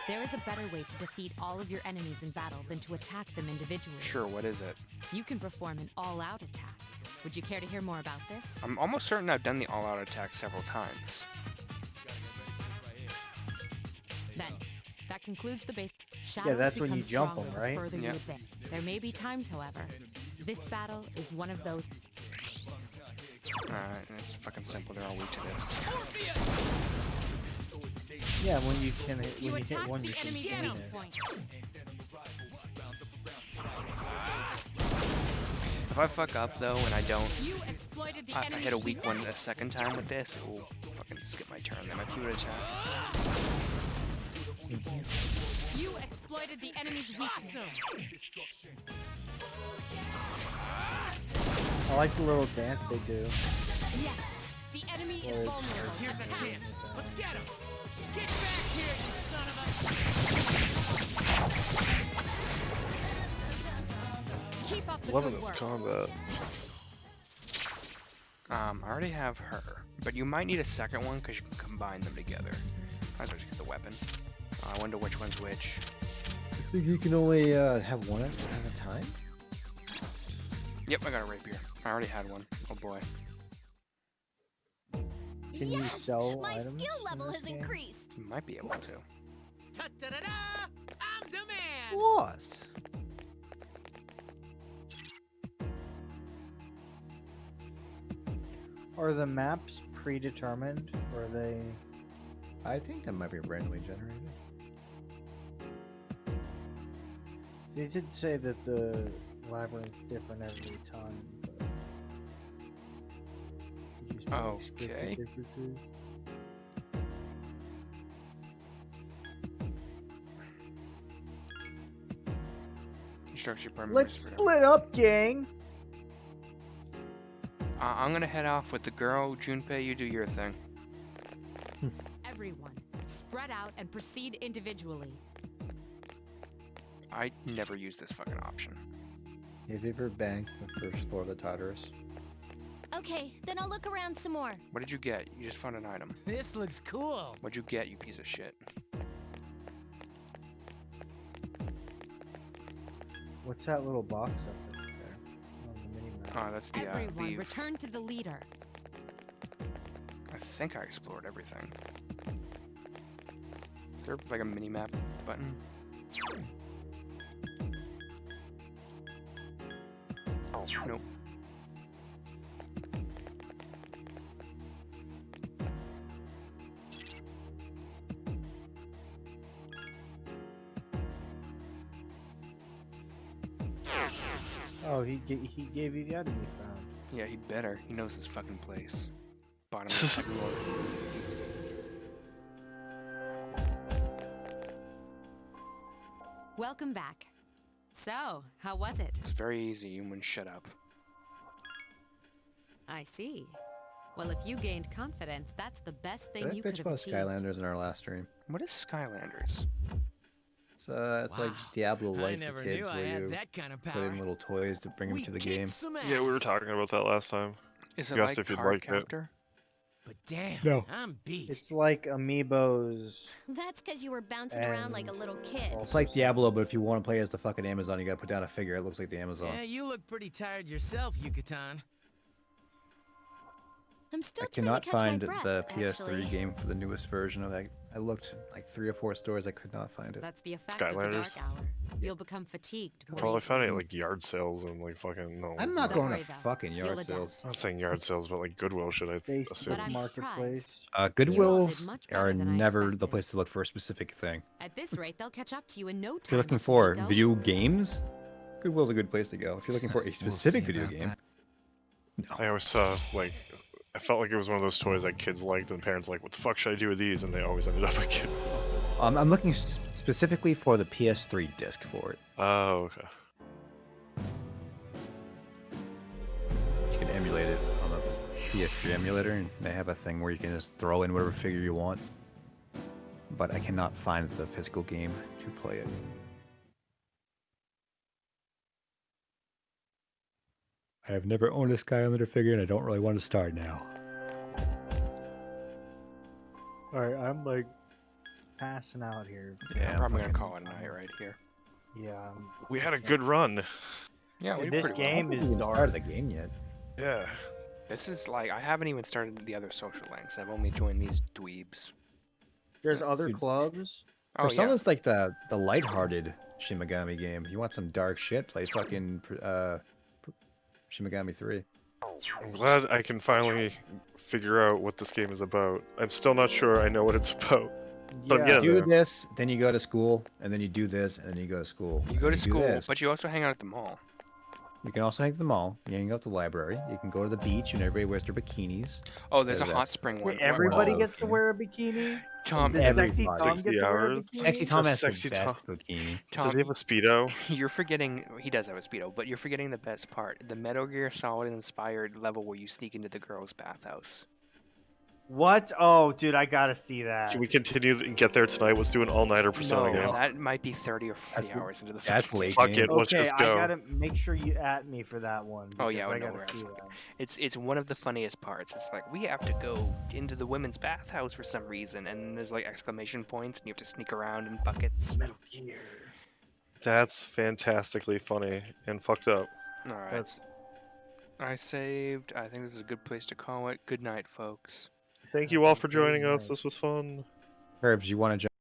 There is a better way to defeat all of your enemies in battle than to attack them individually. Sure, what is it? You can perform an all-out attack. Would you care to hear more about this? I'm almost certain I've done the all-out attack several times. Then, that concludes the base. Yeah, that's when you becomes jump stronger them, the right? further you Yep. advance. There may be times, however. This battle is one of those. Alright, it's fucking simple. They're all weak to this. Yeah, when you can hit, You when you hit attack one, the you can enemy's hit weak it. point. If I fuck up though and I don't, You exploited the if I enemy's hit a weak one a weakness. second time with this, it will fucking skip my turn. Then my few would attack. You exploited the enemy's weakness. I like the little dance they do. Yes, the enemy is Or- vulnerable. Here's a Attack. chance. Let's get him. Get back here, you son of a... Keep up the Loving good this work. combat. I already have her, but you might need a second one because you can combine them together. Might as well just get the weapon. I wonder which one's which. I think you can only have one at a time? Yep, I got a rapier. I already had one. Oh boy. Can you sell My items skill in level this has game? increased! You might be able to. Ta-da-da-da! I'm the man! What? Are the maps predetermined, or are they? I think that might be randomly generated. They did say that the labyrinth's different every time. But could you just make scripted Okay. differences? Construction permit. Let's split up, gang. I'm gonna head off with the girl. Junpei, you do your thing. Everyone, spread out and proceed individually. I never use this fucking option. Have you ever banked the first floor of the Tartarus? Okay, then I'll look around some more. What did you get? You just found an item. This looks cool. What'd you get, you piece of shit? What's that little box up there? On the mini-map? Oh, that's the Everyone, leave. return to the leader. I think I explored everything. Is there like a mini map button? Nope. Oh, he gave you the item you found. Yeah, he better. He knows his fucking place. Bottom of the floor. Welcome back. So, how was it? It's very easy. You can shut up. I see. Well, if you gained confidence, that's the best thing Did I you could bitch have about achieved. Skylanders in our last stream? What is Skylanders? It's like Wow. Diablo I Life never for kids, knew I where had you that kind of put power. in little toys to bring them We to the kicked game. some Yeah, we were ass. talking about that last time. Is it You asked like if you'd card like it. captor? But Damn, No. I'm beat. It's like Amiibos. That's because you were bouncing around like a And little kid. It's like Diablo, but if you want to play as the fucking Amazon, you gotta put down a figure. It looks like the Amazon. Yeah, you look pretty tired yourself, Yucatan. I'm still I trying cannot to catch find my breath, the PS3 actually. game for the newest version of that. I looked like 3 or 4 stores. I could not find it. That's the effect of the Skylanders. dark hour. You'll become fatigued more Well, I found it easily. at like yard sales and like fucking no. I'm not Don't going worry, to though. fucking You'll yard adapt. sales. I'm not saying yard sales, but like Goodwill should I Facebook assume. But I'm Marketplace. You all did Goodwills much are better than I never the expected. place to look for a specific thing. At this rate, they'll catch up to you in no time. If you're looking Jose for Pico. video games, Goodwill's a good place to go. If you're looking for a We'll specific see video about game, that. no. I always saw like I felt like it was one of those toys that kids liked, and parents like, "What the fuck should I do with these?" And they always ended up at Goodwill. I'm looking specifically for the PS3 disc for it. Oh, okay. You can emulate it on the PS3 emulator, and they have a thing where you can just throw in whatever figure you want. But I cannot find the physical game to play it. I have never owned a Skylander figure, and I don't really want to start now. Alright, I'm like passing out here. Yeah, I'm probably fucking- gonna call it a night right here. Yeah. We had a good run. Yeah, we did This pretty well. game I is haven't even dark. started the game yet. Yeah. This is like I haven't even started the other social links. I've only joined these dweebs. There's other clubs. Oh For some, yeah. it's like the lighthearted Shin Megami game. You want some dark shit? Play fucking Shin Megami 3. I'm glad I can finally figure out what this game is about. I'm still not sure I know what it's about. But Yeah. yeah, You do this, then you go to school, and then you do this, and then you go to school. You go to and do school, this. but you also hang out at the mall. You can also hang at the mall. You can go to the library. You can go to the beach, and everybody wears their bikinis. Oh, there's a Yeah, hot that's- spring one. Wait, everybody Oh, gets to okay. wear a bikini? Tom, Does everybody. Sexy Tom 60 get to wear a hours? bikini? Sexy Tom has Sexy the best bikini. Tom, Does he have a Speedo? you're forgetting. He does have a speedo, but you're forgetting the best part: the Metal Gear Solid inspired level where you sneak into the girls' bathhouse. What? Oh, dude, I gotta see that. Can we continue and get there tonight? Let's do an all-nighter Persona No, game. that might be 30 or 40 That's- hours into the that's fucking late game. Fuck game. it, let's Okay, just I go. gotta make sure you at me for that one. Oh yeah, because I I know gotta where see else. that. It's one of the funniest parts. It's like we have to go into the women's bathhouse for some reason, and there's like exclamation points, and you have to sneak around in buckets. Metal Gear. That's fantastically funny and fucked up. All right, That's. I saved. I think this is a good place to call it. Good night, folks. Thank you all for Good joining us. night. This was fun. Herbs, you want to jump?